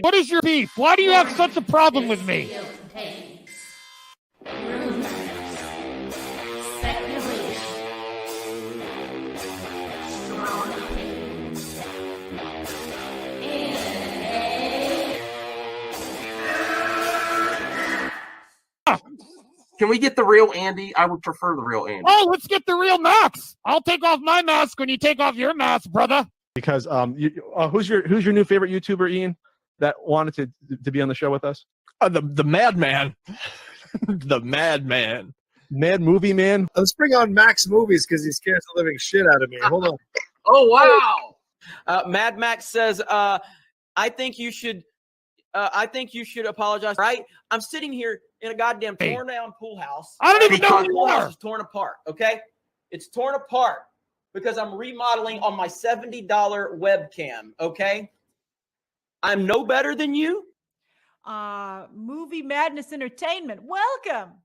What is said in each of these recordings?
What is your beef? Why do you have such a problem with me? Can we get the real Andy? I would prefer the real Andy. Oh, let's get the real Max. I'll take off my mask when you take off your mask, brother. Because who's your new favorite YouTuber, Ian, that wanted to be on the show with us? The Madman. The Madman. Mad Movie Man. Let's bring on Max Movies because he scares the living shit out of me. Hold on. Oh, wow. Mad Max says, I think you should apologize. Right? I'm sitting here in a goddamn torn down pool house. I don't even know who The you pool house are. is torn apart. Okay, it's torn apart because I'm remodeling on my $70 webcam. Okay, I'm no better than you. Movie Madness Entertainment. Welcome.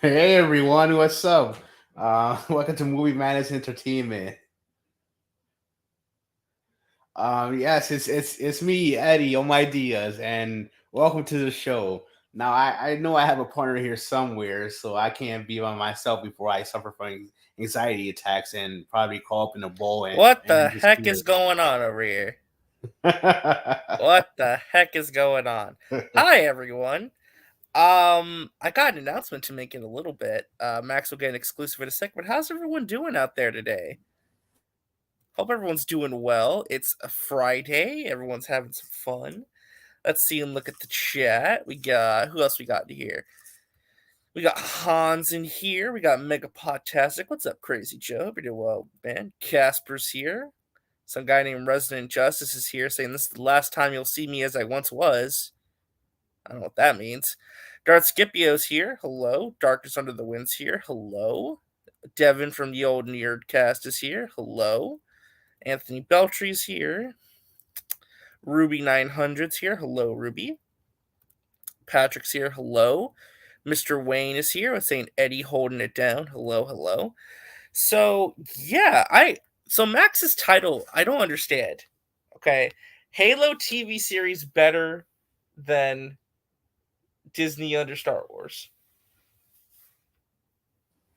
Hey everyone, what's up? Welcome to Movie Madness Entertainment. Yes, it's me, Eddie Omar Diaz, and welcome to the show. Now I know I have a partner here somewhere, so I can't be by myself before I suffer from anxiety attacks and probably call up in a bowl. What the heck is going on over here? What the heck is going on? Hi everyone. I got an announcement to make in a little bit. Max will get an exclusive in a second, but how's everyone doing out there today? Hope everyone's doing well. It's a Friday. Everyone's having some fun. Let's see and look at the chat. We got, who else we got in here? We got Hans in here. We got Megapodtastic. What's up, Crazy Joe? Hope you're doing well, man. Casper's here. Some guy named Resident Justice is here saying this is the last time you'll see me as I once was. I don't know what that means. Darth Scipio's here. Hello. Darkness Under the Wind's here. Hello. Devin from the old Nerdcast is here. Hello. Anthony Beltry's here. Ruby 900's here. Hello, Ruby. Patrick's here. Hello. Mr. Wayne is here with saying Eddie holding it down. Hello, hello. So, yeah, so Max's title, I don't understand. Okay. Halo TV series better than Disney under Star Wars.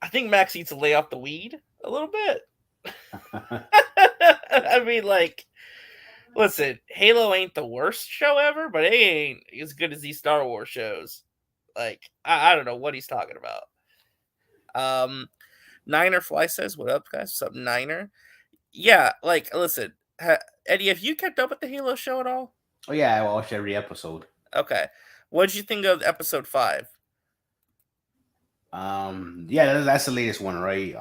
I think Max needs to lay off the weed a little bit. I mean, like, listen, Halo ain't the worst show ever, but it ain't as good as these Star Wars shows. Like, I don't know what he's talking about. Niner Fly says, what up, guys? What's up, Niner? Yeah, like, listen, Eddie, have you kept up with the Halo show at all? Oh yeah, I watched every episode. Okay. What did you think of episode 5? Yeah, that's the latest one, right?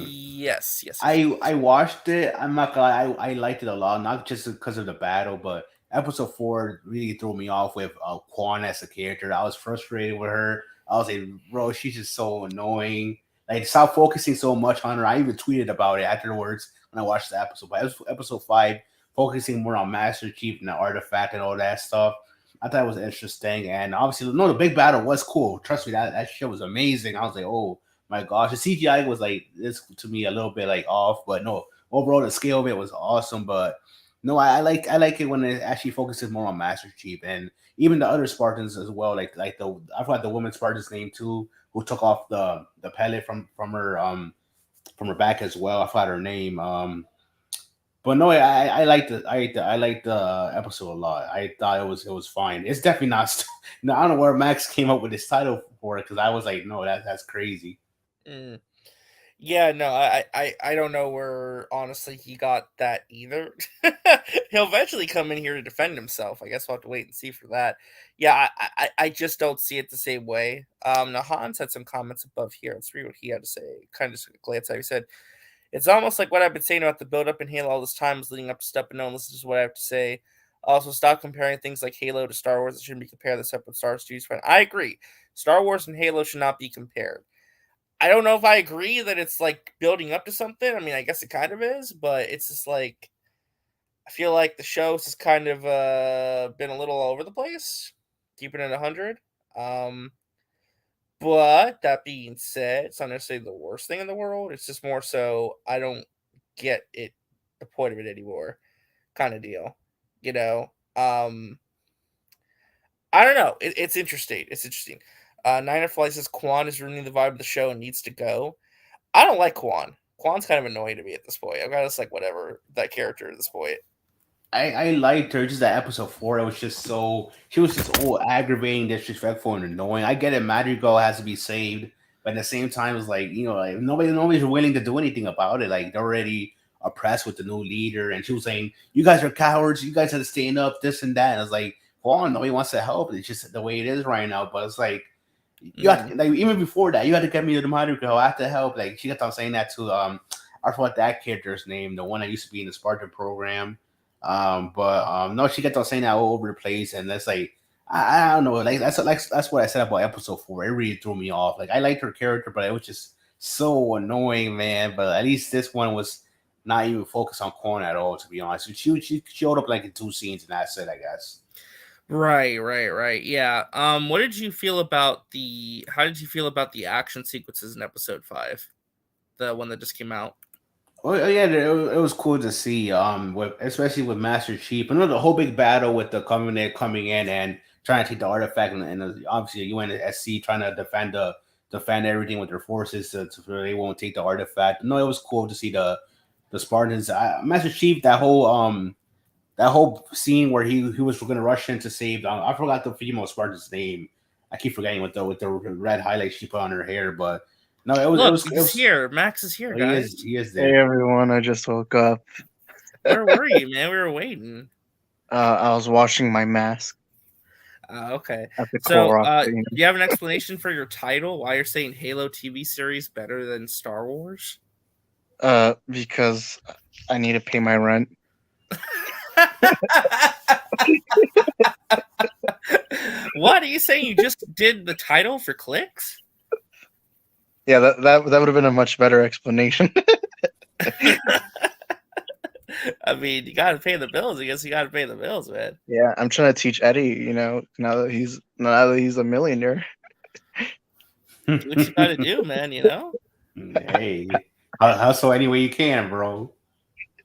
Yes. I watched it. I'm not gonna lie, I liked it a lot, not just because of the battle, but episode 4 really threw me off with Quan as a character. I was frustrated with her. I was like, bro, she's just so annoying. Like, stop focusing so much on her. I even tweeted about it afterwards when I watched the episode. But episode 5, focusing more on Master Chief and the artifact and all that stuff. I thought it was interesting. And obviously, no, the big battle was cool. Trust me, that shit was amazing. I was like, oh my gosh. The CGI was like, this to me a little bit like off, but no, overall the scale of it was awesome. But no, I like it when it actually focuses more on Master Chief and even the other Spartans as well. Like I forgot the woman Spartan's name too, who took off the pellet from her back as well. I forgot her name. But no, I liked the episode a lot. I thought it was fine. It's definitely not. No, I don't know where Max came up with this title for it because I was like, no, that's crazy. Yeah, no, I don't know where honestly he got that either. He'll eventually come in here to defend himself. I guess we'll have to wait and see for that. Yeah, I just don't see it the same way. Now Hans had some comments above here. Let's read what he had to say. Kind of just glance at. He said, "It's almost like what I've been saying about the build-up in Halo all this time is leading up to stuff, but no one listens to what I have to say. Also, stop comparing things like Halo to Star Wars. It shouldn't be compared to separate Star Studios. I agree. Star Wars and Halo should not be compared. I don't know if I agree that it's like building up to something. I mean, I guess it kind of is, but it's just like I feel like the show's just kind of been a little all over the place. keeping it 100. But that being said, it's not necessarily the worst thing in the world. It's just more so I don't get it, the point of it anymore, kind of deal. You know, I don't know. It's interesting. It's interesting. Niner Fly says Quan is ruining the vibe of the show and needs to go. I don't like Quan. Quan's kind of annoying to me at this point. I'm kind of just like whatever that character at this point. I liked her. Just that episode 4, it was just she was just all aggravating, disrespectful, and annoying. I get it, Madrigal has to be saved, but at the same time, it's like, you know, like nobody's willing to do anything about it. Like they're already oppressed with the new leader, and she was saying, "You guys are cowards. You guys have to stand up, this and that." And it's like, well, nobody wants to help. It's just the way it is right now. But it's like, you have to, like, even before that, you had to get me to the Madrigal. I have to help. Like she kept on saying that to I forgot that character's name, the one that used to be in the Spartan program. No, she kept on saying that all over the place, and that's like, I don't know, like that's what I said about episode 4. It really threw me off. Like I liked her character, but it was just so annoying, man. But at least this one was not even focused on Quan at all, to be honest. She showed up like in 2 scenes, and that's it, I guess. Right. Yeah. How did you feel about the action sequences in episode 5? The one that just came out. Oh yeah, it was cool to see. Especially with Master Chief. I know the whole big battle with the Covenant coming in and trying to take the artifact, and obviously UNSC trying to defend everything with their forces so they won't take the artifact. No, it was cool to see the Spartans. Master Chief, that whole scene where he was going to rush in to save. I forgot the female Spartan's name. I keep forgetting with the red highlights she put on her hair, but. No, it was here. Max is here, guys. He is there. Hey everyone, I just woke up. Where were you, man? We were waiting. I was washing my mask. Okay. At the So, Clorox do you have an explanation for your title? Why you're saying Halo TV series better than Star Wars? Because I need to pay my rent. What are you saying? You just did the title for clicks? Yeah, that would have been a much better explanation. I mean, you gotta pay the bills. I guess you gotta pay the bills, man. Yeah, I'm trying to teach Eddie. You know, now that he's a millionaire. Do what you gotta do, man. You know. Hey, hustle any way you can, bro.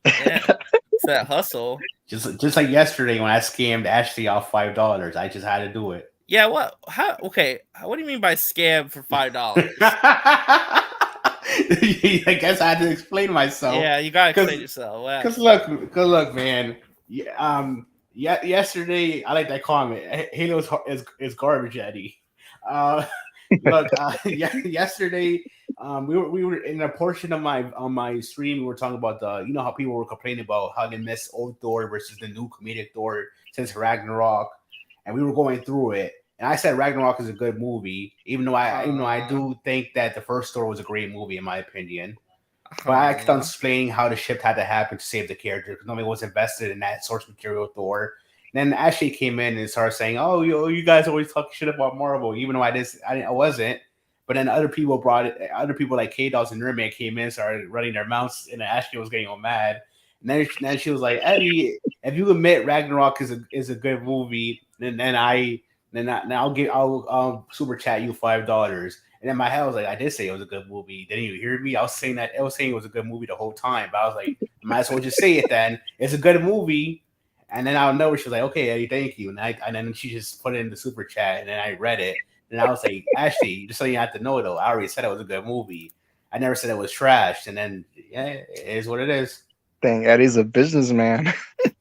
Yeah, it's that hustle. Just like yesterday when I scammed Ashley off $5, I just had to do it. Yeah, what? How? Okay, what do you mean by scam for $5? I guess I had to explain myself. Yeah, you gotta explain yourself. Because look, man. Yesterday I like that comment. Halo is garbage, Eddie. Yesterday we were in a portion of my stream. We were talking about how people were complaining about how they miss old Thor versus the new comedic Thor since Ragnarok. And we were going through it, and I said Ragnarok is a good movie, even though I do think that the first Thor was a great movie in my opinion. But I kept on explaining how the shift had to happen to save the character because nobody was invested in that source material Thor. And then Ashley came in and started saying, "Oh, you guys always talk shit about Marvel," even though I wasn't. But then other people like K-Dolls and Nerdman came in and started running their mouths, and Ashley was getting all mad. And then she was like, "Eddie, if you admit Ragnarok is a good movie, then I'll super chat you $5." And in my head, I was like, I did say it was a good movie. Didn't you hear me? I was saying it was a good movie the whole time. But I was like, might as well just say it then. It's a good movie. And then out of nowhere, she was like, "Okay, Eddie, thank you." And then she just put it in the super chat, and then I read it. And I was like, "Ashley, just so you have to know, though, I already said it was a good movie. I never said it was trash." And then, yeah, it is what it is. Dang, Eddie's a businessman.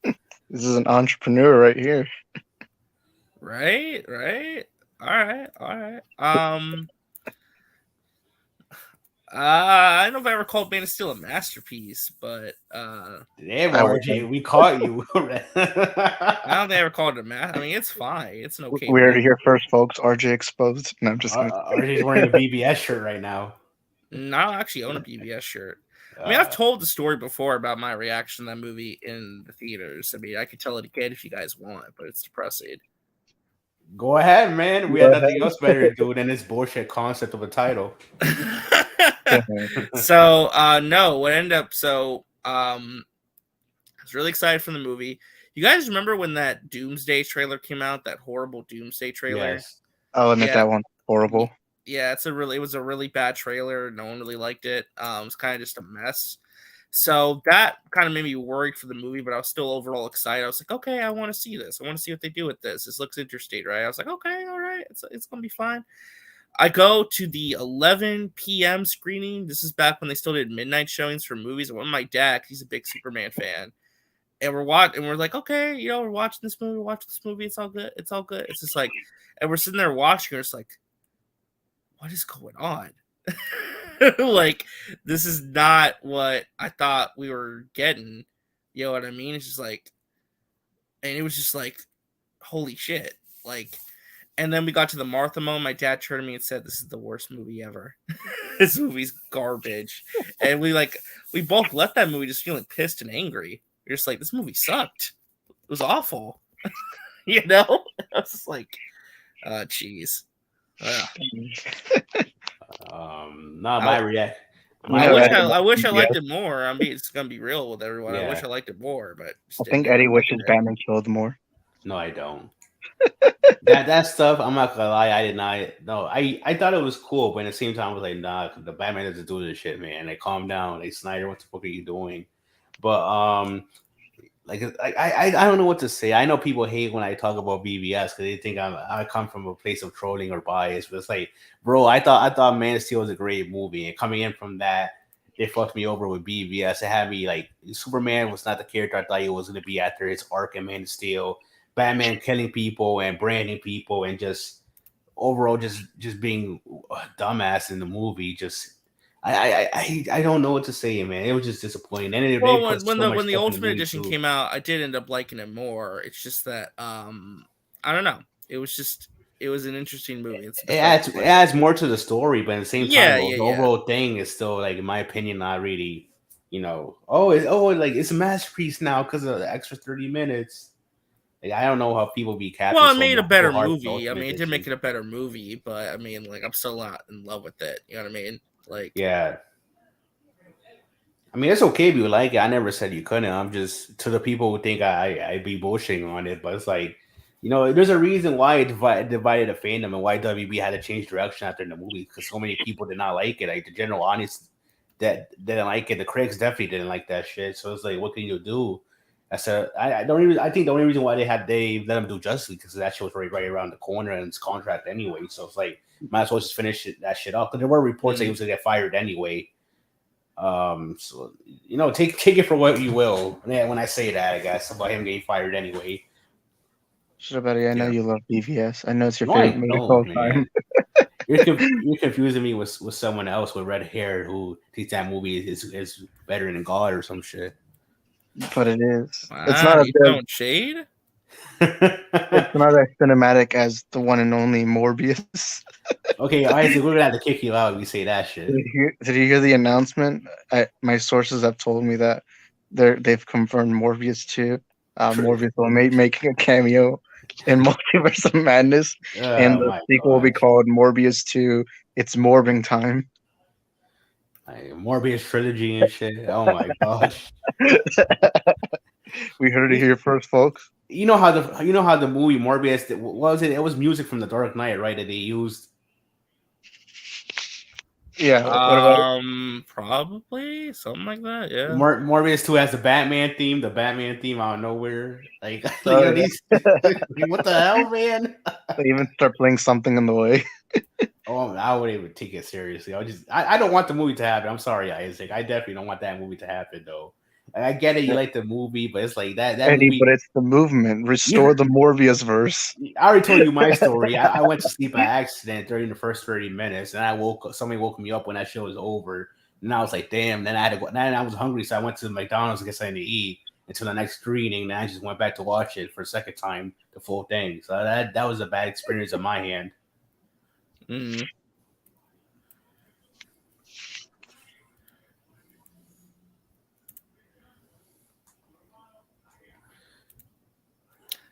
This is an entrepreneur right here. Right. All right. I don't know if I ever called Man of Steel a masterpiece, but damn, RJ, we caught you. I don't think I ever called it a masterpiece. I mean, it's fine. It's an okay. We heard it here first, folks. RJ exposed. No, I'm just RJ's wearing a BBS shirt right now. No, I actually own a BBS shirt. I mean, I've told the story before about my reaction to that movie in the theaters. I mean, I could tell it again if you guys want, but it's depressing. Go ahead, man. We had nothing else better to do than this bullshit concept of a title. So, no, what ended up, I was really excited for the movie. You guys remember when that Doomsday trailer came out? That horrible Doomsday trailer. Yes. I'll admit that one's horrible. Yeah, it was a really bad trailer. No one really liked it. It was kind of just a mess. So that kind of made me worried for the movie, but I was still overall excited. I was like, okay, I want to see this. I want to see what they do with this. This looks interesting, right? I was like, okay, all right, it's gonna be fine. I go to the 11 p.m. screening. This is back when they still did midnight showings for movies. I went with my dad. He's a big Superman fan. And we're like, okay, we're watching this movie. It's all good. It's just like, and we're sitting there watching, and it's like, what is going on? Like, this is not what I thought we were getting. You know what I mean? It's just like, and it was just like, holy shit. Like, and then we got to the Martha moment. My dad turned to me and said, this is the worst movie ever. This movie's garbage. And we both left that movie just feeling pissed and angry. We're just like, this movie sucked. It was awful. I was just like, jeez. Not my react. I wish I liked it more. I mean, it's gonna be real with everyone. Yeah. I wish I liked it more, but I think Eddie wishes Batman killed more. No, I don't. that stuff, I'm not gonna lie, I did not. No, I thought it was cool, but at the same time, I was like, nah, the Batman doesn't do this shit, man. Like, calm down. Like, Snyder, what the fuck are you doing? But like, I don't know what to say. I know people hate when I talk about BVS because they think I come from a place of trolling or bias. But it's like, bro, I thought Man of Steel was a great movie, and coming in from that, they fucked me over with BVS. It had me like, Superman was not the character I thought he was going to be after his arc in Man of Steel. Batman killing people and branding people and just overall just being a dumbass in the movie. Just I don't know what to say, man. It was just disappointing. And when the Ultimate Edition came out, I did end up liking it more. It's just that I don't know. It was an interesting movie. It adds more to the story, but at the same time, the overall thing is still, like, in my opinion, not really. It's a masterpiece now because of the extra 30 minutes. Like, I don't know how people be captured. Well, it made a better movie. I mean, it did make it a better movie, but I mean, like, I'm still not in love with it. You know what I mean? Like, yeah. I mean, it's okay if you like it. I never said you couldn't. I'm just, to the people who think I be bullshitting on it, but it's like, there's a reason why it divided the fandom and why WB had to change direction after the movie, because so many people did not like it. Like, the general audience that didn't like it. The critics definitely didn't like that shit. So it's like, what can you do? I think the only reason why they let him do Justice League because that shit was right around the corner and it's contract anyway. So it's like, might as well just finish that shit off. Because there were reports that he was gonna get fired anyway. So take it for what you will. When I say that, I guess about him getting fired anyway. Shut up, Buddy. I know you love BVS. I know it's your favorite movie of all time. You're confusing me with someone else with red hair who thinks that movie is better than God or some shit. But it is. Wow, it's not don't shade. It's not as cinematic as the one and only Morbius. Okay, Isaac, we're gonna have to kick you out if you say that shit. Did you hear the announcement? My sources have told me that they've confirmed Morbius 2. Morbius will making a cameo in Multiverse of Madness, and the sequel will be called Morbius 2. It's Morbing Time. Morbius trilogy and shit. Oh my gosh. We heard it here first, folks. You know how the movie Morbius, what was it? It was music from The Dark Knight, right? That they used. Yeah. Probably something like that. Yeah. Morbius 2 has the Batman theme out of nowhere. Like, what the hell, man? They even start playing Something in the Way. Oh, I wouldn't even take it seriously. I don't want the movie to happen. I'm sorry, Isaac. I definitely don't want that movie to happen, though. I get it, you like the movie, but it's like that Eddie, movie. But it's the movement. Restore the Morbius verse. I already told you my story. I went to sleep by accident during the first 30 minutes, and somebody woke me up when that show was over. And I was like, damn. Then I had to go. Then I was hungry, so I went to McDonald's to get something to eat until the next screening. And I just went back to watch it for a second time, the full thing. So that was a bad experience on my hand. Mm-hmm.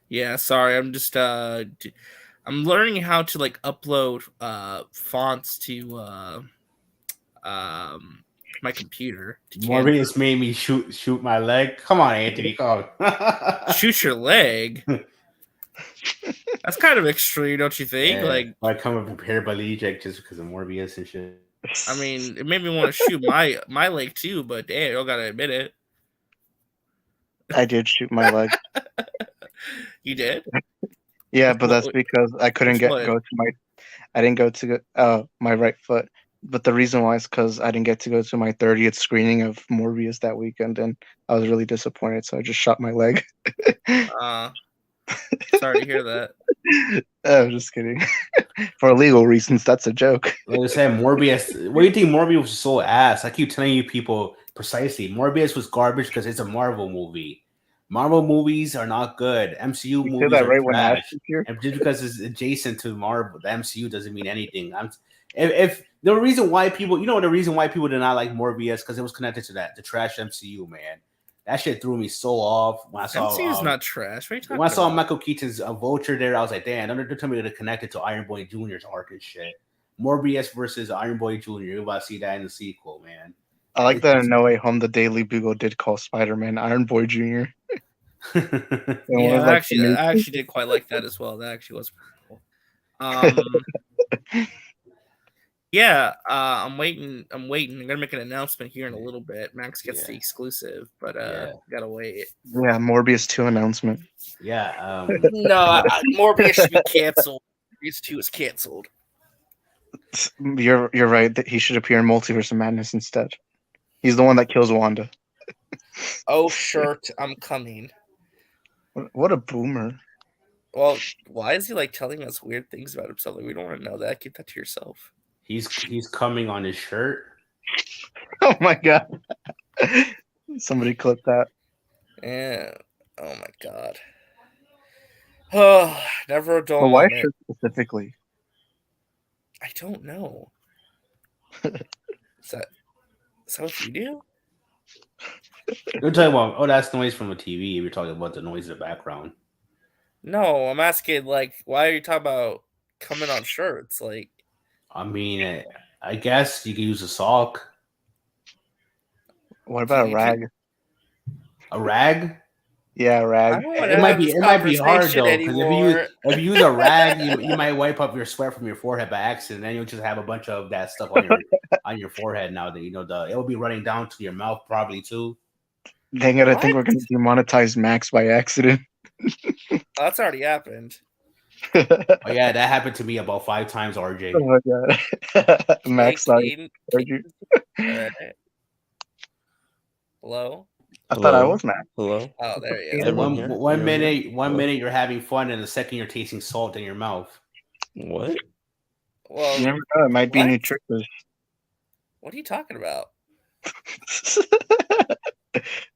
Yeah, sorry. I'm just I'm learning how to like upload fonts to my computer. Morbius made me shoot my leg. Come on, Anthony. Come on. Shoot your leg. That's kind of extreme, don't you think? Yeah, Like, I come up prepared by Leitch just because of Morbius and shit. I mean, it made me want to shoot my leg too, but damn, you gotta admit it. I did shoot my leg. You did? Yeah, but that's because I couldn't which one? go to my. I didn't go to my right foot. But the reason why is because I didn't get to go to my 30th screening of Morbius that weekend, and I was really disappointed. So I just shot my leg. Sorry to hear that. I'm just kidding. For legal reasons, that's a joke. Like I said, Morbius. What do you think Morbius was so ass? I keep telling you people precisely. Morbius was garbage because it's a Marvel movie. Marvel movies are not good. MCU movies that are right when trash. Ash is here? And just because it's adjacent to Marvel, the MCU doesn't mean anything. If the reason why people, the reason why people did not like Morbius because it was connected to the trash MCU, man. That shit threw me so off when I saw. MCU's not trash. What are you talking When I saw about? Michael Keaton's Vulture there, I was like, damn, don't tell me to connect it to Iron Boy Jr.'s arc and shit. Morbius versus Iron Boy Jr. You're about to see that in the sequel, man. I like that in No Way Home, the Daily Bugle did call Spider-Man Iron Boy Jr. Yeah, I actually did quite like that as well. That actually was pretty cool. Yeah, I'm waiting. I'm gonna make an announcement here in a little bit. Max gets the exclusive, but gotta wait. Yeah, Morbius 2 announcement. Yeah. No, Morbius should be canceled. Morbius 2 is canceled. You're right. That he should appear in Multiverse of Madness instead. He's the one that kills Wanda. Oh, shirt, I'm coming. What a boomer. Well, why is he like telling us weird things about himself? Like, we don't want to know that. Keep that to yourself. He's coming on his shirt. Oh my god. Somebody clip that. Yeah. Oh my god. Oh, never a dull But why moment. shirt specifically? I don't know. Is that what you do? You're talking about, that's noise from a TV. We're talking about the noise in the background. No, I'm asking, like, why are you talking about coming on shirts? Like, I mean, I guess you could use a sock. What about a rag? A rag? Yeah, a rag. It might be hard though, because if you use a rag, you might wipe up your sweat from your forehead by accident. Then you'll just have a bunch of that stuff on your forehead. Now that it will be running down to your mouth probably too. Dang it! I think we're gonna demonetize Max by accident. That's already happened. Oh yeah, that happened to me about 5 times, RJ. Oh my god, Max, sorry. Hello. I thought I was Max. Hello. Oh, there you go. One minute you're having fun, and the second you're tasting salt in your mouth. What? Well, You never know. It might be nutritious. What are you talking about?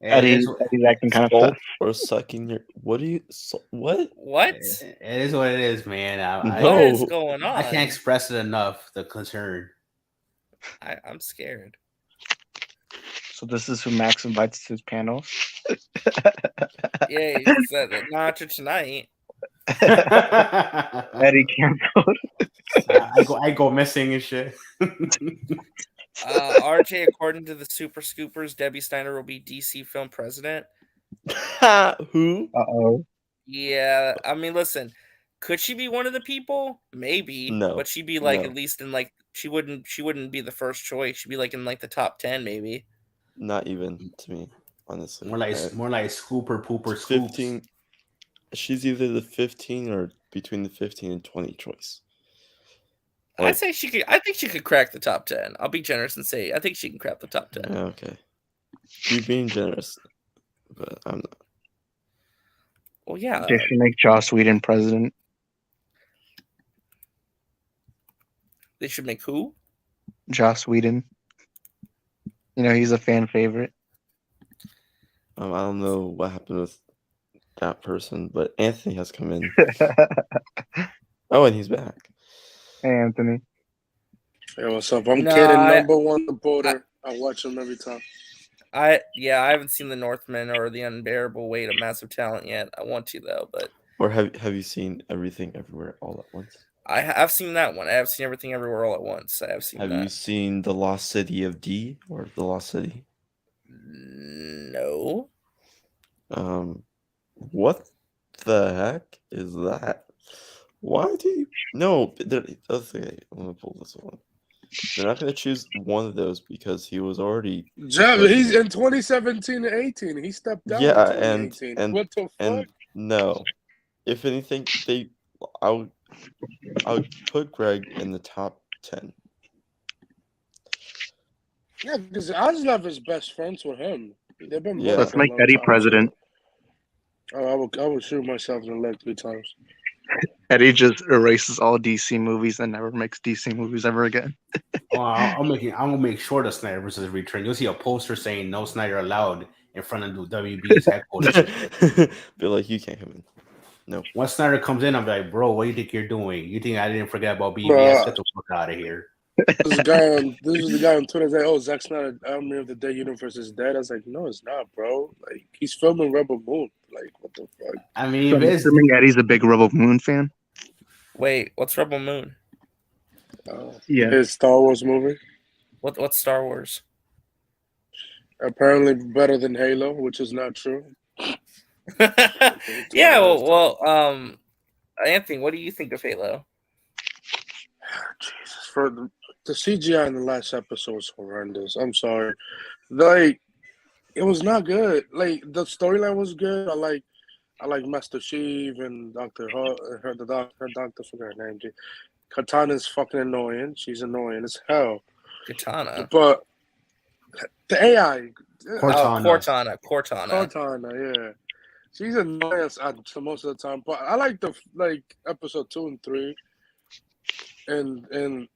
Eddie's acting kind of salt or sucking your. What do you? What? What? It is what it is, man. What is going on? I can't express it enough. The concern. I'm scared. So this is who Max invites to his panels. Yeah, he said that not to tonight. Eddie canceled. I go missing and shit. RJ, according to the Super Scoopers, Debbie Snyder will be DC film president. Who? Uh-oh. Yeah, I mean, listen, could she be one of the people? Maybe. No. But she'd be like at least in like she wouldn't be the first choice. She'd be like in like the top 10, maybe. Not even to me, honestly. More like scooper pooper scoops. 15. She's either the 15 or between the 15 and 20 choice. I think she could crack the top 10. I'll be generous and say I think she can crack the top 10. Yeah, okay. You're being generous, but I'm not. Well, yeah. They should make Joss Whedon president. They should make who? Joss Whedon. He's a fan favorite. I don't know what happened with that person, but Anthony has come in. Oh, and he's back. Hey, Anthony. Hey, what's up? I'm kidding. Number one supporter. I watch him every time. I haven't seen The Northman or The Unbearable Weight of Massive Talent yet. I want to though, but Or have you seen Everything Everywhere All at Once? I've seen that one. I have seen Everything Everywhere All at Once. I have seen Have that. you seen The Lost City of D or The Lost City? No. What the heck is that? Why do you? No, okay, I'm gonna pull this one. They're not gonna choose one of those because he was already. Jeff, he's in 2017 and 18. He stepped down in Yeah, 2018. What the fuck? No, if anything, I would put Greg in the top 10. Yeah, because Aslav is best friends with him. They've been Yeah. Let's for a make long Eddie time, president. too. I will shoot myself in the leg 3 times. Eddie just erases all DC movies and never makes DC movies ever again. Oh, I'm gonna make sure the Snyderverse is returned. You'll see a poster saying "No Snyder Allowed" in front of the WB's headquarters. Be like, you can't come in. No. Once Snyder comes in, I'm like, bro, what do you think you're doing? You think I didn't forget about BBS? Bruh. Get the fuck out of here. This was the guy on Twitter that, oh, Zack Snyder, Army of the Dead universe is dead. I was like, no, it's not, bro. Like, he's filming Rebel Moon. Like, what the fuck? I mean, So I'm assuming Eddie's a big Rebel Moon fan. Wait, what's Rebel Moon? Yeah. His Star Wars movie. What's Star Wars? Apparently better than Halo, which is not true. Yeah, well, Anthony, what do you think of Halo? Jesus, for the CGI in the last episode was horrendous. I'm sorry. Like, it was not good. Like, the storyline was good. I like Master Chief and Dr. Her doctor, forgot her name. Katana's fucking annoying. She's annoying as hell. Katana. But the AI. Cortana. Cortana, yeah. She's annoying most of the time. But I like episode 2 and 3 and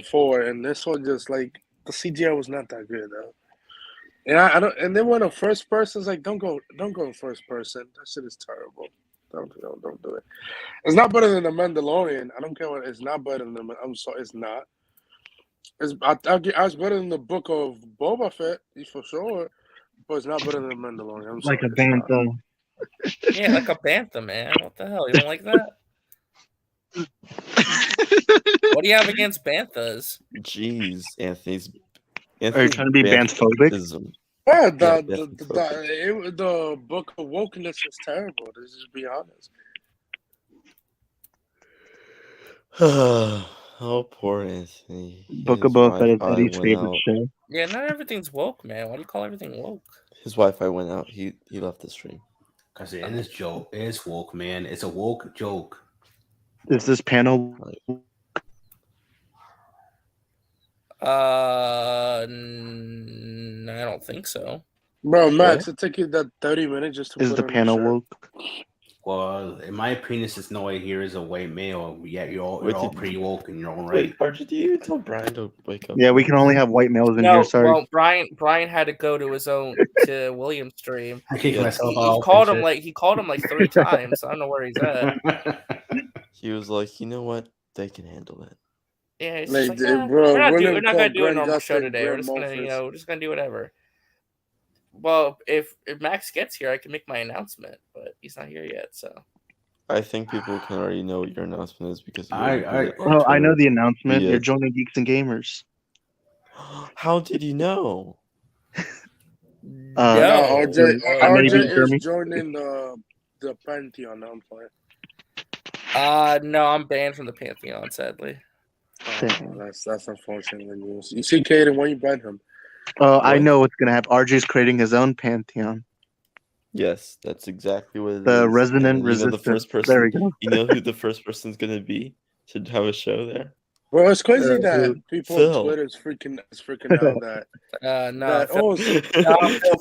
4. And this one just like the CGI was not that good though. And I don't. And then when a first person is like, don't go in first person. That shit is terrible. Don't do it. It's not better than the Mandalorian. I don't care what. It's not better than the. I'm sorry, it's not. It's better than the book of Boba Fett for sure, but it's not better than the Mandalorian. I'm sorry, Like a bantha. Yeah, like a bantha, man. What the hell? You don't like that? What do you have against banthas? Jeez, Anthony. Are you trying to be banthphobic? Yeah, the book of wokeness is terrible. To just be honest. Oh, poor Anthony. Book of Boba Fett is Eddie's favorite show. Yeah, not everything's woke, man. Why do you call everything woke? His Wi-Fi went out. He left the stream. Because in this joke, it's woke, man. It's a woke joke. Is this panel? I don't think so. Bro, Max, it took you that 30 minutes just to Is put the on panel your shirt. woke? Well, in my opinion, since no one here is a white male, yeah, you're all pretty woke in your own right. Wait, RJ, do you tell Brian to wake up? Yeah, we can only have white males in No, here. Sorry. well, Brian had to go to his own to William's stream. I kicked myself He off called and him shit. like 3 times. I don't know where he's at. He was like, you know what? They can handle it. Yeah, he's Like, just like, bro, we're not William gonna called do a Glenn normal Gustin show today. We're Glenn just gonna, Mulford. we're just gonna do whatever. Well, if Max gets here, I can make my announcement, but he's not here yet, so. I think people can already know what your announcement is because I know the announcement. Yeah. You're joining Geeks and Gamers. How did you know? RJ maybe is Jeremy? joining the Pantheon. I'm playing. No, I'm banned from the Pantheon, sadly. That's unfortunate news. You see, Caden, why you ban him? I know what's gonna happen. RJ's creating his own pantheon. Yes, that's exactly what it is. The resonant And you know resistance. the first person. There we go. You know who the first person's gonna be to have a show there? Well, it's crazy that people Phil. on Twitter is freaking out that. No, that, oh,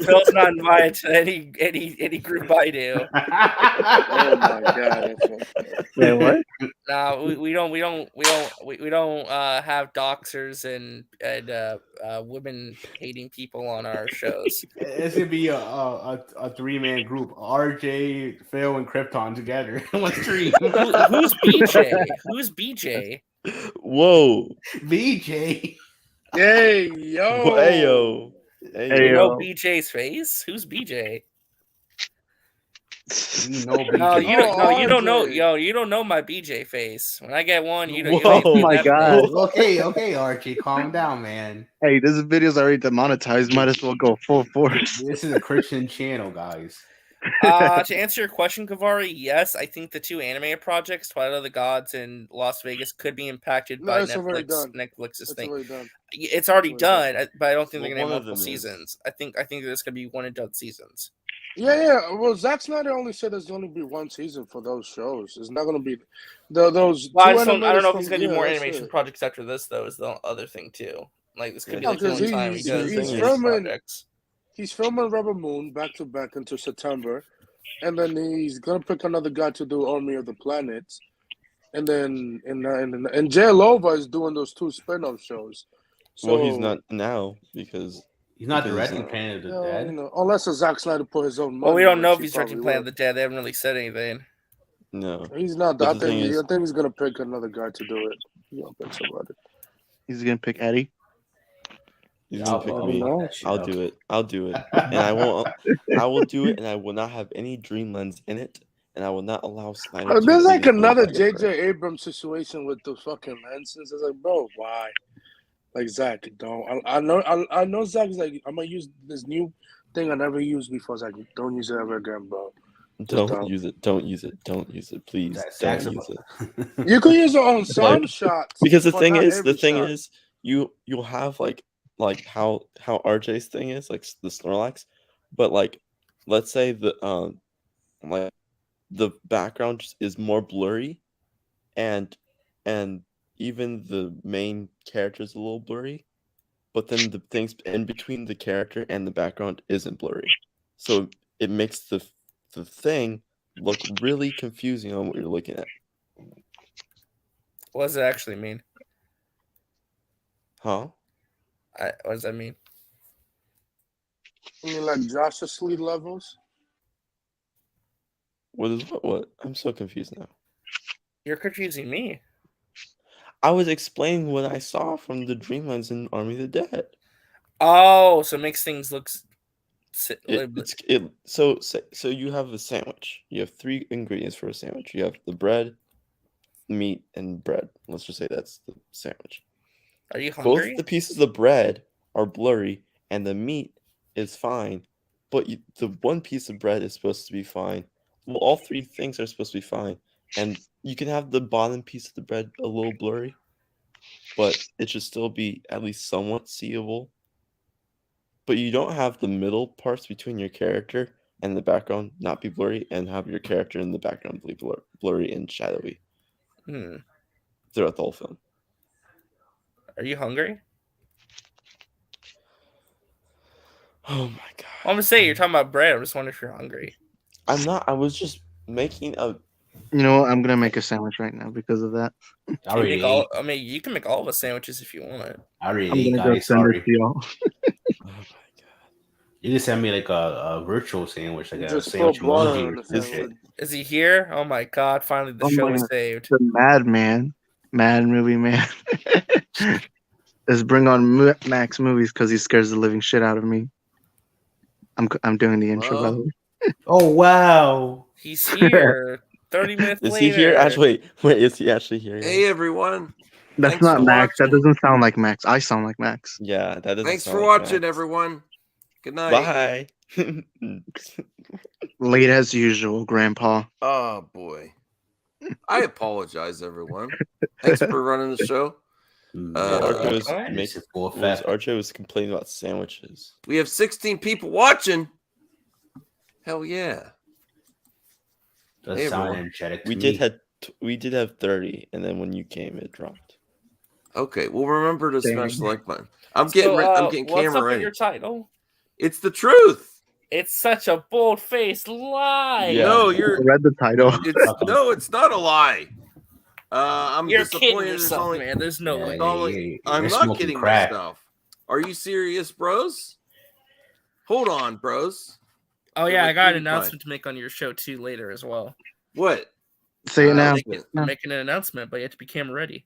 Phil's not invited to any group I do. Oh my god! Wait, what? No, we don't have doxers and women hating people on our shows. It's gonna be a 3-man group: RJ, Phil, and Krypton together in one stream. Who's BJ? Who's BJ? Whoa! BJ. Hey yo! Hey yo! You know BJ's face? Who's BJ? You know, BJ. No, you don't. No, you don't know. RJ. Yo, you don't know my BJ face. When I get one, you don't. You Whoa. ain't Oh seen my that God. face. Okay, Archie, calm down, man. Hey, this video's already demonetized. Might as well go full force. This is a Christian channel, guys. To answer your question, Kavari, yes, I think the two anime projects, Twilight of the Gods and Las Vegas, could be impacted No, by it's already done. Netflix's It's thing. already done. It's already It's already done, but I don't think Well, they're gonna one have of multiple them is. seasons. I think there's gonna be one and done seasons. Yeah. Well, Zack Snyder only said there's only be one season for those shows. It's not gonna be those Well, two I don't know animators if he's from gonna do more that's animation it. projects after this, though. Is the other thing too. Like this could be Yeah, like the because one time he he's does he's thing is- filming projects. he's filming Rebel Moon back to back until September, and then he's gonna pick another guy to do Army of the Planets, and then and Jay Lova is doing those two spin-off shows. So Well, he's not now because He's not Because- directing Planet of the you know, Dead. unless Zack Snyder put his own money. Well, we don't know which if he he's directing probably Planet of will. the Dead. They haven't really said anything. no. He's not. But I the thing think is- I think he's gonna pick another guy to do it. He's gonna pick somebody. He's gonna pick Eddie. He's Yeah, gonna pick I'll me. know. that shit I'll up. do it. I'll do it. And I won't. I will do it, and I will not have any dream lens in it, and I will not allow Snyder. to There's like edit another anything. J.J. Abrams situation with the fucking lenses. It's like, bro, why? Like Zach, don't. I know Zach's like, I'm gonna use this new thing I never used before. It's like, don't use it ever again, bro. Don't use it. Don't use it. Don't use it. Please don't Zach's use it. You can use it on some shots. Because the but thing not is, every shot. you'll have like how RJ's thing is like the Snorlax, but like let's say like the background just is more blurry, and even the main character is a little blurry, but then the things in between the character and the background isn't blurry, so it makes the thing look really confusing on what you're looking at. What does it actually mean? Huh? What does that mean? You mean like Justice League levels? What is what? I'm so confused now. You're confusing me. I was explaining what I saw from the Dreamlands in Army of the Dead. Oh, so it makes things look. So you have a sandwich. You have 3 ingredients for a sandwich. You have the bread, meat, and bread. Let's just say that's the sandwich. Are you hungry? Both the pieces of bread are blurry, and the meat is fine, but the one piece of bread is supposed to be fine. Well, all 3 things are supposed to be fine, and you can have the bottom piece of the bread a little blurry, but it should still be at least somewhat seeable. But you don't have the middle parts between your character and the background not be blurry, and have your character in the background be blurry and shadowy throughout the whole film. Are you hungry? Oh my god! Well, I'm gonna say you're talking about bread. I'm just wondering if you're hungry. I'm not. I was just making a. You know what? I'm gonna make a sandwich right now because of that. I already ate. I mean, you can make all of us sandwiches if you want. I already I'm ate, gonna go guys. send Sorry. it to y'all. Oh my god! You just sent me like a virtual sandwich, like a Just sandwich put water emoji on or the some sandwich. shit. Is he here? Oh my god! Finally, the Oh show my is God. saved. The Mad Movie Man. Let's bring on Max Movies because he scares the living shit out of me. I'm doing the intro by the way. Oh wow! He's here. 30 minutes Is later. he here? Actually, wait. Is he actually here? Hey everyone. That's Thanks not for Max. That watching. doesn't sound like Max. I sound like Max. Yeah, that doesn't. Thanks sound for like watching, Max. everyone. Good night. Bye. Late as usual, Grandpa. Oh boy. I apologize, everyone. Thanks for running the show. Archer was complaining about sandwiches. We have 16 people watching. Hell yeah. Does Hey, sound everyone. energetic to We me. did have 30, and then when you came, it dropped. Okay, well remember to Dang. smash the like button. I'm getting what's camera up with ready. your title? It's the truth. It's such a bold-faced lie. Yeah. No, I read the title. it's not a lie. I'm You're kidding disappointed. yourself, man. There's no way. I'm You're not smoking kidding crack. myself. Are you serious, bros? Hold on, bros. Oh yeah, I got an PewDiePie. announcement to make on your show too later as well. What? Say it now. I'm making an announcement, but you have to be camera ready.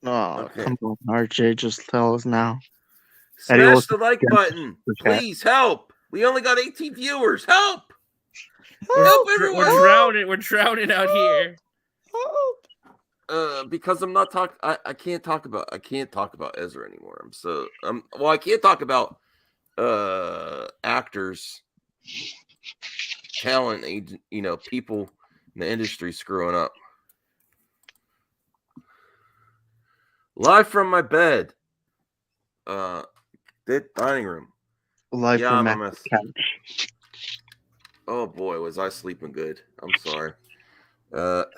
Oh, Okay. come on, RJ. Just tell us now. Eddie Smash will the like get button. the chat. Please help. We only got 18 viewers. Help. Help everyone! We're drowning out here. Because I'm not talking. I can't talk about Ezra anymore. I can't talk about actors, talent, people in the industry screwing up. Live from my bed. Dining room. Live from I'm Matt's couch. Oh boy, was I sleeping good. I'm sorry.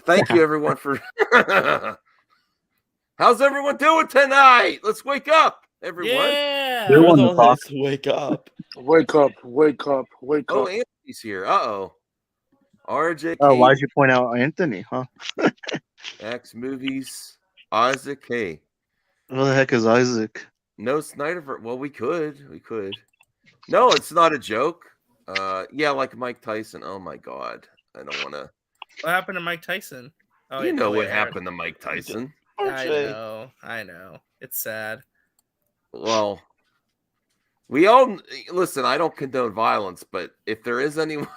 Thank you everyone for How's everyone doing tonight? Let's wake up, everyone. Yeah. You're the one that has to wake up. Wake up, wake up, wake Oh, up. Anthony's here. Uh-oh. RJ. Oh, why'd you point out Anthony, huh? X movies. Isaac. Hey. Who the heck is Isaac? No Snyderverse. Well, we could. No, it's not a joke. Yeah, like Mike Tyson. Oh my God. I don't want to. What happened to Mike Tyson? Oh, You know what happened to Mike Tyson. I know. It's sad. Well, we all listen. I don't condone violence, but if there is anyone,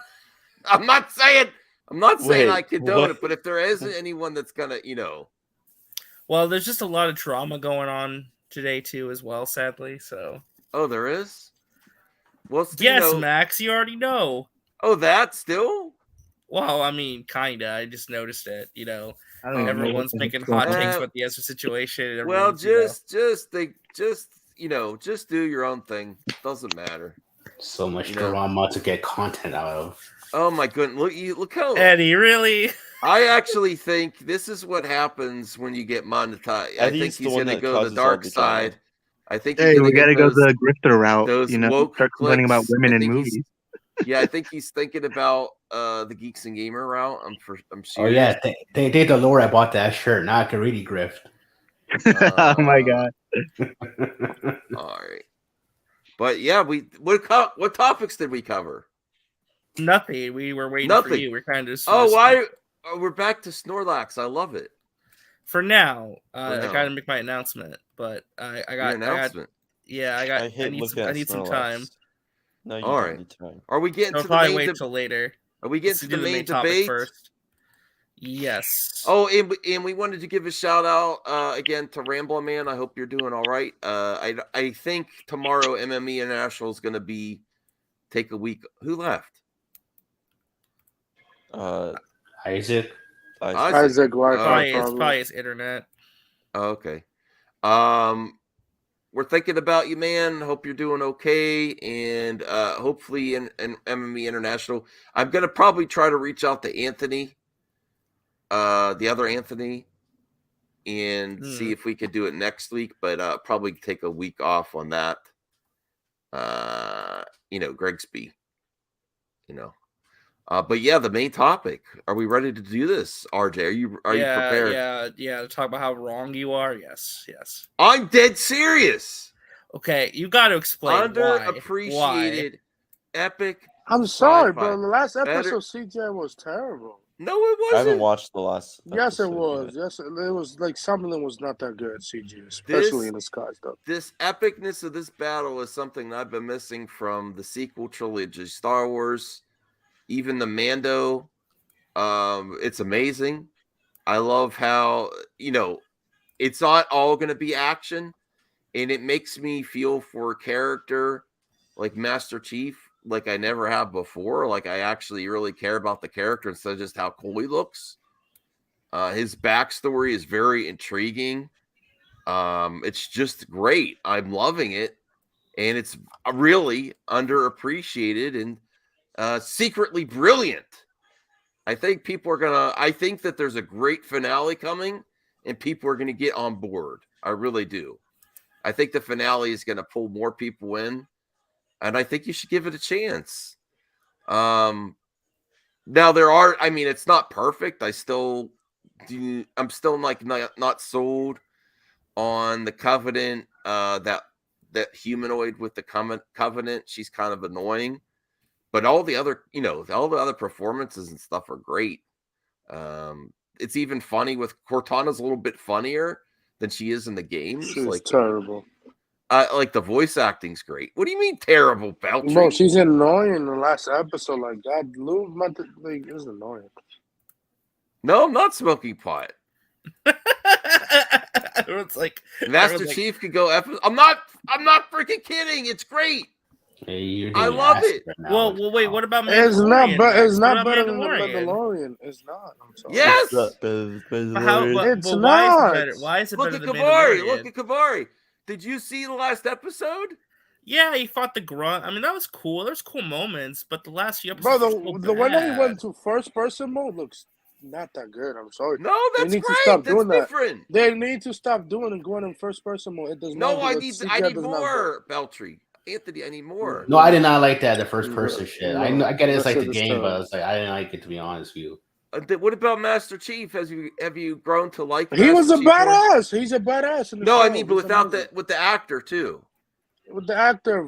I'm not saying I condone it, but if there isn't anyone that's gonna, Well, there's just a lot of drama going on today too, as well. Sadly, so. Oh, there is. Well, yes, Max, you already know. Oh, that still? Well, I mean, kinda. I just noticed it. Everyone's making know hot takes about the Ezra situation. And well, just do your own thing. Doesn't matter. So much drama to get content out of. Oh my goodness! Look how Eddie, really? I actually think this is what happens when you get monetized. I think he's going to go the dark side. I think. Hey, we got to go the grifter route. Start complaining about women in movies. Yeah, I think he's thinking about the Geeks and Gamer route. I'm serious. Oh yeah, they did the Laura bought that shirt. Now I can really grift. Oh my God. All right, but yeah, what topics did we cover? Nothing. We were waiting for you. We're kind of. We're back to Snorlax. I love it. For now, I got to make my announcement, but I got announcement. I need some time. No, all right. Are we getting to the main wait till later? Are we getting to the main debate first? Yes. Oh, and we wanted to give a shout out again to Ramblin' Man. I hope you're doing all right. I think tomorrow MME International is going to take a week. Who left? Isaac. Isaac Wi-Fi. Probably his internet. Oh, okay. We're thinking about you, man. Hope you're doing okay, and hopefully in MME International, I'm gonna probably try to reach out to Anthony, the other Anthony, and see if we could do it next week. But probably take a week off on that. Grigsby. But yeah, the main topic. Are we ready to do this, RJ? Are you prepared? Yeah. To talk about how wrong you are. Yes. I'm dead serious. Okay, you got to explain underappreciated, epic. I'm sorry, bro. The last episode CJ was terrible. No, it wasn't. I haven't watched the last. Yes, it was. Yet. Yes, it was like something was not that good. CG, especially in the sky stuff. This epicness of this battle is something that I've been missing from the sequel trilogy, Star Wars. Even the Mando, it's amazing. I love how, it's not all going to be action, and it makes me feel for a character like Master Chief like I never have before. Like I actually really care about the character instead of just how cool he looks. His backstory is very intriguing. It's just great. I'm loving it, and it's really underappreciated and secretly brilliant. I think that there's a great finale coming and people are going to get on board. I really do. I think the finale is going to pull more people in, and I think you should give it a chance. Now it's not perfect. I'm still like not sold on the Covenant, that humanoid with the Covenant. She's kind of annoying. But all the other performances and stuff are great. It's even funny with Cortana's a little bit funnier than she is in the game. She's terrible. Like the voice acting's great. What do you mean terrible, Beltry? Bro, she's annoying in the last episode. Like that, Lou is annoying. No, I'm not smoking pot. Everyone's like, Master Chief could go. I'm not freaking kidding. It's great. Hey, I love it. Well, wait. What about It's not, Mandalorian? but it's What not about better than the Mandalorian? Mandalorian. It's not. I'm sorry. Yes. But how? But, It's but why is it not. better? Why is it Look better at than Kavari. Mandalorian? Look at Kavari. Did you see the last episode? Yeah, he fought the grunt. I mean, that was cool. There's cool moments, but the last few Bro, episodes were so the one that he bad. went to first person mode looks not that good. I'm sorry. No, that's they need great. to stop That's doing different. that. They need to stop doing and going in first person mode. It does No, not. I need more, Beltry. Anthony, I need more. No, I did not like that. The first person shit. No, I get it's that like shit the is game, terrible. but I was like, I didn't like it, to be honest with you. What about Master Chief? Have you grown to like? He was a Master Chief more? badass. He's a badass. In the No, show. I mean, but He's without amazing. with the actor too. With the actor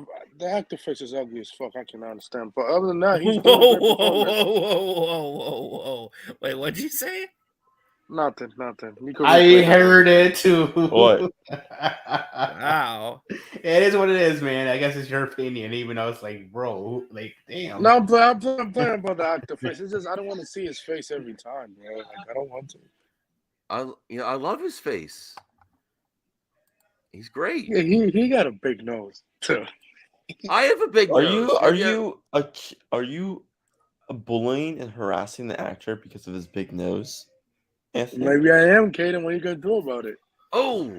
face is ugly as fuck. I cannot understand. But other than that, he's Whoa, doing a great whoa, performance. whoa! Wait, what'd you say? Nothing. You could I replay that. heard it too. What? Wow. It is what it is, man. I guess it's your opinion, even though it's like, bro, like, damn. No, I'm playing about the actor face. It's just I don't want to see his face every time, bro. Like I don't want to. I love his face. He's great. Yeah, he got a big nose too. I have a big nose. Are you bullying and harassing the actor because of his big nose? Anthony? Maybe I am, Kaden. What are you gonna do about it? Oh,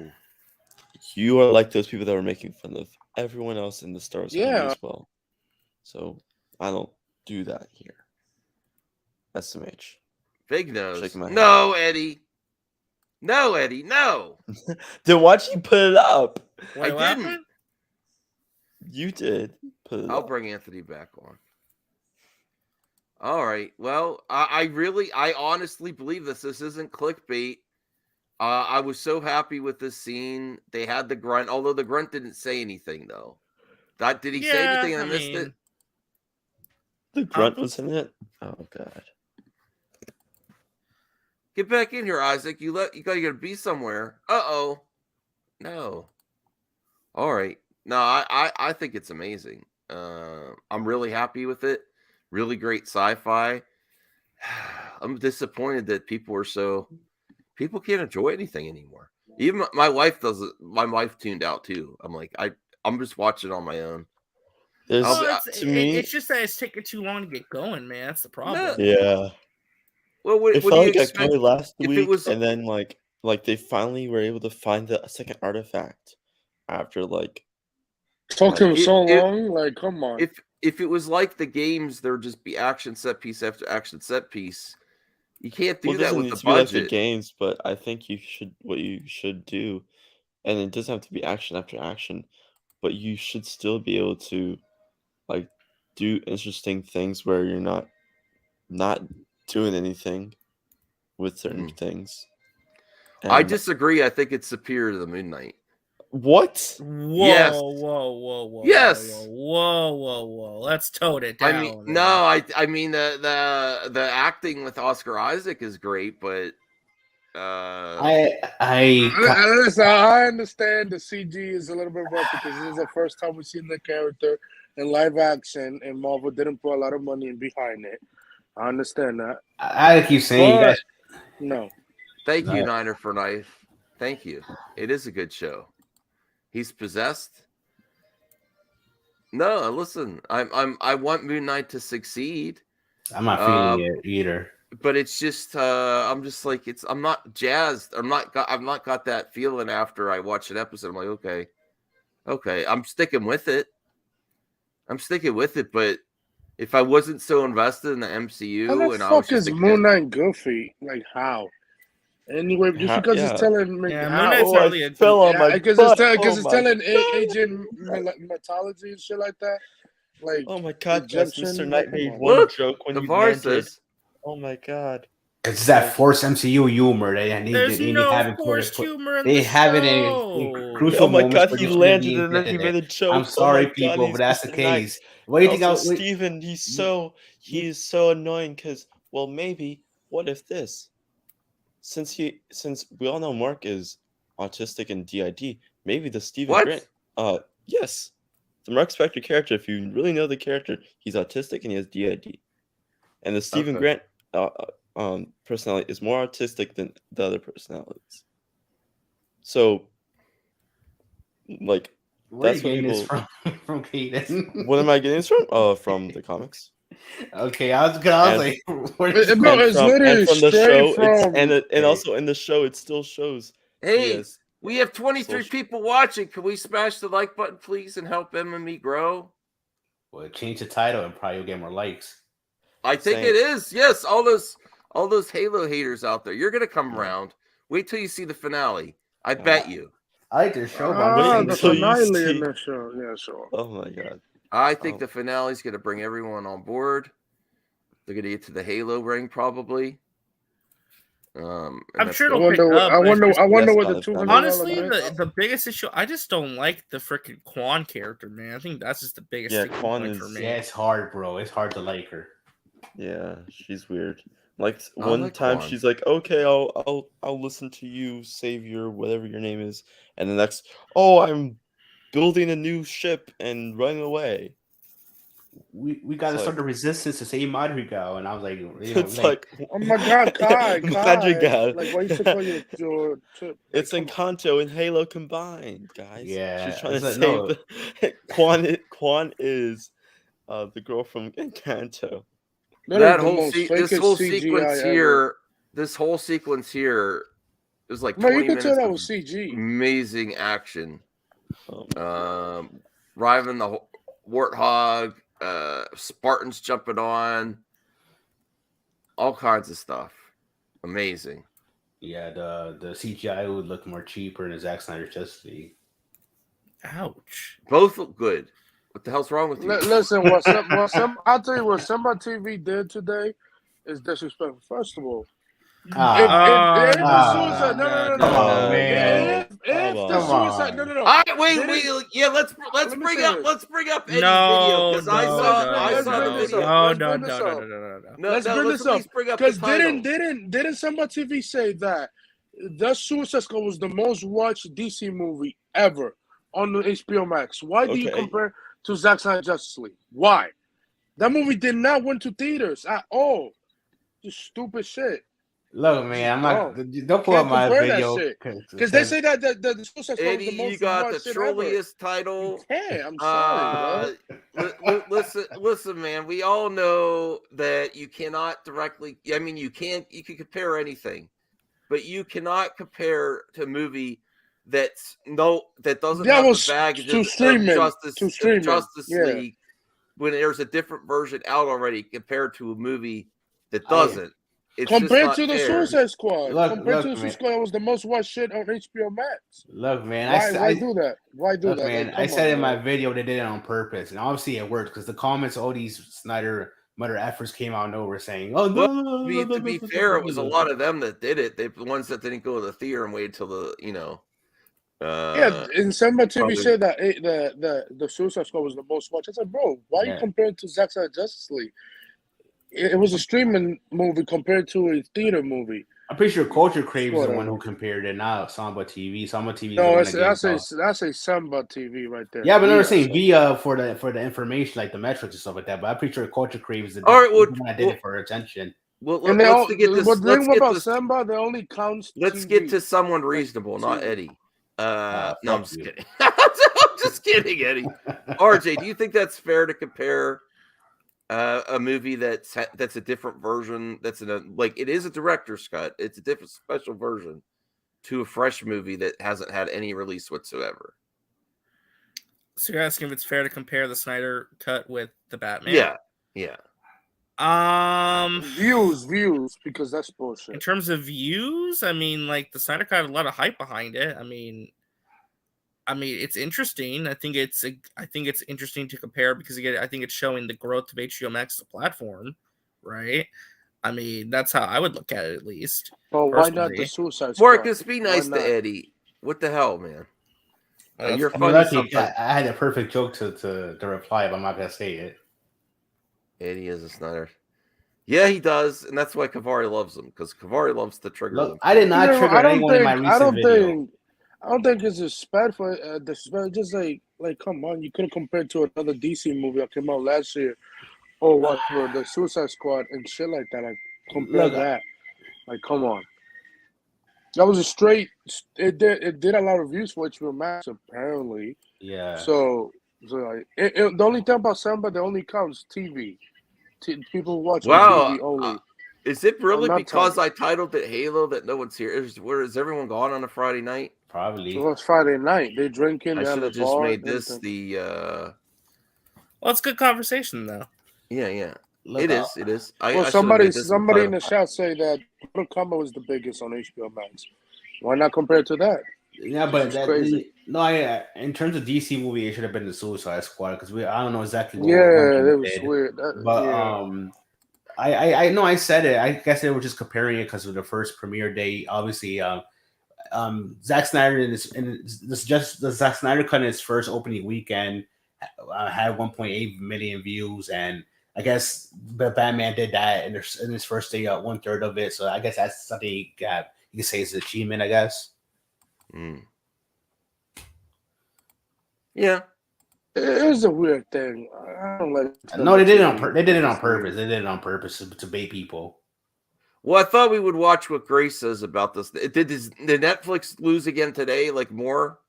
You are like those people that are making fun of everyone else in the Star Wars community Yeah. as well. So I don't do that here. SMH. big nose. Shaking my head. No, Eddie. No, Eddie. No. Then why'd you put it up? Wait, I what didn't. happened? You did put it I'll up. bring Anthony back on. All right. Well, I honestly believe this. This isn't clickbait. I was so happy with this scene. They had the grunt, although the grunt didn't say anything though. Did he say anything? I missed it. The grunt was in it? Oh god. Get back in here, Isaac. You gotta be somewhere. Uh-oh. No. All right. No, I think it's amazing. I'm really happy with it. Really great sci-fi. I'm disappointed that people can't enjoy anything anymore. Even my wife doesn't. My wife tuned out too. I'm like, I'm just watching on my own. It's just that it's taking too long to get going, man. That's the problem. Yeah. Well, what It do felt you like I expect? played last If week, it was and then like they finally were able to find the second artifact after like Fucking so It- long. Like, come on. if it was like the games, there'd just be action set piece after action set piece. You can't do well, it that doesn't with need the to be like the budget. games, but I think what you should do, and it doesn't have to be action after action, but you should still be able to like do interesting things where you're not doing anything with certain things. I And- disagree. I think it's superior to the Moon Knight. What? Whoa, Yes. whoa. Yes. Whoa. Let's tone it down. I mean, no, I mean the acting with Oscar Isaac is great, but Listen, I understand the CG is a little bit rough because this is the first time we've seen the character in live action, and Marvel didn't put a lot of money in behind it. I understand that. I keep saying, you But- guys. No. Thank you, Right. Niner for Knife. Thank you. It is a good show. He's possessed. No, listen, I want Moon Knight to succeed. I'm not feeling it either. But it's just I'm just like I'm not jazzed. I've not got that feeling after I watch an episode. I'm like, okay, I'm sticking with it. But if I wasn't so invested in the MCU How the and I was fuck just is Moon Knight goofy? Like how? Anyway, just because it's telling me Yeah, how. Moon Knight's hardly a fell on my because butt. it's Oh my telling God. Asian mythology and shit like that. Like, Oh my god, yes, Egyptian, Mr. Knight like, made come on. one Look, joke when the you bar landed. says Oh my god. It's that forced MCU humor. They There's no have it forced humor in They the have it show. in crucial Oh my moments. god, where he you shouldn't landed be and then he invested made in. a joke. I'm sorry, oh my god, people, he's but that's the Mr. Knight. case. What do you think? Also, Steven, he's so annoying because, well, maybe, what if this? Since we all know Mark is autistic and DID, maybe the Steven What? Grant Yes. The Mark Spector character, if you really know the character, he's autistic and he has DID. And the Stephen Grant personality is more artistic than the other personalities. So, like, Where that's are you what getting people. this from Kaden? What am I getting this from? From the comics. Okay, I was like, where is Bro, it's literally from the straight show, from. and also in the show, it still shows. Hey, we have 23 people watching. Can we smash the like button, please, and help Em and me grow? Well, change the title and probably get more likes. I think it is. Yes, all those Halo haters out there, you're gonna come around. Wait till you see the finale. I bet you. I like the show. The finale in the show. Yeah, sure. Oh my god. I think the finale is gonna bring everyone on board. They're gonna get to the Halo ring probably. I'm sure it'll pick up. I wonder what the $200. Honestly, the biggest issue, I just don't like the freaking Quan character, man. I think that's just the biggest thing for me. Yeah, it's hard, bro. It's hard to like her. Yeah, she's weird. Like I one like time Quan. she's like, "Okay, I'll listen to you, Savior, whatever your name is," and the next, "Oh, I'm building a new ship and running away." We got to start the resistance to save Madrigal, and I was like, It's like, oh my god, Kai, Madrigal. Like, why you should call your trip? It's Encanto and Halo combined, guys. Yeah, she's trying to it's save like, the Quan is the girl from Encanto. That whole this whole sequence here, is like 20 you can minutes tell that of was CG. amazing action. Driving the warthog, Spartans jumping on, all kinds of stuff. Amazing. Yeah, the CGI would look more cheaper in the Zack Snyder Justice League. Ouch. Both look good. What the hell's wrong with you? Listen, I'll tell you what Simba TV did today is disrespectful. First of all, if the suicide, no. All right, wait. Yeah, let's bring up Eddie's video because I saw the video. Let's bring this up because didn't Simba TV say that the Suicide Squad was the most watched DC movie ever on the HBO Max? Why do you compare to Zack Snyder Justice League? Why? That movie did not went to theaters at all. Just stupid shit. Look, man, I'm not. Don't pull up my video because they say that the Suicide Squad was the most you got the watched trolliest title. Yeah, I'm sorry, bro. Listen, man. We all know that you cannot directly. I mean, you can compare anything, but you cannot compare to a movie that doesn't have the baggage of Justice League when there's a different version out already compared to a movie that doesn't. Compared to the Suicide Squad, compared to the Suicide Squad, was the most watched shit on HBO Max. Look, man, why do that? Why do that? Man, I said in my video they did it on purpose, and obviously it worked because the comments, all these Snyder efforts came out and over saying, "Oh no." To be fair, it was a lot of them that did it. They the ones that didn't go to the theater and wait till the and Simba TV said that the Suicide Squad was the most watched. I said, bro, why are you comparing to Zack Snyder Justice League? It was a streaming movie compared to a theater movie. I'm pretty sure Culture Crave is the one who compared it, not Samba TV. Samba TV. No, that's a Samba TV right there. Yeah, but they're saying via for the information, like the metrics and stuff like that. But I'm pretty sure Culture Crave is the one that did it for attention. Well, let's get this. But the thing about Samba, they only counts. Let's get to someone reasonable, not Eddie. No, I'm just kidding. I'm just kidding, Eddie. RJ, do you think that's fair to compare a movie that's a different version? That's it is a director's cut. It's a different special version to a fresh movie that hasn't had any release whatsoever. So you're asking if it's fair to compare the Snyder cut with the Batman? Yeah. Views, because that's bullshit. In terms of views, I mean, like the Snyder cut had a lot of hype behind it. I mean, it's interesting. I think it's interesting to compare because again, I think it's showing the growth of HBO Max as a platform, right? I mean, that's how I would look at it, at least. Well, why not the Suicide Squad? Marcus, be nice to Eddie. What the hell, man? You're funny. I had a perfect joke to reply, but I'm not gonna say it. Eddie is a Snyder. Yeah, he does, and that's why Kavari loves him, because Kavari loves the trigger. Look, I did not trigger anyone in my recent video. I don't think it's disrespectful. Disrespect. Just like, come on, you could have compared to another DC movie that came out last year, or whatever, the Suicide Squad and shit like that. Like, compare Look, that. Like, come on. That was a straight. It did a lot of views for HBO Max apparently. yeah. So like, the only thing about Samba, the only counts TV. People watch on Wow. TV only. Is it really not because telling. I titled it Halo that no one's here? Where is everyone gone on a Friday night? Probably. It was Friday night. They drinking. I They should at have the just bar, made this everything. the. Well, it's good conversation though. Yeah. Look, It is. It is. I Well, should have made this the somebody in title. the chat say that Mortal Kombat was the biggest on HBO Max. Why not compare to that? Yeah, but It's that crazy. in terms of DC movie, it should have been the Suicide Squad because I don't know exactly what Yeah, one it was did. weird. But Yeah. I know I said it. I guess they were just comparing it because of the first premiere day. Obviously, Zack Snyder the Zack Snyder cut in his first opening weekend had 1.8 million views, and I guess the Batman did that in his first day, 1/3 of it. So I guess that's something you can say is an achievement. I guess. Mm. Yeah. It was a weird thing. I don't like. No, they did it on they did it on purpose. They did it on purpose to bait people. Well, I thought we would watch what Grace says about this. Did Netflix lose again today? Like more?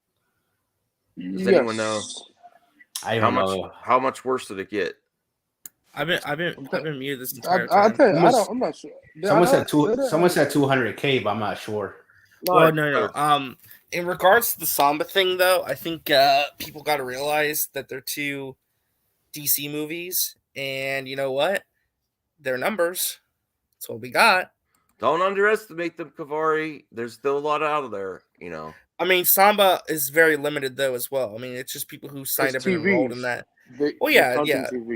Does anyone know? I don't know. How much worse did it get? I've been muted this entire time. I'm not sure. Someone said 200K, but I'm not sure. Well, no. In regards to the Samba thing, though, I think people got to realize that they're two DC movies, and you know what? They're numbers. That's what we got. Don't underestimate them, Kavari. There's still a lot out of there, you know. I mean, Samba is very limited though as well. I mean, it's just people who signed up and enrolled in that. Yeah.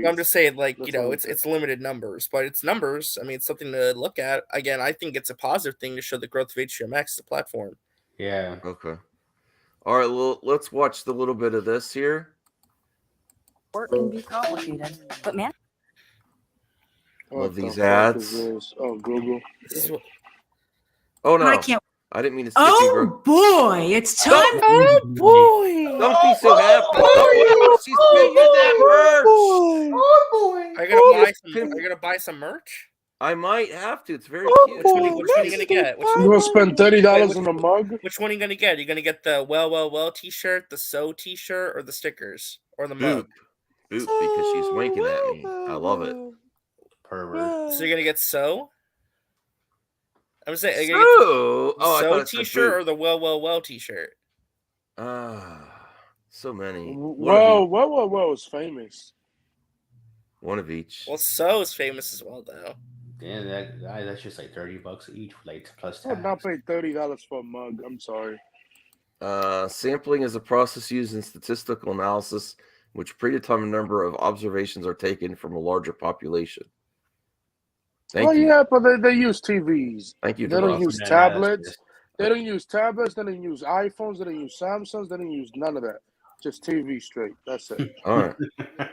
I'm just saying, like, you know, it's limited numbers, but it's numbers. I mean, it's something to look at. Again, I think it's a positive thing to show the growth of HBO Max as a platform. Yeah. Okay. All right. Well, let's watch the little bit of this here. Work can be complicated, but man. Love these ads. Oh, Google. Oh no! I can't. I didn't mean to. Skip Oh boy, it's time. Oh boy! Don't be so happy. Oh, she's making that merch. Oh boy! Are you gonna buy some merch? I might have to. It's very cute. Which one are you gonna get? You gonna spend $30 on a mug? Which one are you gonna get? Are you gonna get the well T-shirt, the So T-shirt, or the stickers, or the mug? Boop, because she's winking at me. I love it. Pervert. So you're gonna get So? I'm saying, are you So? gonna get the So T-shirt or the well T-shirt? So many. Well, is famous. One of each. Well, So is famous as well, though. Yeah, that's just like $30 each, like plus I would tax. not pay $30 for a mug. I'm sorry. Sampling is a process used in statistical analysis, in which a predetermined number of observations are taken from a larger population. Thank you. Yeah, but they use TVs. Thank you. They don't use tablets. They don't use tablets. They don't use iPhones. They don't use Samsungs. They don't use none of that. Just TV straight. That's it. All right.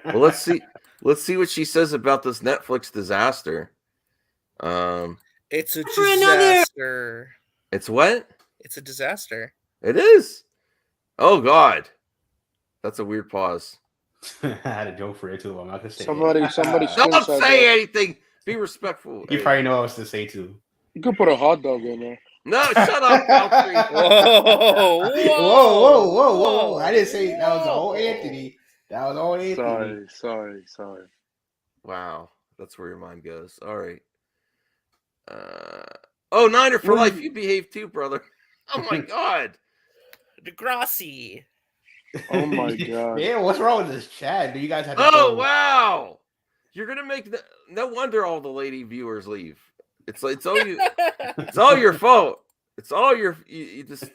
Well, let's see. Let's see what she says about this Netflix disaster. It's a disaster. It's what? It's a disaster. It is. Oh God, that's a weird pause. I had a joke for it too. I'm not gonna say. Somebody. Don't say anything. Be respectful. You probably know what else to say too. You could put a hot dog in there. No, shut up, Valkyrie. Whoa. I didn't say that was all Anthony. That was all Anthony. Sorry. Wow, that's where your mind goes. All right. Niner for life. You behave too, brother. Oh my God. Degrassi. Oh my God. Man, what's wrong with this chat? Do you guys have? Oh wow. You're gonna make no wonder all the lady viewers leave. It's all you. It's all your fault. It's all your. You just.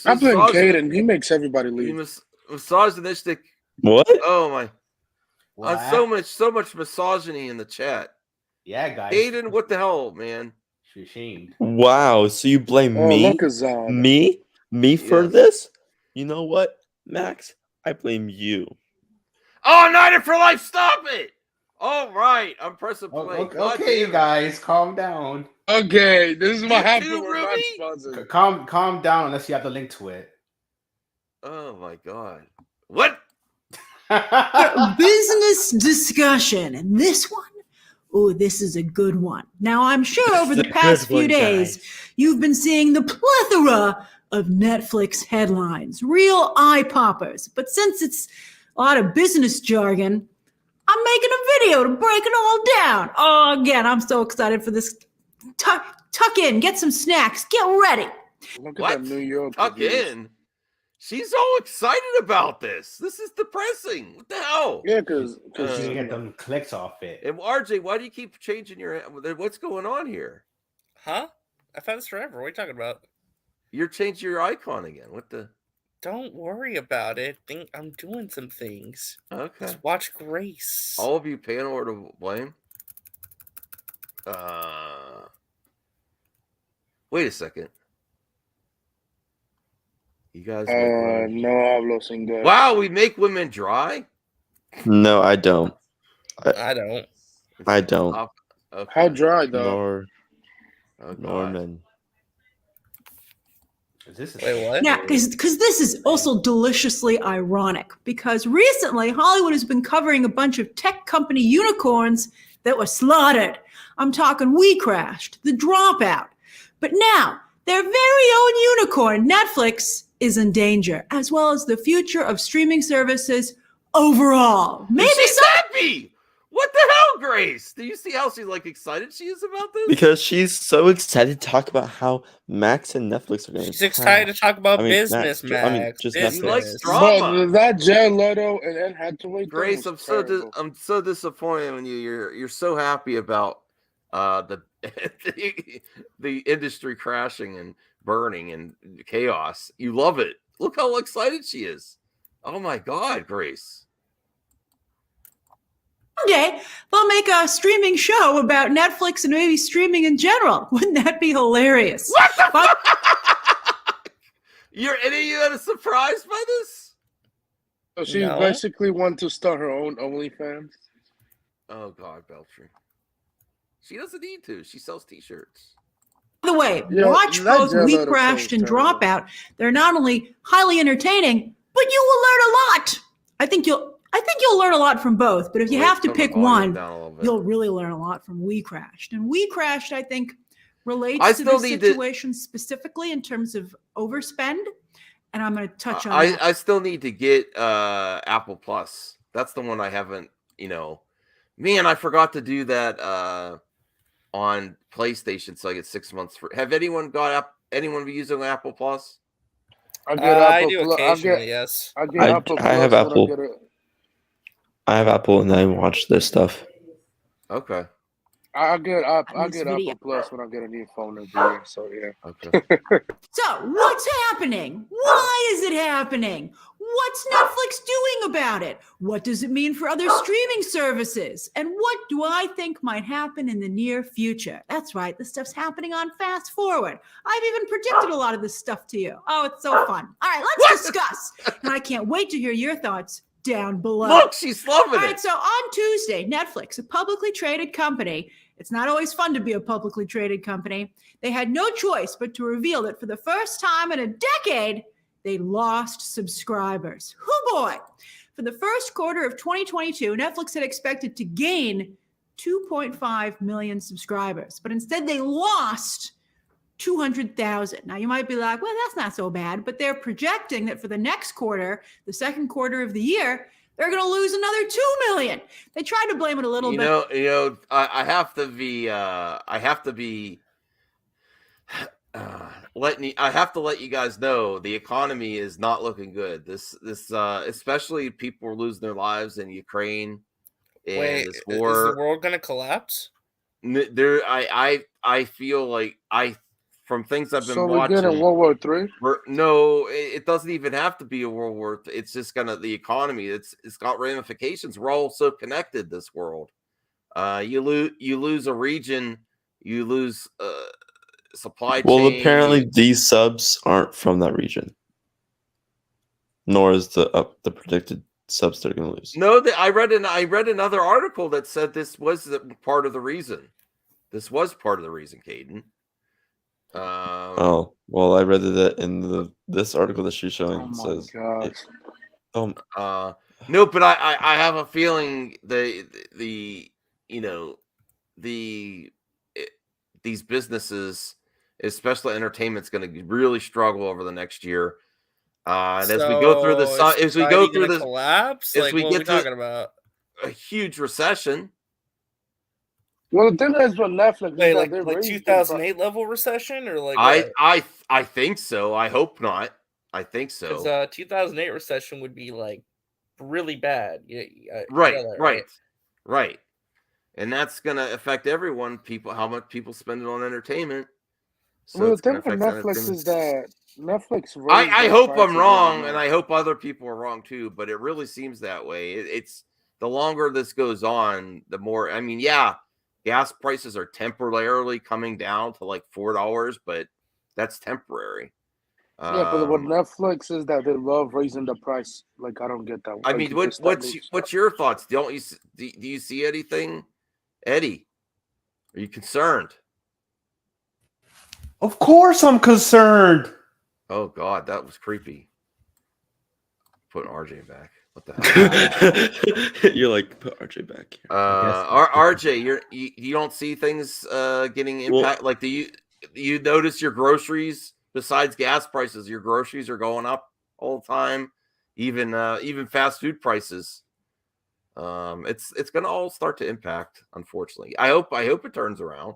I'm playing Caden. He makes everybody leave. Misogynistic. What? Oh my. What? So much misogyny in the chat. Yeah, guys. Aiden, what the hell, man? She's ashamed. Wow. So you blame me? Look at Zon. Me for this? You know what, Max? I blame you. Oh, Niner for life! Stop it! All right, I'm pressing play. Okay, guys, calm down. Okay, this is what happened too, with Ruby? my sponsor. Calm down unless you have the link to it. Oh my god. What? Business discussion. And this one, oh, this is a good one. Now, I'm sure over the past few days, you've been seeing the plethora of Netflix headlines, real eye poppers. But since it's a lot of business jargon, I'm making a video to break it all down. Oh, again, I'm so excited for this. Tuck in, get some snacks, get ready. Look What? at that New York. Tuck reviews. in. She's all excited about this. This is depressing. What the hell? Yeah, because You can get them clicks off it. And RJ, why do you keep changing your? What's going on here? Huh? I've had this forever. What are you talking about? You're changing your icon again. What the? Don't worry about it. I'm doing some things. Okay. Just watch Grace. All of you panel are to blame. Wait a second. You guys. no hablo single. Wow, we make women dry. No, I don't. I don't. I don't. Okay. How dry though? Nor men. Wait, what? Now, because this is also deliciously ironic, because recently Hollywood has been covering a bunch of tech company unicorns that were slaughtered. I'm talking We Crashed, The Dropout. But now, their very own unicorn, Netflix, is in danger, as well as the future of streaming services overall. Maybe She's happy. What the hell, Grace? Do you see how she's like excited she is about this? Because she's so excited to talk about how Max and Netflix are going to. She's excited to talk about business, Max. Just business. She likes But drama. that Jared Leto and Anne Hathaway. Grace, I'm so disappointed in you. You're so happy about the the industry crashing and burning and chaos. You love it. Look how excited she is. Oh my God, Grace. someday they'll make a streaming show about Netflix and maybe streaming in general. Wouldn't that be hilarious? What the fuck? You're any of you surprised by this? So she basically wants to start her own OnlyFans. Oh God, Beltry. She doesn't need to. She sells T-shirts. By the way, Yeah, watch that both Jared We Leto Crashed show's and terrible. Dropout. They're not only highly entertaining, but you will learn a lot. I think you'll learn a lot from both. But if you Wait, have to turn the pick volume one, down a little bit. you'll really learn a lot from We Crashed. And We Crashed, I think, relates I to still the need to- situation specifically in terms of overspend. And I'm going to touch on that. I still need to get Apple Plus. That's the one I haven't. Man, I forgot to do that on PlayStation, so I get 6 months for. Have anyone been using Apple Plus? I get Apple. I do occasionally, yes. I get I Apple. I have Plus when Apple. I get it. I have Apple, and I watch this stuff. Okay. I get On this Apple video. Plus when I get a new phone every year. So yeah. Okay. So, what's happening? Why is it happening? What's Netflix doing about it? What does it mean for other streaming services? And what do I think might happen in the near future? That's right, this stuff's happening on Fast Forward. I've even predicted a lot of this stuff to you. Oh, it's so fun. All right, let's discuss. And I can't wait to hear your thoughts down below. Look, she's loving All right, it. so on Tuesday, Netflix, a publicly traded company, it's not always fun to be a publicly traded company. They had no choice but to reveal that for the first time in a decade, they lost subscribers. Oh boy. For the first quarter of 2022, Netflix had expected to gain 2.5 million subscribers, but instead they lost 200,000. Now you might be like, well, that's not so bad, but they're projecting that for the next quarter, the second quarter of the year, they're going to lose another 2 million. They tried to blame it a little bit. I have to let you guys know the economy is not looking good. This especially people are losing their lives in Ukraine and Wait, this is war. the world going to collapse? I feel like from things I've been So we watching. get in World War III. No, it doesn't even have to be a World War. It's just the economy. It's got ramifications. We're all so connected. This world. You lose a region. You lose supply chain. Well, apparently these subs aren't from that region, nor is the predicted subs they're going to lose. No, I read another article that said this was part of the reason. This was part of the reason, Caden. Oh well, I read that in this article that she's showing. Oh my Says gosh. No, but I have a feeling the you know these businesses, especially entertainment's going to really struggle over the next year. And as we go through So is as we go society through gonna this, collapse? as Like, we what are we get to talking about? a huge recession. Well, the thing is with Netflix is Wait, that they like raised the 2008 level recession, or like what? I think so. I hope not. I think Because so. 2008 recession would be like really bad. You Right, know that, right. And that's going to affect everyone. How much people spend on entertainment. So Well, the it's going thing to with affect Netflix entertainment. is that Netflix raised I their hope I'm prices wrong, every and month. I hope other people are wrong too. But it really seems that way. It's the longer this goes on, the more. I mean, yeah, gas prices are temporarily coming down to like $4, but that's temporary. Yeah, but what Netflix is that they love raising the price. Like, I don't get that. I Like, mean, they start new what's your thoughts? Do you see anything, Eddie? Are you concerned? Of course, I'm concerned. Oh God, that was creepy. Putting RJ back. What the hell? You're like, put RJ back here. RJ, you don't see things getting impact. Like, do you notice your groceries besides gas prices? Your groceries are going up all the time. Even fast food prices. It's gonna all start to impact. Unfortunately, I hope it turns around.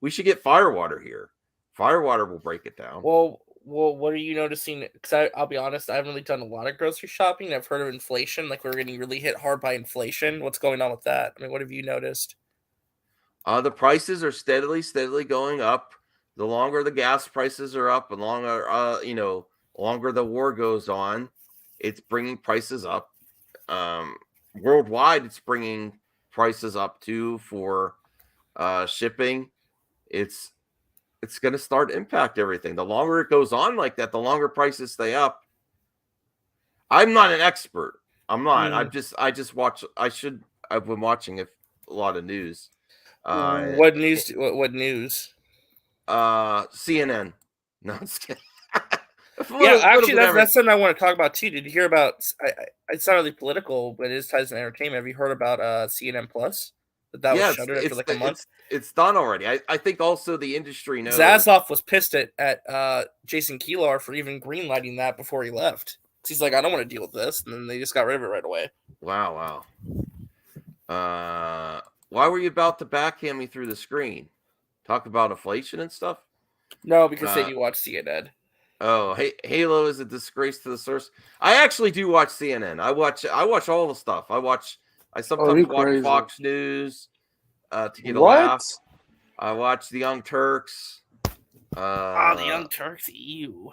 We should get Firewater here. Firewater will break it down. Well, what are you noticing? Because I'll be honest, I haven't really done a lot of grocery shopping. I've heard of inflation, like we're getting really hit hard by inflation. What's going on with that? I mean, what have you noticed? The prices are steadily going up. The longer the gas prices are up, and longer longer the war goes on, it's bringing prices up. Worldwide, it's bringing prices up too for shipping. It's going to start to impact everything. The longer it goes on like that, the longer prices stay up. I'm not an expert. I'm not. I just watch. I've been watching a lot of news. What news? What news? CNN. No, I'm just kidding. Yeah, actually, that's something I want to talk about too. Did you hear about? It's not really political, but it is ties to entertainment. Have you heard about CNN Plus? That was shuttered after like a month. It's done already. I think also the industry knows. Zaslav was pissed at Jason Kilar for even greenlighting that before he left. He's like, I don't want to deal with this, and then they just got rid of it right away. Wow. Why were you about to backhand me through the screen? Talk about inflation and stuff? No, because they do watch CNN. Oh, Halo is a disgrace to the source. I actually do watch CNN. I watch all the stuff. I sometimes watch Fox News to get a laugh. I watch the Young Turks. The Young Turks, ew.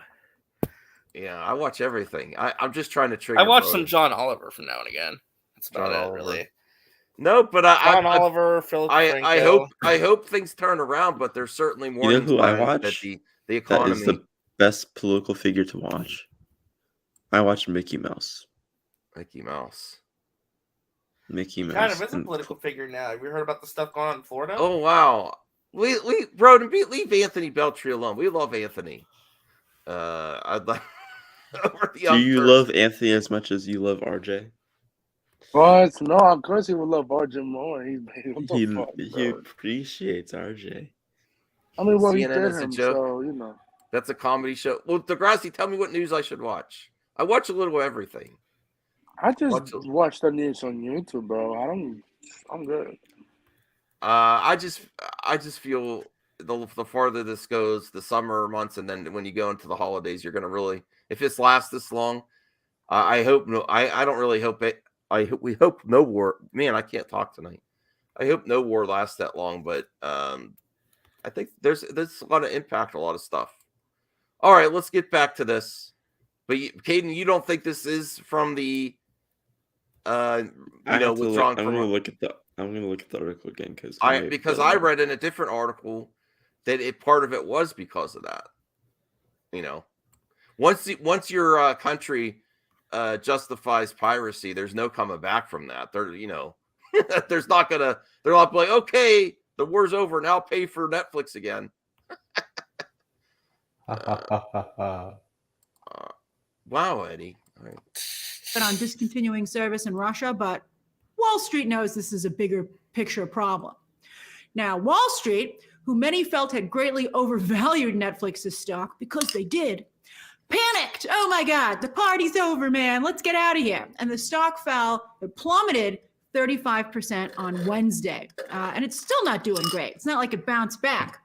Yeah, I watch everything. I'm just trying to trigger. I watch some John Oliver from now and again. That's about it, really. No, but John Oliver, Philip I hope things turn around, but there's certainly more. You know who I watch? The economy. That is the best political figure to watch. I watch Mickey Mouse. Mickey Mouse. Kind of is a political figure now. Have you heard about the stuff going on in Florida? Oh wow, Broden, leave Anthony Beltry alone. We love Anthony. I'd like. Do you love Anthony as much as you love RJ? What? No, of course he would love RJ more. He appreciates RJ. I mean, well, he CNN did is a him, joke. so you know. That's a comedy show. Well, Degrassi, tell me what news I should watch. I watch a little of everything. I just watch the news on YouTube, bro. I'm good. I just feel the farther this goes, the summer months, and then when you go into the holidays, you're gonna really, if this lasts this long, I hope no. I don't really hope it. We hope no war. Man, I can't talk tonight. I hope no war lasts that long, but I think there's going to impact a lot of stuff. All right, let's get back to this. But Caden, you don't think this is from the withdrawing from? I'm going to look at the article again because I read in a different article that part of it was because of that. You know, once your country justifies piracy, there's no coming back from that. They're not like, okay, the war's over, now pay for Netflix again. Wow, Eddie. All right. On discontinuing service in Russia, but Wall Street knows this is a bigger picture problem. Now, Wall Street, who many felt had greatly overvalued Netflix's stock because they did, panicked. Oh my God, the party's over, man. Let's get out of here. And the stock fell, it plummeted 35% on Wednesday. And it's still not doing great. It's not like it bounced back.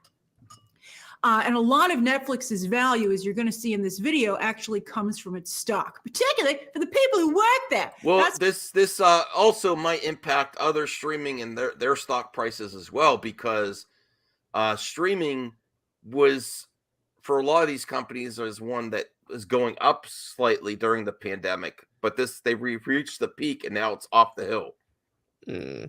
And a lot of Netflix's value, as you're going to see in this video, actually comes from its stock, particularly for the people who work there. Well, this also might impact other streaming and their stock prices as well, because streaming was, for a lot of these companies, is one that is going up slightly during the pandemic, but they reached the peak and now it's off the hill. Yeah,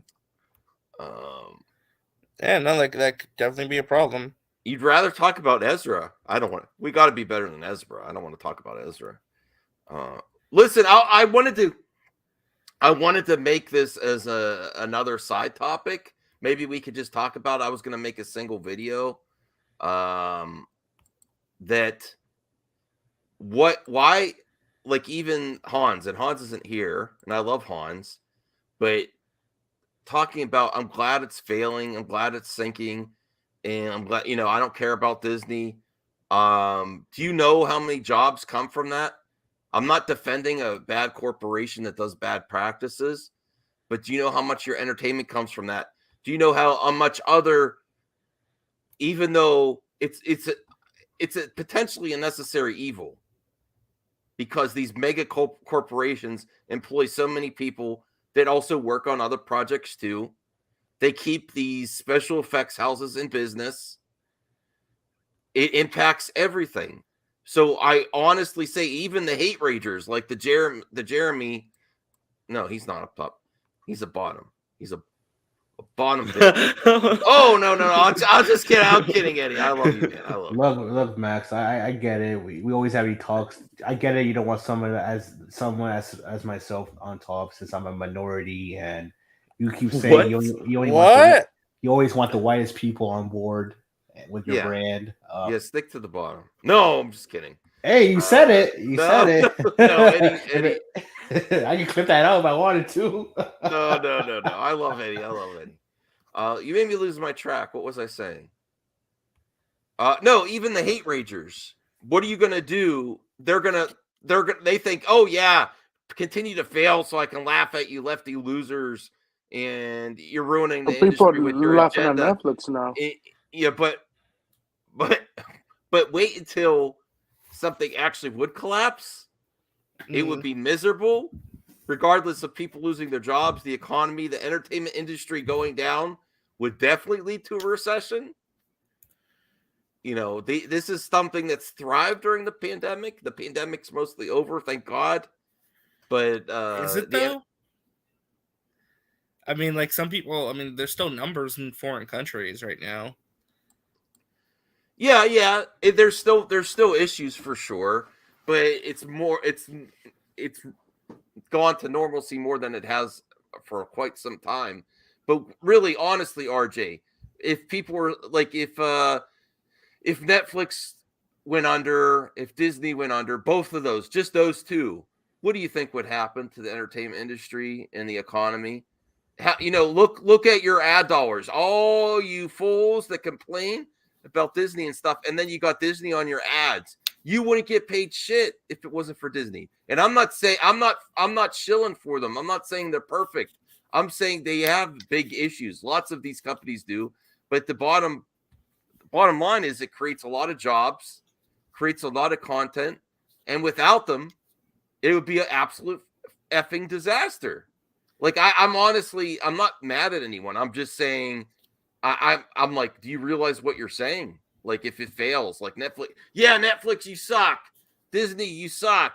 no, that could definitely be a problem. You'd rather talk about Ezra. I don't want. We got to be better than Ezra. I don't want to talk about Ezra. Listen, I wanted to make this as another side topic. Maybe we could just talk about. I was going to make a single video. Why, like, even Hans, and Hans isn't here, and I love Hans, but talking about, I'm glad it's failing. I'm glad it's sinking. And I'm glad, I don't care about Disney. Do you know how many jobs come from that? I'm not defending a bad corporation that does bad practices, but do you know how much your entertainment comes from that? Do you know how much other, even though it's a potentially a necessary evil, because these mega corporations employ so many people that also work on other projects too. They keep these special effects houses in business. It impacts everything. So I honestly say, even the hate ragers, like the Jeremy, no, he's not up top. He's a bottom. He's a bottom. Oh no! I'll just kidding. I'm kidding, Eddie. I love you, man. I love Max. I get it. We always have these talks. I get it. You don't want someone as myself on top, since I'm a minority, and you keep saying you always want the whitest people on board with your brand. Stick to the bottom. No, I'm just kidding. Hey, you said it. You said it. No, Eddie. I can clip that out if I wanted to. No. I love Eddie. You made me lose my track. What was I saying? No, even the hate ragers. What are you gonna do? They think, oh yeah, continue to fail so I can laugh at you, lefty losers, and you're ruining the industry with your laughing agenda. at Netflix now. But wait until something actually would collapse. It would be miserable, regardless of people losing their jobs, the economy, the entertainment industry going down would definitely lead to a recession. This is something that's thrived during the pandemic. The pandemic's mostly over, thank God. But is it though? I mean, like, some people, there's still numbers in foreign countries right now. Yeah. There's still issues for sure, but it's gone to normalcy more than it has for quite some time. But really, honestly, RJ, if people were like, if Netflix went under, if Disney went under, both of those, just those two, what do you think would happen to the entertainment industry and the economy? Look at your ad dollars, all you fools that complain about Disney and stuff, and then you got Disney on your ads. You wouldn't get paid shit if it wasn't for Disney. And I'm not shilling for them. I'm not saying they're perfect. I'm saying they have big issues. Lots of these companies do, but the bottom line is it creates a lot of jobs, creates a lot of content, and without them, it would be an absolute effing disaster. Like, I'm not mad at anyone. I'm just saying, I'm like, do you realize what you're saying? Like, if it fails, like Netflix, you suck. Disney, you suck.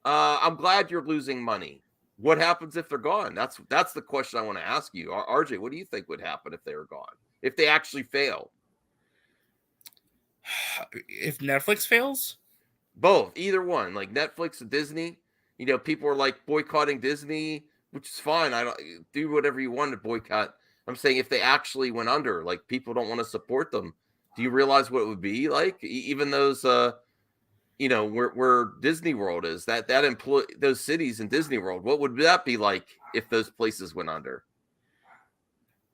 I'm glad you're losing money. What happens if they're gone? That's the question I want to ask you. RJ, what do you think would happen if they were gone? If they actually fail? If Netflix fails? Both, either one. Like Netflix and Disney. People are like boycotting Disney, which is fine. I don't do whatever you want to boycott. I'm saying if they actually went under, like, people don't want to support them. Do you realize what it would be like? Even those, where Disney World is, that employ those cities in Disney World. What would that be like if those places went under?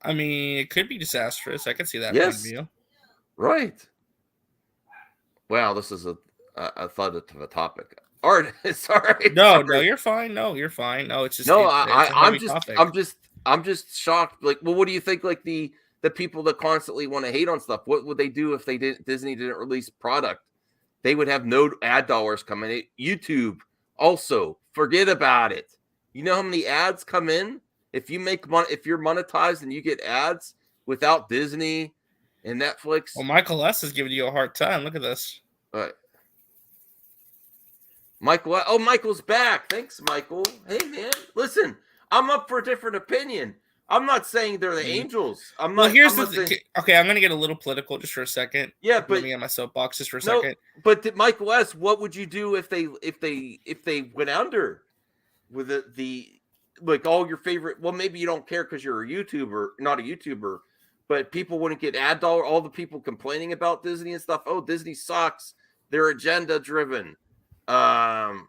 I mean, it could be disastrous. I can see that point of Yes, view. right. Wow, this is a thought of a topic. Art, sorry. No, you're fine. No, you're fine. No, it's just No, it's a heavy topic. I'm just shocked. Like, well, what do you think? Like the people that constantly want to hate on stuff, what would they do if Disney didn't release product? They would have no ad dollars coming in. YouTube also, forget about it. You know how many ads come in? If you make money, if you're monetized and you get ads without Disney and Netflix. Well, Michael S is giving you a hard time. Look at this. All right. Michael, Michael's back. Thanks, Michael. Hey, man, listen, I'm up for a different opinion. I'm not saying they're the angels. Okay, I'm going to get a little political just for a second. Yeah, but let me get my soapbox just for a second. But Michael S, what would you do if they went under with the like all your favorite? Well, maybe you don't care because you're a YouTuber, not a YouTuber, but people wouldn't get ad dollar. All the people complaining about Disney and stuff. Oh, Disney sucks. They're agenda driven. Well,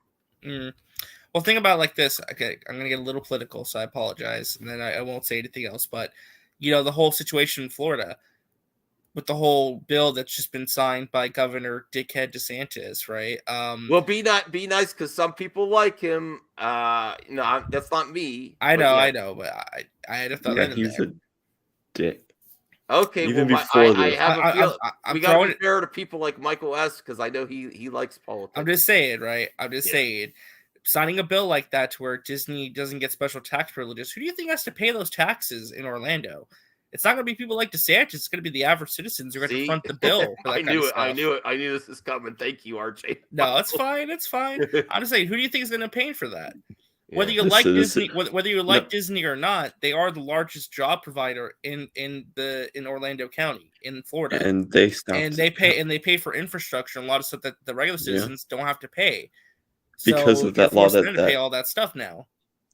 think about it like this. Okay, I'm gonna get a little political, so I apologize, and then I won't say anything else. But the whole situation in Florida with the whole bill that's just been signed by Governor Dickhead DeSantis, right? Well, be nice because some people like him. No, that's not me. I know, but I had to throw that in he's there. a dick. Okay, even well, before I have a feeling we got to be fair to people like Michael S. because I know he likes politics. I'm just saying, right? Saying, signing a bill like that to where Disney doesn't get special tax privileges. Who do you think has to pay those taxes in Orlando? It's not going to be people like DeSantis. It's going to be the average citizens who are going to front the bill. For that I knew it. I knew this is coming. Thank you, RJ. No, it's fine. It's fine. I'm just saying, who do you think is going to pay for that? Whether you like Disney, whether you like Disney or not, they are the largest job provider in Orlando County in Florida, and they pay for infrastructure and a lot of stuff that the regular citizens don't have to pay because of that law that pay all that stuff now.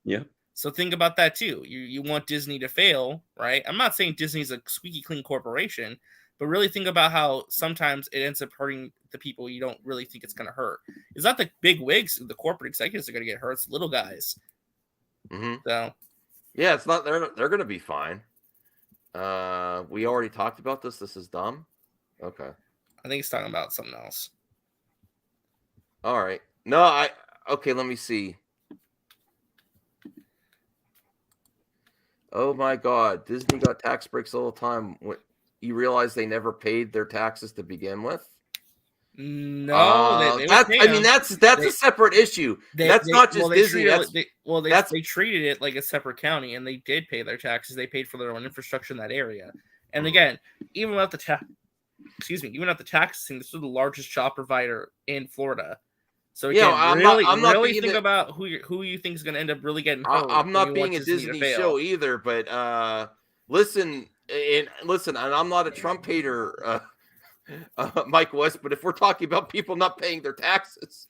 Yeah. So think about that too. You want Disney to fail, right? I'm not saying Disney's a squeaky clean corporation, but really think about how sometimes it ends up hurting the people you don't really think it's going to hurt. It's not the big wigs, the corporate executives are going to get hurt. It's little guys. Mm-hmm. So, yeah, it's not. They're going to be fine. We already talked about this. This is dumb. Okay. I think he's talking about something else. All right. No, okay. Let me see. Oh my God, Disney got tax breaks all the time. You realize they never paid their taxes to begin with? No, that's a separate issue. That's not just Disney. They treated it like a separate county, and they did pay their taxes. They paid for their own infrastructure in that area. And again, even without the taxing, this was the largest job provider in Florida. So again, think about who you think is going to end up really getting hurt. I'm not being a Disney show either, but listen, and I'm not a Trump hater, Mike West. But if we're talking about people not paying their taxes,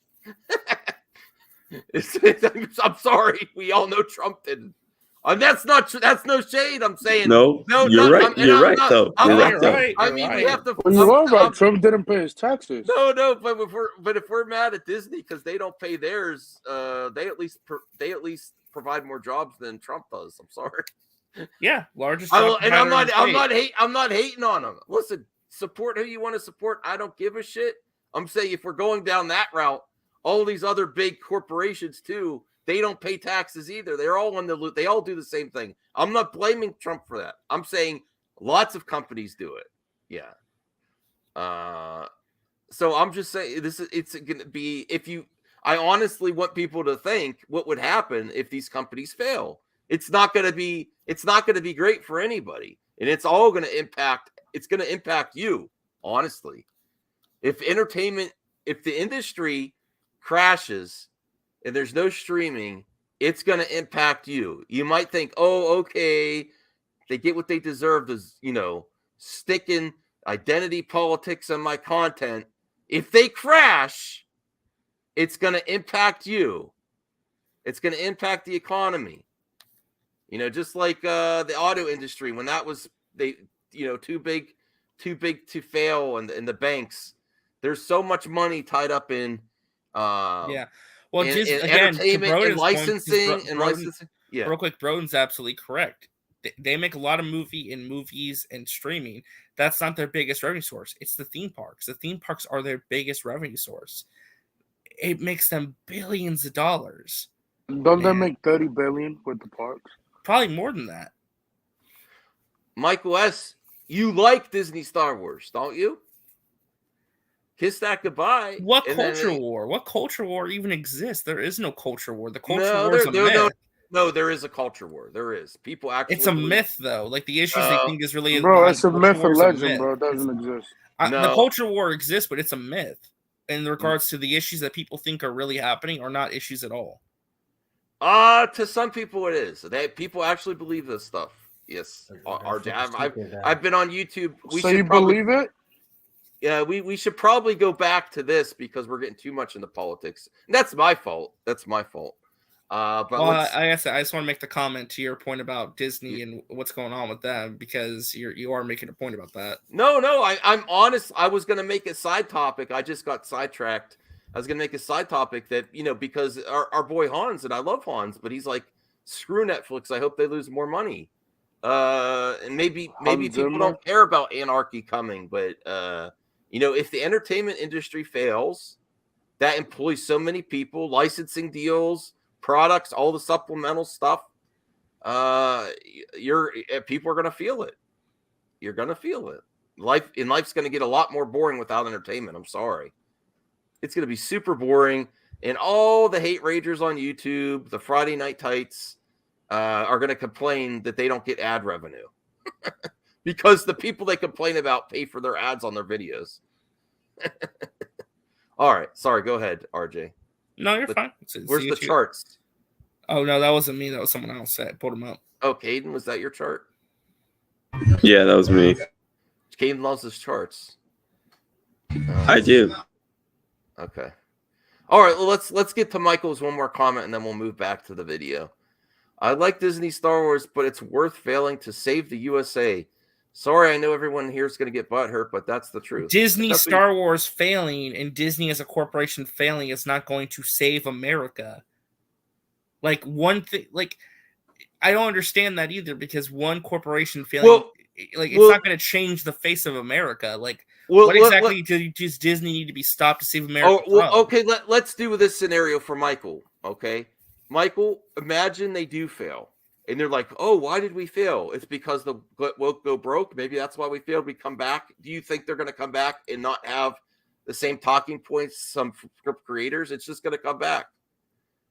I'm sorry, we all know Trump didn't. And that's no shade. I'm saying no. You're right. You're right, though. You're right. I mean, we have to. You are right. Trump didn't pay his taxes. No. But if we're mad at Disney because they don't pay theirs, they at least provide more jobs than Trump does. I'm sorry. Yeah, largest. And I'm not hating on them. Listen, support who you want to support. I don't give a shit. I'm saying if we're going down that route, all these other big corporations too. They don't pay taxes either. They're all on the loop. They all do the same thing. I'm not blaming Trump for that. I'm saying lots of companies do it. Yeah. So I'm just saying it's going to be I honestly want people to think what would happen if these companies fail. It's not going to be great for anybody. And it's all going to impact you, honestly. If the industry crashes, and there's no streaming, it's going to impact you. You might think, oh, okay, they get what they deserve is, sticking identity politics on my content. If they crash, it's going to impact you. It's going to impact the economy. Just like the auto industry, when that was, two too big to fail in the banks. There's so much money tied up in Yeah. Well, in just again, to entertainment and Broden's point, 'cause licensing. Yeah. real quick, Broden's absolutely correct. They make a lot of movies and streaming. That's not their biggest revenue source. It's the theme parks. The theme parks are their biggest revenue source. It makes them billions of dollars. Don't they make 30 billion with the parks? Probably more than that. Michael S., you like Disney Star Wars, don't you? Kiss that goodbye. What culture war? What culture war even exists? There is no culture war. The culture No, war is a myth. No, there is a culture war. There is. People actually. It's a myth, though. Like the issues they think is really. Bro, it's a myth and legend, bro. It doesn't exist. The culture war exists, but it's a myth in regards to the issues that people think are really happening are not issues at all. To some people it is. People actually believe this stuff. Yes, I've been on YouTube. So you believe it? Yeah, we should probably go back to this because we're getting too much into politics. And that's my fault. But I guess I just want to make the comment to your point about Disney and what's going on with them because you are making a point about that. No, I'm honest. I was going to make a side topic. I just got sidetracked. I was going to make a side topic that, because our boy Hans, and I love Hans, but he's like, screw Netflix. I hope they lose more money. And maybe people don't care about anarchy coming, but if the entertainment industry fails, that employs so many people, licensing deals, products, all the supplemental stuff, people are going to feel it. You're going to feel it. Life's going to get a lot more boring without entertainment. I'm sorry. It's going to be super boring. And all the hate ragers on YouTube, the Friday Night Tights, are going to complain that they don't get ad revenue because the people they complain about pay for their ads on their videos. All right. Sorry. Go ahead, RJ. No, you're fine. Where's the charts? Oh, no, that wasn't me. That was someone else that pulled them up. Oh, Caden, was that your chart? Yeah, that was me. Caden loves his charts. I do. Okay. All right. Well, let's get to Michael's one more comment, and then we'll move back to the video. I like Disney Star Wars, but it's worth failing to save the USA. Sorry, I know everyone here is going to get butthurt, but that's the truth. Disney Star Wars failing and Disney as a corporation failing is not going to save America. Like one thing, like I don't understand that either because one corporation failing, it's not going to change the face of America. Like, what exactly does Disney need to be stopped to save America? Okay, let's do this scenario for Michael. Okay, Michael, imagine they do fail. And they're like, oh, why did we fail? It's because the woke go broke. Maybe that's why we failed. We come back. Do you think they're going to come back and not have the same talking points some script creators? It's just going to come back.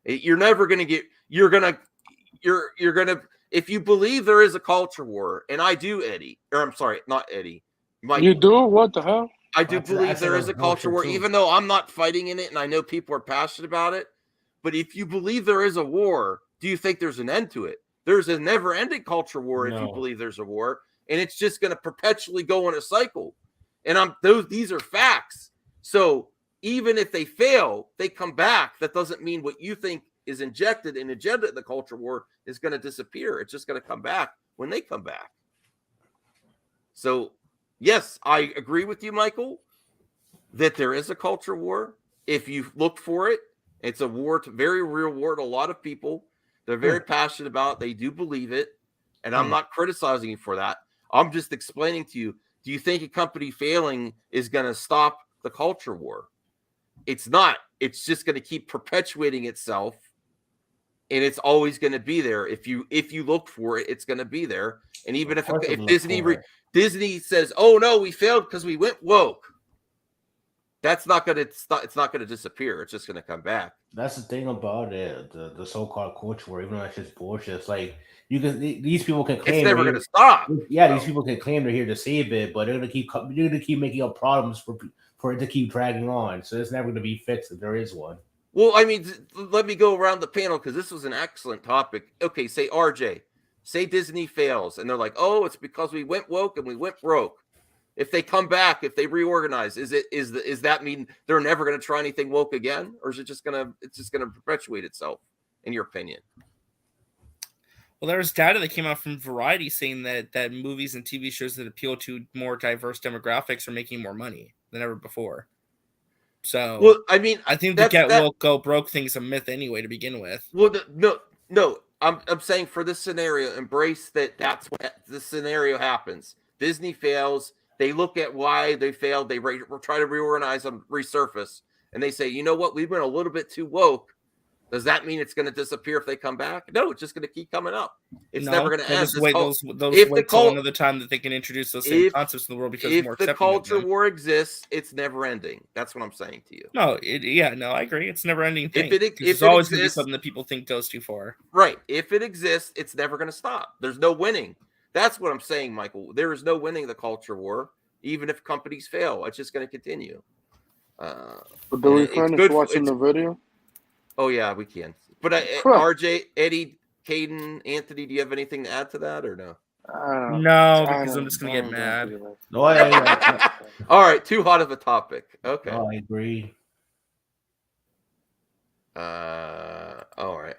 You're never going to get, you're going to, if you believe there is a culture war, and I do, Eddie, or I'm sorry, not Eddie. Mike, you do? What the hell? I do believe there is a culture war, even though I'm not fighting in it and I know people are passionate about it. But if you believe there is a war, do you think there's an end to it? There's a never-ending culture war if you believe there's a war, and it's just going to perpetually go in a cycle. And these are facts. So even if they fail, they come back. That doesn't mean what you think is injected and agenda in the culture war is going to disappear. It's just going to come back when they come back. So yes, I agree with you, Michael, that there is a culture war. If you look for it, it's a war, very real war to a lot of people. They're very passionate about it. They do believe it. And I'm not criticizing you for that. I'm just explaining to you, do you think a company failing is going to stop the culture war? It's not. It's just going to keep perpetuating itself. And it's always going to be there. If you look for it, it's going to be there. And even if Disney says, oh, no, we failed because we went woke. That's not going to it's not going to disappear. It's just going to come back. That's the thing about it, the so-called culture war, even though it's just bullshit. It's like these people can claim it's never going to stop. Yeah, these people can claim they're here to save it, but they're going to keep making up problems for it to keep dragging on. So it's never going to be fixed if there is one. Well, I mean, let me go around the panel because this was an excellent topic. Okay, say RJ, say Disney fails, and they're like, oh, it's because we went woke and we went broke. If they come back, if they reorganize, is that mean they're never going to try anything woke again, or is it just going to perpetuate itself? In your opinion? Well, there was data that came out from Variety saying that movies and TV shows that appeal to more diverse demographics are making more money than ever before. So, Well, I mean, I think the will go broke thing is a myth anyway to begin with. Well, no. I'm saying for this scenario, embrace that's what the scenario happens. Disney fails. They look at why they failed. They try to reorganize and resurface, and they say, you know what? We've been a little bit too woke. Does that mean it's going to disappear if they come back? No, it's just going to keep coming up. It's never going to end. Wait till another time that they can introduce those same concepts in the world because it's more accepting. If the culture war exists, it's never ending. That's what I'm saying to you. No, I agree. It's never ending thing. If it's always going to be something that people think goes too far. Right. If it exists, it's never going to stop. There's no winning. That's what I'm saying, Michael. There is no winning the culture war, even if companies fail. It's just going to continue. But do we finish watching the video? Oh, yeah, we can. But RJ, Eddie, Caden, Anthony, do you have anything to add to that or no? No, because I'm just going to get mad. No, yeah. All right, too hot of a topic. Okay. Oh, I agree. All right.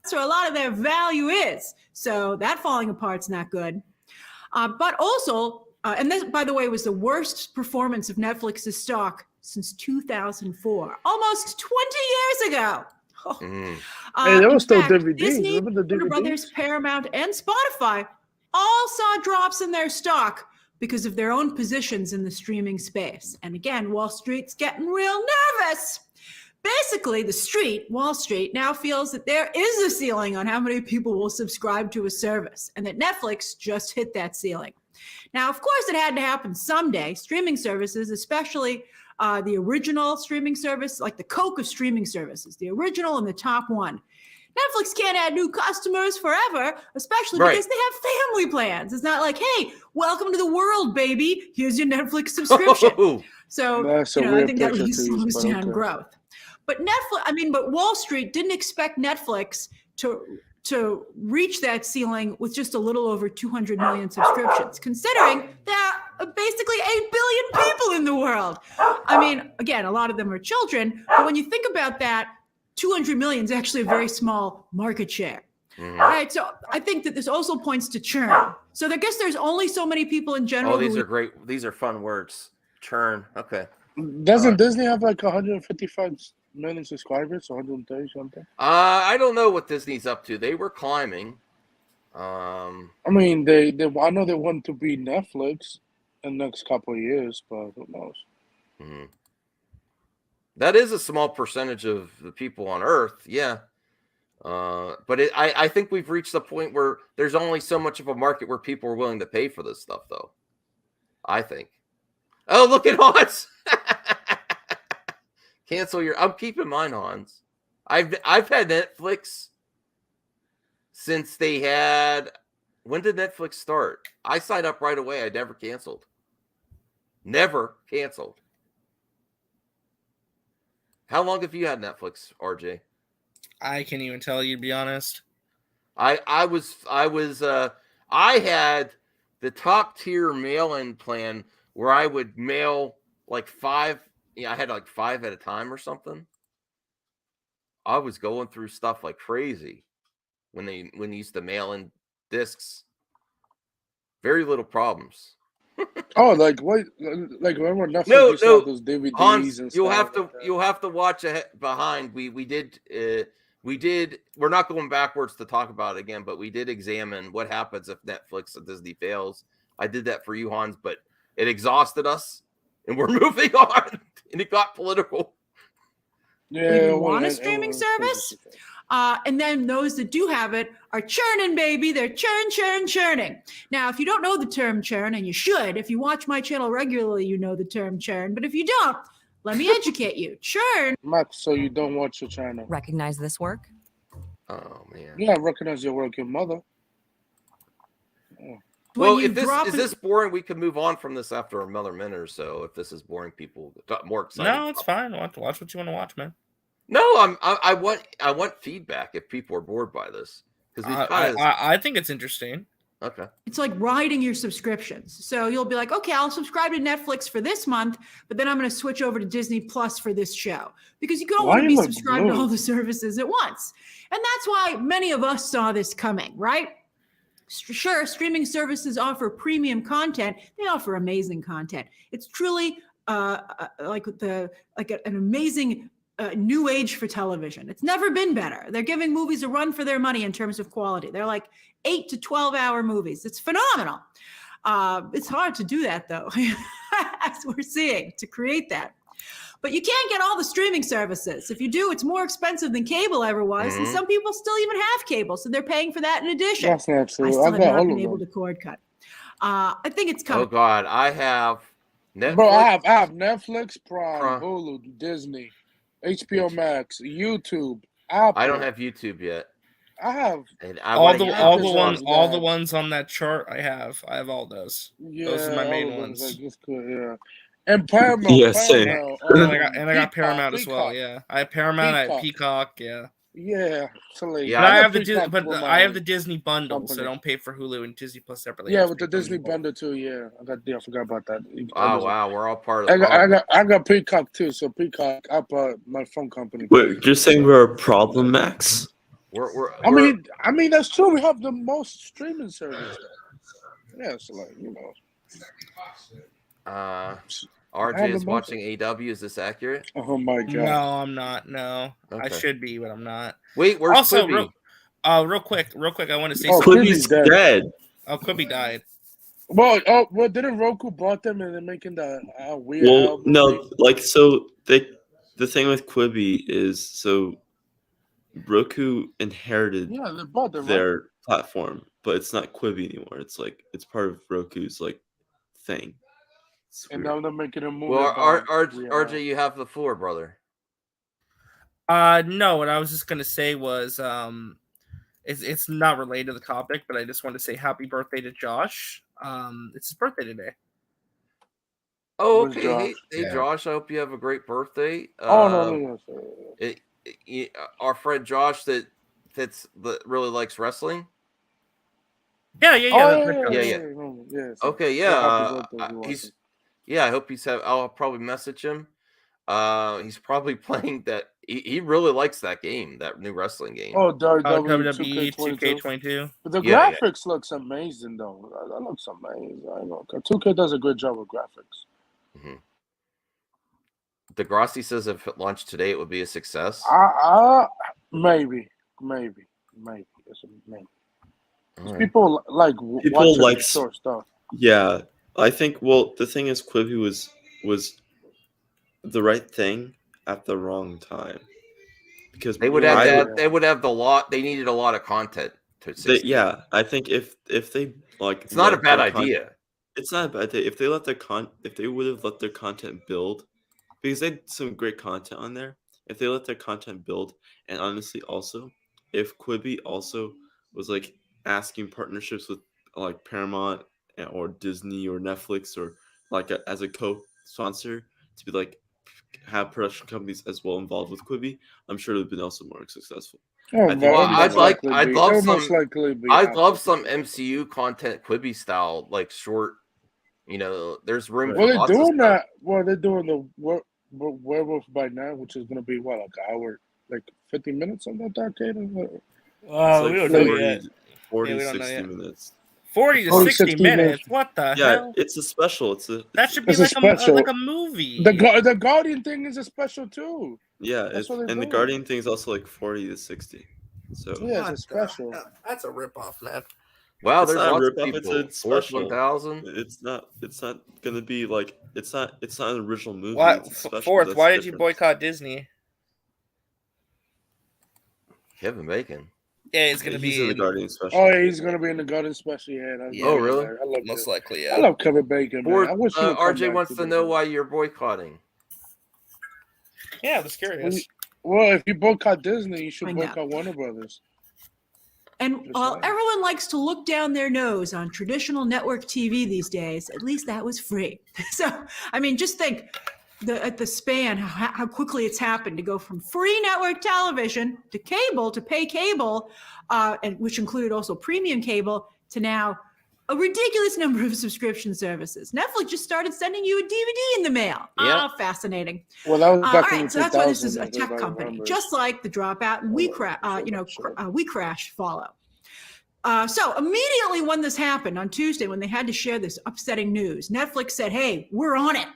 That's where a lot of their value is. So that falling apart's not good. But also, and this, by the way, was the worst performance of Netflix's stock since 2004, almost 20 years ago. Hey, there was still DVDs. Disney, Remember the Warner DVDs? Brothers, Paramount, and Spotify all saw drops in their stock because of their own positions in the streaming space. And again, Wall Street's getting real nervous. Basically, Wall Street, now feels that there is a ceiling on how many people will subscribe to a service, and that Netflix just hit that ceiling. Now, of course, it had to happen someday. Streaming services, especially the original streaming service, like the Coke of streaming services, the original and the top one. Netflix can't add new customers forever, especially because they have family plans. It's not like, hey, welcome to the world, baby. Here's your Netflix subscription. So, I think that really slows down growth. But but Wall Street didn't expect Netflix to reach that ceiling with just a little over 200 million subscriptions, considering there are basically 8 billion people in the world. I mean, again, a lot of them are children, but when you think about that, 200 million is actually a very small market share. All right, so I think that this also points to churn. So I guess there's only so many people in general. Oh, these are great. These are fun words. Churn. Okay. Doesn't Disney have like 155 million subscribers, 130 something? I don't know what Disney's up to. They were climbing. I mean, they I know they want to be Netflix in the next couple of years, but who knows? That is a small percentage of the people on Earth, yeah. But I think we've reached the point where there's only so much of a market where people are willing to pay for this stuff, though. I think. Oh, look at Hans. Cancel your. I'm keeping mine, Hans. I've had Netflix since they had. When did Netflix start? I signed up right away. I never canceled. Never canceled. How long have you had Netflix, RJ? I can't even tell you, to be honest. I had the top tier mail-in plan where I would mail like 5. Yeah, I had like 5 at a time or something. I was going through stuff like crazy when they used to mail in discs. Very little problems. Oh, like what? Like remember Netflix used to have those DVDs Hans, and stuff. You'll have to watch behind. We did. We're not going backwards to talk about it again, but we did examine what happens if Netflix and Disney fails. I did that for you, Hans, but it exhausted us, and we're moving on. And it got political. Yeah, you want a streaming service? And then those that do have it are churning, baby. They're churning. Now, if you don't know the term churn, and you should, if you watch my channel regularly, you know the term churn. But if you don't, let me educate you. Churn. Max, so you don't watch your channel. Recognize this work? Oh, man. Yeah, I recognize your work, your mother. Yeah. Well, if this boring, we can move on from this after another minute or so. If this is boring, people more excited. No, it's fine. Watch what you want to watch, man. No, I want feedback if people are bored by this because I think it's interesting. Okay. It's like riding your subscriptions. So you'll be like, okay, I'll subscribe to Netflix for this month, but then I'm going to switch over to Disney Plus for this show because you don't Why want to you be look subscribed to blue? all the services at once. And that's why many of us saw this coming, right? Sure, streaming services offer content. They offer amazing content. It's truly like an amazing new age for television. It's never been better. They're giving movies a run for their money in terms of quality. They're like 8 to 12-hour movies. It's phenomenal. It's hard to do that, though, as we're seeing, to create that. But you can't get all the streaming services. If you do, it's more expensive than cable ever was. And some people still even have cable, so they're paying for that in addition. That's not true. I still have got not all been of able them. to cord cut. I think it's coming. Oh God, I have Netflix. Bro, I have Netflix, Prime, Hulu, Disney, HBO Max, YouTube, Apple. I don't have YouTube yet. I have And I all wanna the get all this the ones one. all the ones on that chart I have all those. Yeah, Those are my main all of them. ones. Like, it's good, yeah. And Paramount. Yeah, same. Paramount. And I got Paramount as well. Peacock. Yeah, I have Paramount. I have Peacock. Peacock. Yeah. Yeah, so like, But I have the Peacock with my I have the Disney bundle, so I company. don't pay for Hulu and Disney Plus separately. Yeah, I have with to the pay for Disney both. bundle too. Yeah, I forgot about that. Oh wow, we're all part of the I got Peacock too. So Peacock, my phone company. Wait, you're saying we're a problem, Max? I mean that's true. We have the most streaming service. Yeah, so like RJ is watching AW. Is this accurate? Oh my God. No, I'm not. No, I Okay. should be, but I'm not. Wait, where's also Quibi? real quick, I want to say something. Quibi's dead. Oh, Quibi died. Well, didn't Roku bought them and they're making the weird Well, album? no, like so the thing with Quibi is so Roku inherited Yeah, they bought them, their platform, but it's not Quibi anymore. It's like it's part of Roku's like thing. It's And weird. now they're making a movie. Well, about RJ, you have the floor, brother. No, what I was just gonna say was it's not related to the topic, but I just want to say happy birthday to Josh. It's his birthday today. Oh, Where's okay. Josh? Hey, Yeah. Josh, I hope you have a great birthday. No. Our friend Josh that really likes wrestling. Yeah. Yeah. Okay, yeah. I hope I'll probably message him. He's probably playing that. He really likes that game, that new wrestling game. Oh, WWE 2K22. But the Yeah. graphics looks amazing, though. That looks amazing. I know 2K does a good job with graphics. Mm-hmm. Degrassi says if it launched today, it would be a success. Maybe. It's a maybe. Alright. People like watching like short stuff. Yeah, I think. Well, the thing is, Quibi was the right thing at the wrong time because They would have they would have they needed a lot of content to succeed. yeah, I think if they like, it's not a let bad their idea. It's not a bad idea if they let if they would have let their content build, because they had some great content on there. If they let their content build, and honestly, also if Quibi also was like asking partnerships with like Paramount or Disney or Netflix or like as a co-sponsor to be like have production companies as well involved with Quibi, I'm sure it would have been also more successful. Oh, I'd love some likely MCU content, Quibi style, like short. There's room. Well, for they're lots of doing stuff. that. Well, they're doing the Werewolf by Night, which is going to be like an hour, like 50 minutes on that arcade. Oh, we don't know yet. 40, Yeah, we don't know 60 yet. minutes. 40 to 60 minutes. What the Yeah, hell? it's a special. That should be It's a special. like a movie. The Guardian thing is a special too. Yeah, That's what they're and the doing. Guardian thing is also like 40 to 60. So Yeah, it's a special. That's a ripoff, man. Wow, it's there's not a lots of rip-off, people. it's a Force special. 1000. It's not gonna be like it's not an original movie. Why, It's a special, Fourth, that's why did you different. boycott Disney? Kevin Bacon. Yeah, it's gonna He's be in the Guardian special. Oh, yeah, he's going to be in the Guardian special. Yeah. Oh, really? I love most it. likely, I yeah. love Kevin Bacon. Man. Or, I wish he would come RJ back wants to to this. know why you're boycotting. Yeah, I was curious. Well, if you boycott Disney, you should Find out. boycott Warner Brothers. And while everyone likes to look down their nose on traditional network TV these days, at least that was free. So, I mean, just think at the span, how quickly it's happened to go from free network television to cable, to pay cable, and which included also premium cable, to now a ridiculous number of subscription services. Netflix just started sending you a DVD in the mail. Yeah. Fascinating. Well, that was All back in right, so that's why this is 2000, a if tech everybody company, remembers. just like the Dropout and We Crash follow. So immediately when this happened on Tuesday, when they had to share this upsetting news, Netflix said, "Hey, we're on it."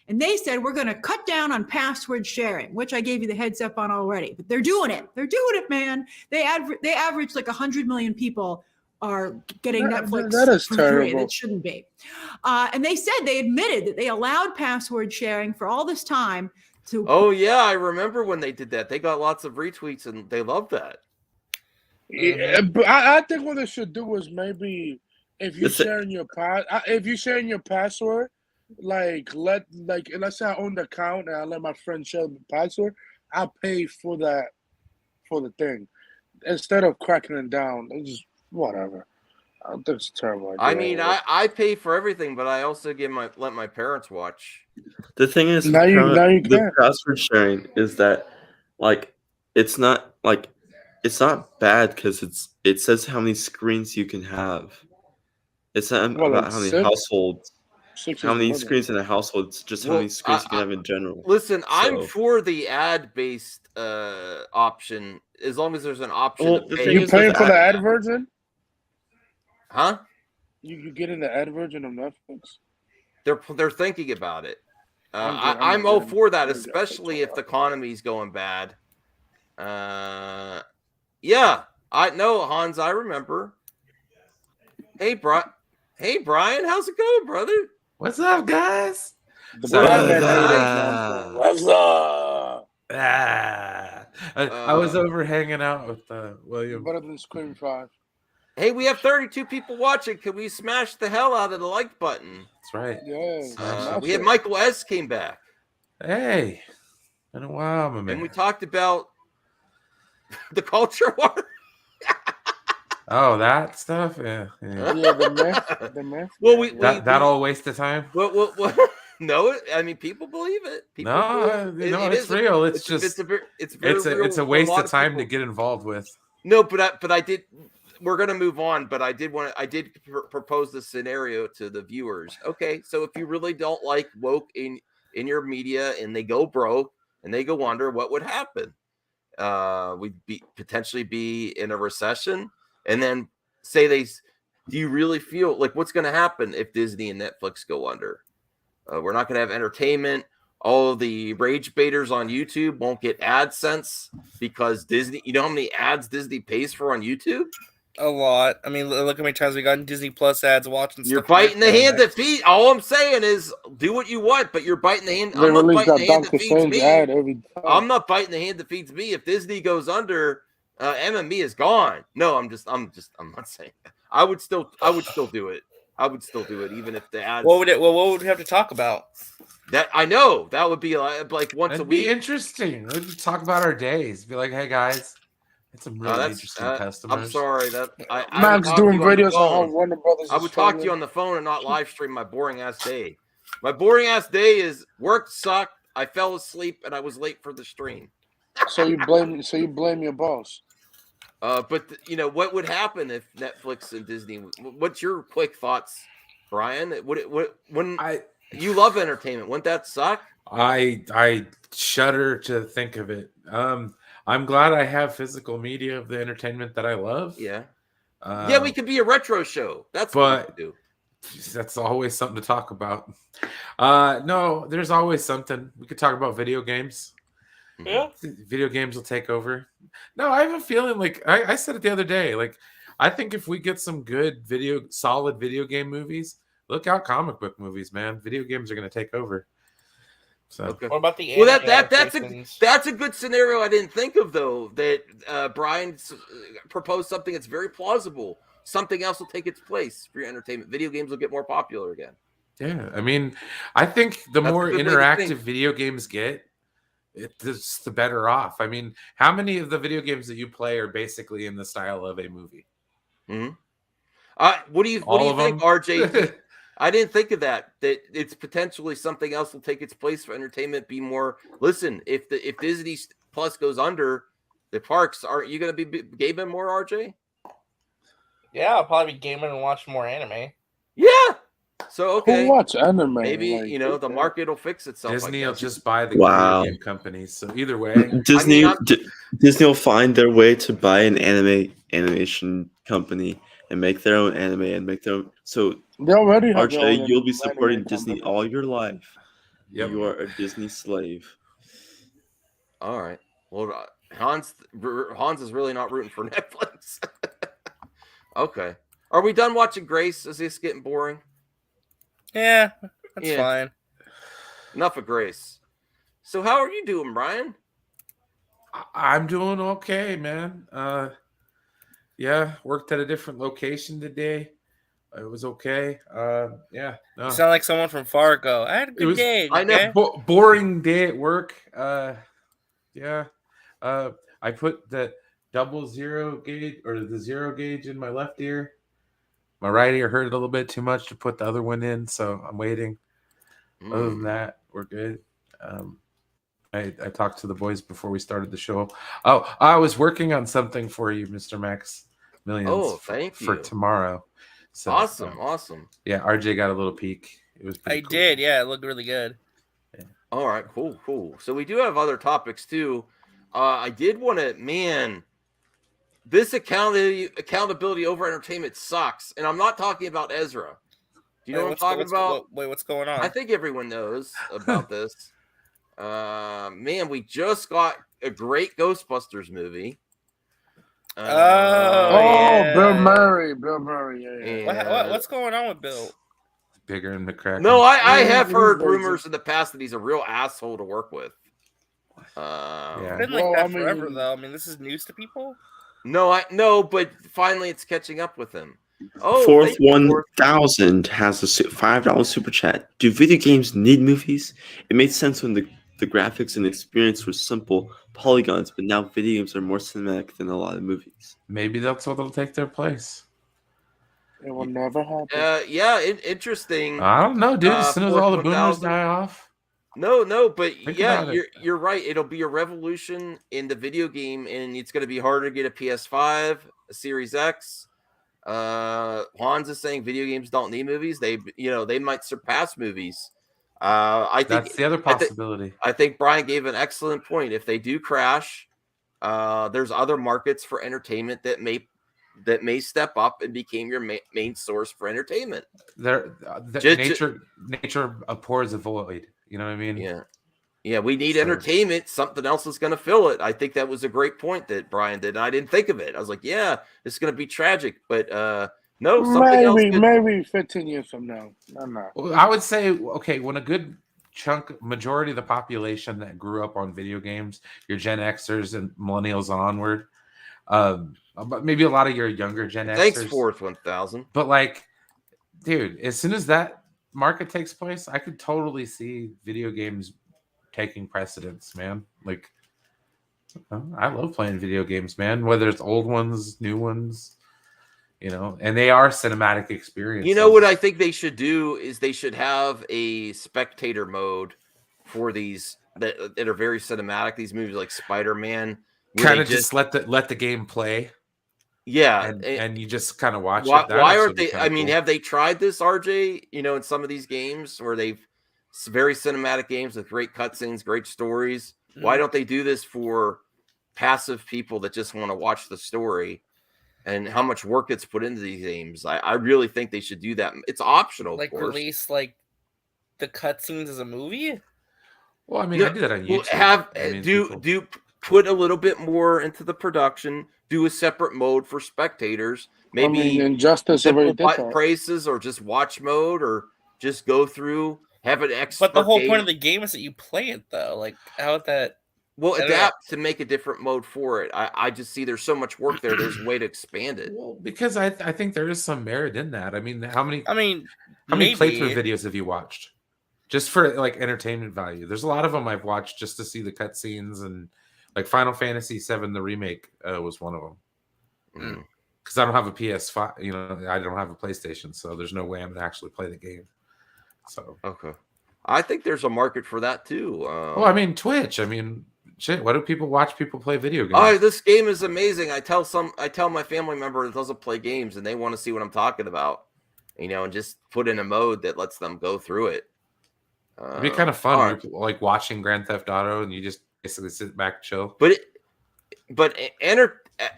And they said, we're going to cut down on password sharing, which I gave you the heads up on already. But they're doing it. They're doing it, man. They average like 100 million people are getting Netflix that is for free. terrible. That shouldn't be. And they said, they admitted that they allowed password sharing for all this time to. Oh, yeah. I remember when they did that. They got lots of retweets and they loved that. Yeah, but I think what they should do is maybe if you're sharing your password, let's say I own the account and I let my friend share the password, I'll pay for that for the thing instead of cracking it down. It's just whatever. I think it's a terrible idea. I mean, I pay for everything, but I also let my parents watch. The thing is, Now you the can't. password sharing is that, like, it's not bad because it says how many screens you can have. It's not about how many households. How many screens in a household? It's just how many screens you can have in general. Listen, I'm for the ad-based option as long as there's an option. Well, to the pay. thing You is paying with for the ad version? Huh? You getting the ad version of Netflix? They're thinking about it. I'm I'm all for that, especially if the economy's going bad. Yeah, I know, Hans. I remember. Hey, Brian, how's it going, brother? What's up, guys? The So, black man hated What's up? I was over hanging out with William. Better than Scream 5. Hey, we have 32 people watching. Can we smash the hell out of the like button? That's right. Yeah. We had Michael S. came back. Hey, been a while, my man. And we talked about the culture war. Oh, that stuff? Yeah. The myth. Well, that all waste of time? Well, no, I mean, people believe it. People it's real. It's a waste of time to get involved with. No, but I did. We're gonna move on, but I did propose this scenario to the viewers. Okay, so if you really don't like woke in your media and they go broke and they go under, what would happen? We'd potentially be in a recession, and then do you really feel like what's going to happen if Disney and Netflix go under? We're not going to have entertainment. All of the rage baiters on YouTube won't get AdSense because Disney. You know how many ads Disney pays for on YouTube? A lot. I mean, look how many times we got Disney Plus ads watching. You're biting the hand that feeds. All I'm saying is, do what you want, but you're biting the hand. They I'm not release biting that the hand that Dr. feeds Strange me. ad every time. I'm not biting the hand that feeds me. If Disney goes under, MME is gone. No, I'm not saying that. I would still do it. I would still do it, even if the ads. What would we have to talk about? That I know that would be like once It'd a week. Be interesting. We'd talk about our days. Be like, hey guys, it's some really interesting customers. I'm sorry that Max doing videos on how Warner Brothers. I would talk to you on the phone and not live stream my boring ass day. My boring ass day is work sucked. I fell asleep and I was late for the stream. So you blame your boss. But what would happen if Netflix and Disney? What's your quick thoughts, Brian? You love entertainment, wouldn't that suck? I shudder to think of it. I'm glad I have physical media of the entertainment that I love. Yeah. Yeah, we could be a retro show. That's what we could do. That's always something to talk about. No, there's always something. We could talk about video games. Yeah. Video games will take over. No, I have a feeling like I said it the other day. Like, I think if we get some good solid video game movies, look out comic book movies, man. Video games are going to take over. So, okay. What about the that's a good scenario I didn't think of though. That Brian proposed something that's very plausible. Something else will take its place for your entertainment. Video games will get more popular again. Yeah, I mean, I think the more interactive video games get, it's the better off. I mean, how many of the video games that you play are basically in the style of a movie? Mm-hmm. What do you think, RJ? I didn't think of that. That it's potentially something else will take its place for entertainment. Be more. Listen, if Disney Plus goes under, the parks aren't you going to be gaming more, RJ? Yeah, I'll probably be gaming and watching more anime. Yeah. So okay, Who watch anime? maybe Like, the market will fix itself. Disney I will guess. just buy the Wow. video game companies. So either way, Disney I'm- Disney will find their way to buy an animation company and make their own anime and make their own. So they already have their RJ, own you'll be anime supporting Disney company. all your life. Yep. You are a Disney slave. All right. Well, Hans is really not rooting for Netflix. Okay. Are we done watching Grace? Is this getting boring? Yeah, that's fine. Enough of Grace. So how are you doing, Brian? I'm doing okay, man. Yeah, worked at a different location today. It was okay. Yeah. No. You sound like someone from Fargo. I had a good day. I know. Okay? Boring day at work. Yeah. I put the 00 gauge or the 0 gauge in my left ear. My right ear hurt a little bit too much to put the other one in, so I'm waiting. Other than that, we're good. I talked to the boys before we started the show. Oh, I was working on something for you, Mr. Max Millions. Oh, thank for you. tomorrow. So, Awesome. Yeah, RJ got a little peek. It was pretty I cool. did. Yeah, it looked really good. All right, cool. So we do have other topics too. I did want to, this accountability over entertainment sucks, and I'm not talking about Ezra. Do you know what I'm talking about? Wait, what's going on? I think everyone knows about this. We just got a great Ghostbusters movie. Bill Murray. Yeah. What's going on with Bill? Bigger in the crack. No, I have heard rumors in the past that he's a real asshole to work with. It's been like that forever, though. I mean, this is news to people. No, but finally it's catching up with him. Oh, Fourth 1000 has a $5 super chat. Do video games need movies? It made sense when the graphics and experience were simple polygons, but now video games are more cinematic than a lot of movies. Maybe that's what'll take their place. It will never happen. Interesting. I don't know, dude. As soon as all the boomers 1000. die off. No, but Think about it. you're right. It'll be a revolution in the video game, and it's going to be harder to get a PS5, a Series X. Juan's is saying video games don't need movies. They might surpass movies. I think That's the other possibility. I think Brian gave an excellent point. If they do crash, there's other markets for entertainment that may step up and become your main source for entertainment. Nature abhors a void. You know what I mean? Yeah. We need entertainment. Something else is going to fill it. I think that was a great point that Brian did. And I didn't think of it. I was like, yeah, it's going to be tragic, but no, something else. Maybe 15 years from now. No. Well, I would say, okay, when a good majority of the population that grew up on video games, your Gen Xers and millennials onward, but maybe a lot of your younger Gen Xers. Thanks, Fourth 1000. But like, dude, as soon as that market takes place, I could totally see video games taking precedence, man. Like, I love playing video games, man. Whether it's old ones, new ones, and they are cinematic experiences. You know what I think they should do is they should have a spectator mode for these that are very cinematic. These movies like Spider-Man, kind of just let the game play. Yeah, and you just kind of watch it. Why aren't they? I mean, have they tried this, RJ? In some of these games where they've very cinematic games with great cutscenes, great stories. Why don't they do this for passive people that just want to watch the story? And how much work gets put into these games? I really think they should do that. It's optional, like of course. Release like the cutscenes as a movie. Well, I mean, I do that on YouTube. Do put a little bit more into the production. Do a separate mode for spectators. Maybe Injustice already did that. Prices or just watch mode or just go through. Have an expert. But the whole point of the game is that you play it though. Like how that. Well, adapt to make a different mode for it. I just see there's so much work there. There's a way to expand it. Well, because I think there is some merit in that. I mean, how many maybe. playthrough videos have you watched? Just for like entertainment value. There's a lot of them I've watched just to see the cutscenes, and like Final Fantasy VII, the remake was one of them. Because I don't have a PS5, I don't have a PlayStation, so there's no way I'm gonna actually play the game. So okay, I think there's a market for that too. Well, I mean, Twitch. I mean, shit. Why do people watch people play video games? Oh, this game is amazing. I tell my family member that doesn't play games and they want to see what I'm talking about, and just put in a mode that lets them go through it. It'd be kind of fun, all right. You're, like watching Grand Theft Auto, and you just basically sit back, chill. But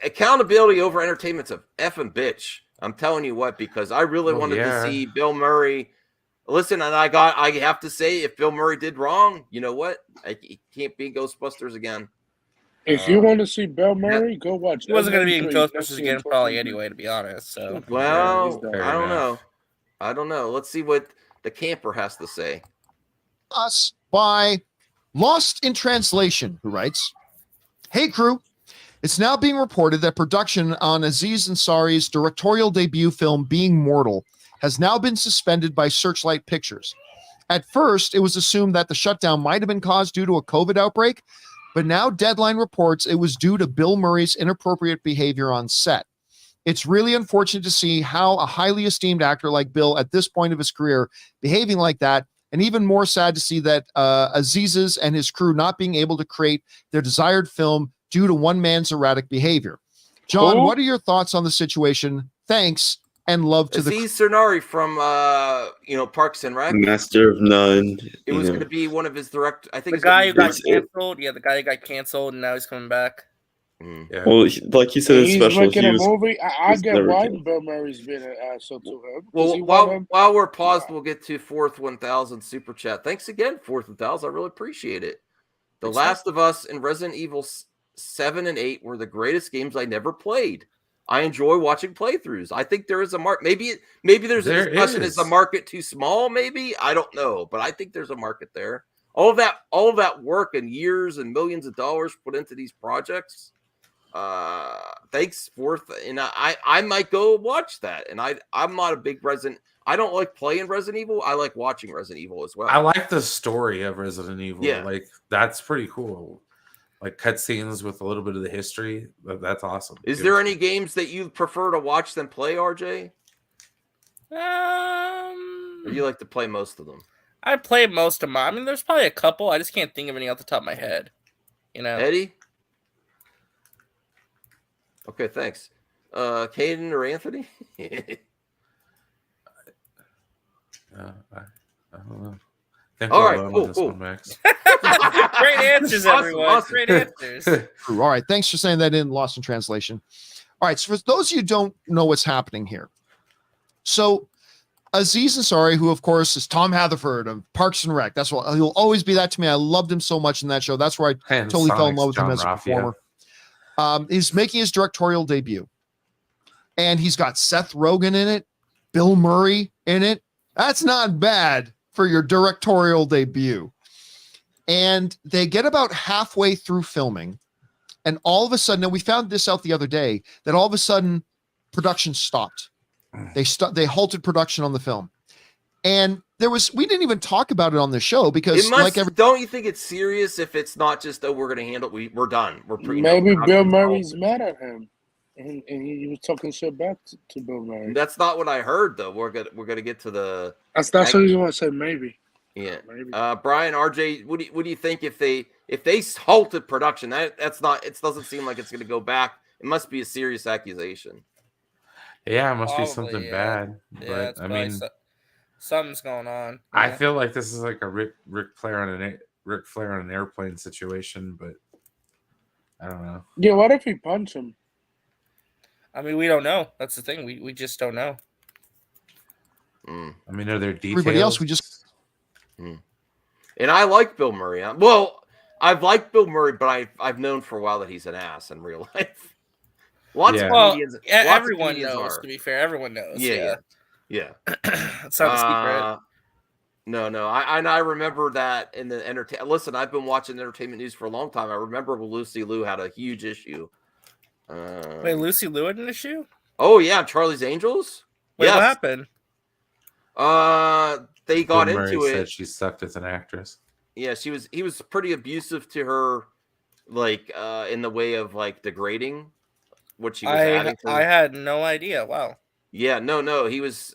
accountability over entertainment's a effing bitch. I'm telling you what, because I really wanted to see Bill Murray. Listen, and I have to say, if Bill Murray did wrong, you know what? He can't be Ghostbusters again. If you want to see Bill Murray, go watch. He wasn't going to be in Everyone Ghostbusters again, probably anyway, to be honest. So, well, I don't know. Let's see what the camper has to say. Us by Lost in Translation, who writes, "Hey crew, it's now being reported that production on Aziz Ansari's directorial debut film Being Mortal has now been suspended by Searchlight Pictures. At first, it was assumed that the shutdown might have been caused due to a COVID outbreak, but now Deadline reports it was due to Bill Murray's inappropriate behavior on set. It's really unfortunate to see how a highly esteemed actor like Bill at this point of his career behaving like that, and even more sad to see that Aziz's and his crew not being able to create their desired film due to one man's erratic behavior. John, what are your thoughts on the situation? Thanks, and love to Aziz Sernari from Parks and Rec, Master of None. It was going to be one of his direct. I think the guy who got canceled. Yeah, the guy who got canceled, and now he's coming back. Yeah. Well, like he said in He's special, making he a was, movie. I he's get never why killed. Bill Murray's being an asshole to him. Well, while we're paused, we'll get to fourth 1,000 super chat. Thanks again, fourth 1,000. I really appreciate it. The Last of Us and Resident Evil 7 and 8 were the greatest games I never played. I enjoy watching playthroughs. I think there is a market. Maybe there's a discussion. Is the market too small? Maybe, I don't know, but I think there's a market there. All of that work and years and millions of dollars put into these projects. Thanks, fourth, and I might go watch that. And I'm not a big Resident. I don't like playing Resident Evil. I like watching Resident Evil as well. I like the story of Resident Evil. Yeah. Like that's pretty cool. Like cutscenes with a little bit of the history. That's awesome. Is there any games that you prefer to watch than play, RJ? Or you like to play most of them? I play most of mine. I mean, there's probably a couple. I just can't think of any off the top of my head. Eddie? Okay, thanks. Caden or Anthony? I don't know. All right, cool. Max. Great answers, everyone. Awesome. Great answers. All right, thanks for saying that in Lost in Translation. All right, so for those of you who don't know what's happening here, so Aziz Ansari, who of course is Tom Haverford of Parks and Rec, that's what he'll always be that to me. I loved him so much in that show. That's where I And totally fell in Sonic's love with him John as a Raffia. performer. He's making his directorial debut, and he's got Seth Rogen in it, Bill Murray in it. That's not bad for your directorial debut. And they get about halfway through filming, and all of a sudden, and we found this out the other day, that all of a sudden production stopped. They halted production on the film. And we didn't even talk about it on the show because don't you think it's serious if it's not just, we're going to handle it, we're done. Maybe Bill Murray's mad at him. And he was talking shit back to Bill Murray. That's not what I heard, though. We're gonna get to the. That's what you want to say. Maybe. Yeah. Maybe. Brian, RJ, what do you think if they halted production? That's not. It doesn't seem like it's going to go back. It must be a serious accusation. Yeah, it must be Probably, something yeah. bad. Yeah, But it's I probably mean, something's going on. I feel like this is like a Ric Flair on an airplane situation, but I don't know. Yeah, what if he punched him? I mean, we don't know. That's the thing. We just don't know. I mean, are there details? everybody else, we just. And I like Bill Murray. Well, I've liked Bill Murray, but I've known for a while that he's an ass in real life. Lots of comedians. Everyone knows. To be fair, everyone knows. Yeah. It's not a secret. No. I remember that in the entertainment. Listen, I've been watching entertainment news for a long time. I remember when Lucy Liu had a huge issue. Wait, Lucy Liu had an issue? Oh yeah, Charlie's Angels. Wait, what happened? They got Bill Murray into it. Said she sucked as an actress. Yeah, he was pretty abusive to her, like in the way of like degrading what she was adding to. I had no idea. Wow. Yeah, no, he was.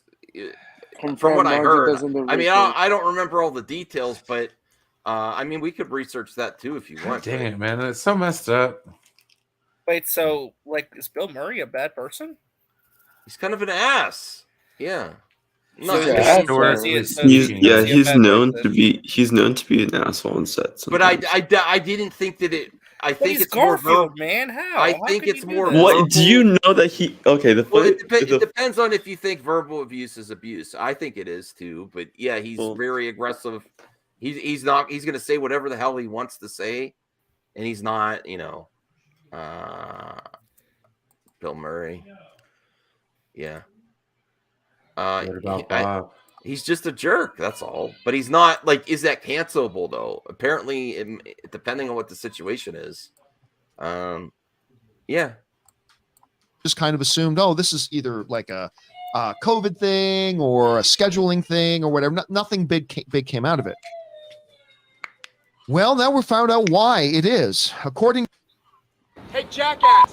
From what I heard, I mean, I don't remember all the details, but I mean, we could research that too if you want. Dang it, man! It's so messed up. Wait, so like, is Bill Murray a bad person? He's kind of an ass. Yeah. So No, he's known to be an asshole on set. But I didn't think that it. I But think he's it's more Garfield, verbal. man. How? I How think could it's you do more. that? What do you know that he? Okay, the Well, funny. it depends on if you think verbal abuse is abuse. I think it is too. But yeah, he's very aggressive. He's not. He's going to say whatever the hell he wants to say, and he's not. Bill Murray. Yeah. What about Bob? He's just a jerk. That's all. But he's not like. Is that cancelable though? Apparently, depending on what the situation is. Yeah. Just kind of assumed, oh, this is either like a COVID thing or a scheduling thing or whatever. Nothing big came out of it. Well, now we found out why it is. According. Hey, jackass!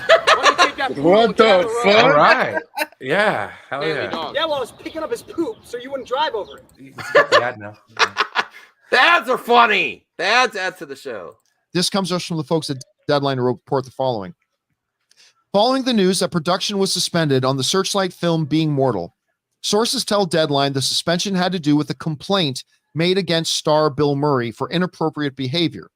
Why don't you take that poop What and get out the of road? fuck? All right. Yeah. Hell Manly yeah. dog. Yeah, well, I was picking up his poop so you wouldn't drive over it. The ad now. The ads are funny. The ads add to the show. This comes to us from the folks at Deadline to report the following. Following the news that production was suspended on the Searchlight film Being Mortal, sources tell Deadline the suspension had to do with a complaint made against star Bill Murray for inappropriate behavior.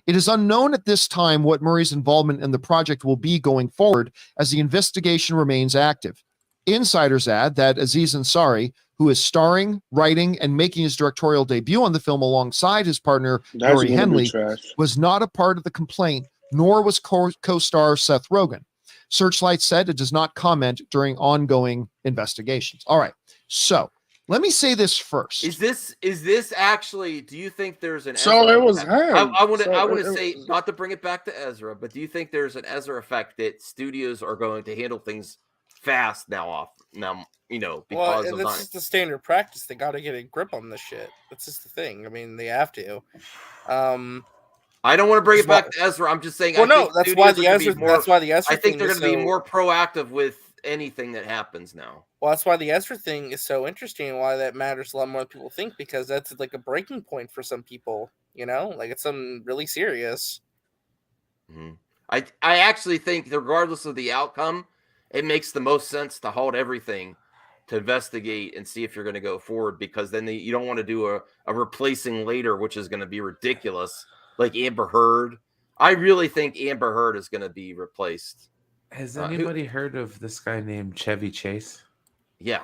It is unknown at this time what Murray's involvement in the project will be going forward as the investigation remains active. Insiders add that Aziz Ansari, who is starring, writing, and making his directorial debut on the film alongside his partner, That's Rory gonna be Henley, trash. was not a part of the complaint, nor was co-star Seth Rogen. Searchlight said it does not comment during ongoing investigations. All right, so let me say this first. Is this actually? Do you think there's an? So Ezra it was effect? him. I want So to it say, not to bring it back to Ezra, but do you think there's an Ezra effect that studios are going to handle things fast now? Because Well, of that's not. just the standard practice. They got to get a grip on this shit. That's just the thing. I mean, they have to. I don't want to bring it back to Ezra. I'm just saying. Well, I no, think that's why studios the are gonna be Ezra. That's why the Ezra. I think thing they're is going to be so- more proactive with anything that happens now. Well, that's why the Ezra thing is so interesting, and why that matters a lot more than people think, because that's like a breaking point for some people. Like it's something really serious. Mm-hmm. I actually think, regardless of the outcome, it makes the most sense to hold everything to investigate and see if you're going to go forward, because then you don't want to do a replacing later, which is going to be ridiculous, like Amber Heard. I really think Amber Heard is going to be replaced. Has anybody heard of this guy named Chevy Chase? Yeah.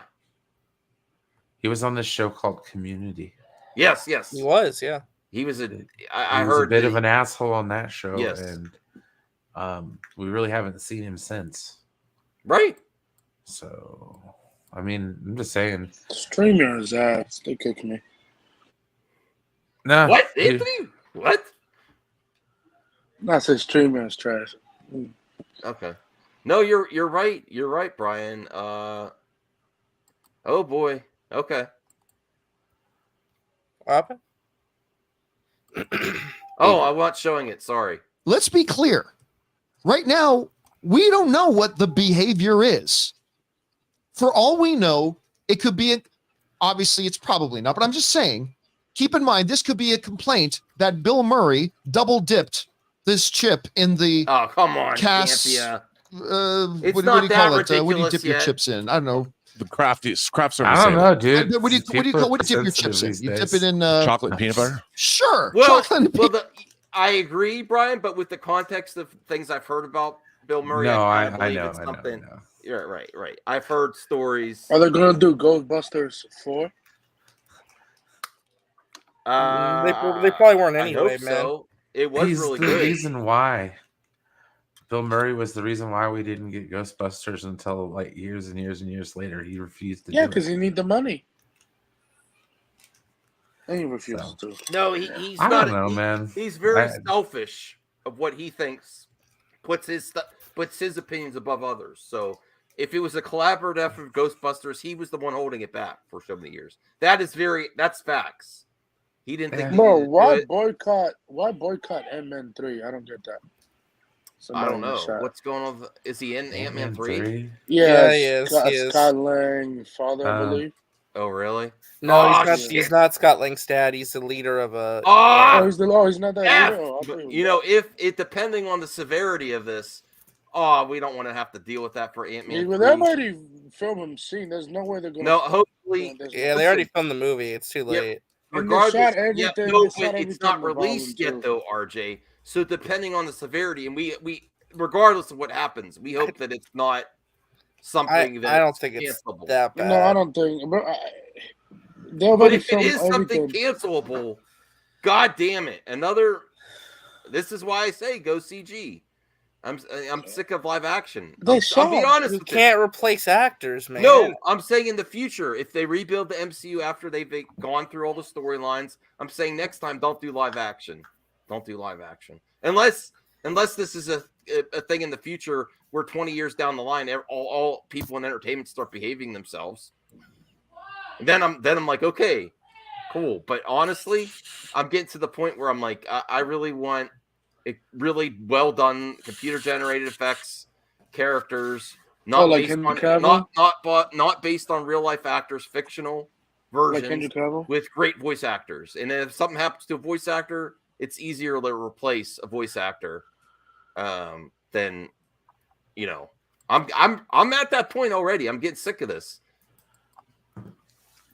He was on this show called Community. Yes. He was, yeah. He was I I was heard a bit that of an asshole on that show, Yes. and we really haven't seen him since. Right. So, I mean, I'm just saying. Streamers ass. They kick me. Nah, What, he- Anthony? What? Not say streamers trash. Okay. No, you're right. You're right, Brian. Oh boy. Okay. What happened? Oh, I'm not showing it. Sorry. Let's be clear. Right now, we don't know what the behavior is. For all we know, it could be obviously it's probably not, but I'm just saying, keep in mind, this could be a complaint that Bill Murray double dipped this chip in the Oh, come on, cast. Campia. What do not you that call it? What do you ridiculous dip your yet. chips in? I don't know. The craft service. I don't know, dude. What do you call People what do you are dip your chips in? sensitive You these dip it days. in Chocolate and peanut butter. Sure. Well, chocolate and I agree, Brian, but with the context of things I've heard about Bill Murray, No, I I believe know, it's I know, something. Yeah, right. I've heard stories. Are they gonna do Ghostbusters 4? They probably weren't I anyway, hope man. so. It was He's really the good. reason why. Bill Murray was the reason why we didn't get Ghostbusters until like years and years and years later. He refused to Yeah, do because it. he need the money. And he refuses to. No, he's I not. don't know, man. He's very I- selfish of what he thinks. Puts his opinions above others. So if it was a collaborative effort of Ghostbusters, he was the one holding it back for so many years. That's facts. He didn't think. he Bro, needed to why do it. boycott Ant-Man 3? I don't get that. I don't Somebody in the know chat. what's going on. Is he in Ant-Man 3? Yeah, he is. Scott, He is. Scott Lang, father, I Uh, believe. Oh, really? No, Oh, he's not Scott Langstad. He's the leader of a. Oh, he's not that F. leader. Oh, I thought he was You know, if it depending on the severity of this, we don't want to have to deal with that for Yeah, Ant-Man. but 3. they've already filmed scene. There's no way they're gonna. No, hopefully. Yeah, they already filmed the movie. It's too late. And they shot Regardless, everything. yeah, They no, shot but it's everything not in the released volume, yet, too. though, RJ. So depending on the severity, and we regardless of what happens, we hope that it's not something that I don't think it's cancelable. that bad. No, I don't think. But they But already if it filmed is something everything. cancelable, god damn it! This is why I say go CG. I'm sick of live action. I'll be honest You with can't replace actors, man. No, I'm saying in the future, if they rebuild the MCU after they've gone through all the storylines, I'm saying next time don't do live action. Don't do live action unless this is a thing in the future where 20 years down the line, all people in entertainment start behaving themselves. Then I'm like, okay, cool. But honestly, I'm getting to the point where I'm like, I really want it really well done computer generated effects, characters, not like based Henry on Cavill? not based on real life actors, fictional versions Henry Cavill? with great voice actors. And if something happens to a voice actor, it's easier to replace a voice actor than I'm at that point already. I'm getting sick of this.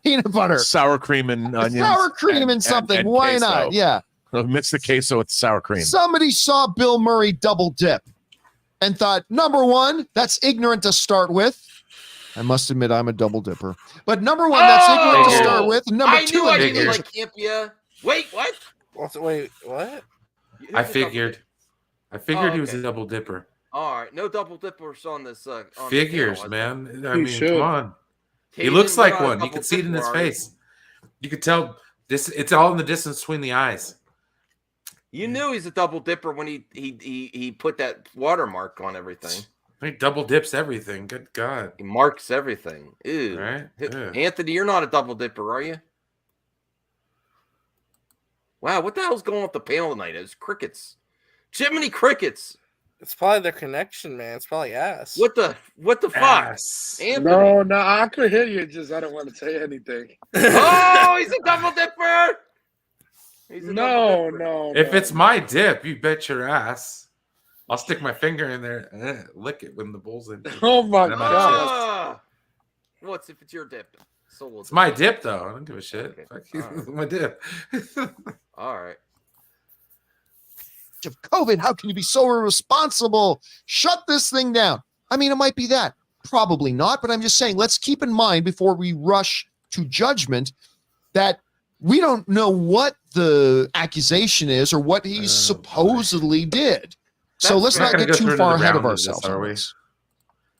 Peanut butter, sour cream and onions, sour cream and something. Why queso. not? Yeah. Mix the queso with sour cream. Somebody saw Bill Murray double dip and thought, number one, that's ignorant to start with. I must admit, I'm a double dipper. But number one, that's ignorant to start with. And number I two, knew I engagement. didn't like Campia. Wait, what? Wait, what? I figured he was a double dipper. All right, no double dippers on this. On Figures, the man. I He mean, should. come on. He Caden, looks you're like not a one. You double can see it in his dipper, are you? face. You could tell this. It's all in the distance between the eyes. You knew he's a double dipper when he put that watermark on everything. He double dips everything. Good God. He marks everything. Ew. Right? Ew. Anthony, you're not a double dipper, are you? Wow, what the hell's going on with the panel tonight? It was crickets. Jiminy crickets. It's probably their connection, man. It's probably ass. What the fuck? Anthony. No, I could hear you. Just I don't want to say anything. Oh, he's a double dipper. No. If it's my dip, you bet your ass. I'll stick my finger in there, lick it when the bull's in. Oh my And I'm God. What's if it's your dip? It's my dip, though. I don't give a shit. Fuck you. All right. My dip. All right. Of COVID, how can you be so irresponsible? Shut this thing down. I mean, it might be that. Probably not, but I'm just saying, let's keep in mind before we rush to judgment that we don't know what the accusation is or what he supposedly did. So let's not get too far ahead of ourselves. Are we?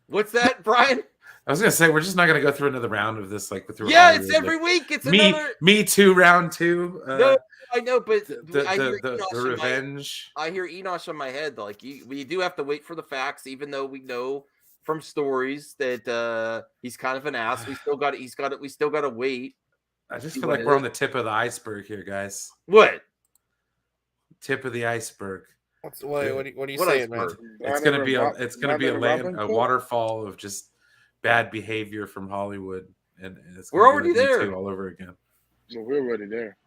What's that, Brian? I was gonna say we're just not gonna go through another round of this, like through. Yeah, it's every week. It's another. Me Too round 2. No, I know, but I the hear Enosh in revenge. I hear Enosh in my head. Like we do have to wait for the facts, even though we know from stories that he's kind of an ass. We still got to wait. I just feel like we're on the tip of the iceberg here, guys. What? Tip of the iceberg. What are you saying, man? It's gonna be a waterfall of just bad behavior from Hollywood, and it's We're already like Me there. Too all over again. Well, we're already there.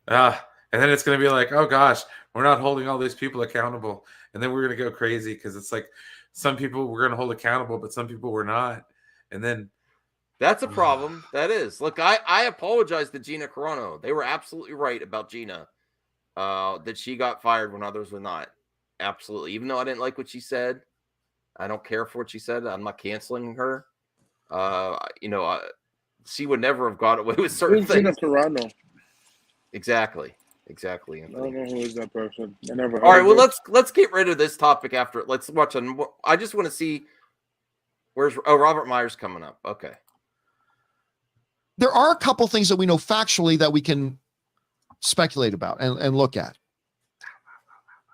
And then it's gonna be like, oh gosh, we're not holding all these people accountable, and then we're gonna go crazy because it's like some people we're gonna hold accountable, but some people we're not, and then That's a problem. That is. Look, I apologize to Gina Carano. They were absolutely right about Gina. That she got fired when others were not. Absolutely. Even though I didn't like what she said, I don't care for what she said. I'm not canceling her. She would never have got away with certain Who's Gina things. Carano? Exactly. I don't know who is that person. I never. All right. heard Well, of let's get rid of this topic after. Let's watch on. I just want to see where's Robert Myers coming up. Okay. There are a couple things that we know factually that we can speculate about and look at.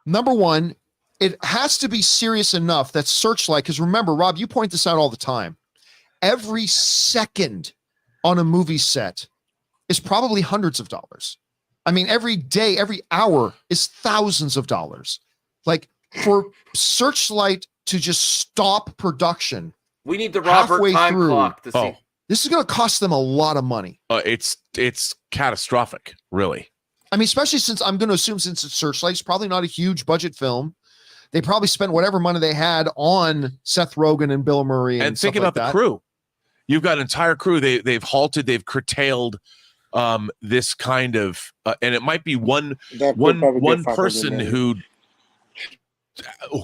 Number one, it has to be serious enough that Searchlight, because remember, Rob, you point this out all the time. Every second on a movie set is probably hundreds of dollars. I mean, every day, every hour is thousands of dollars. Like for Searchlight to just stop production. We need the Robert halfway time through, clock to see. This is going to cost them a lot of money. It's catastrophic, really. I mean, especially since I'm going to assume since it's Searchlight, it's probably not a huge budget film. They probably spent whatever money they had on Seth Rogen and Bill Murray. And think about the crew. You've got an entire crew. They've halted. They've curtailed this kind of, and it might be one person who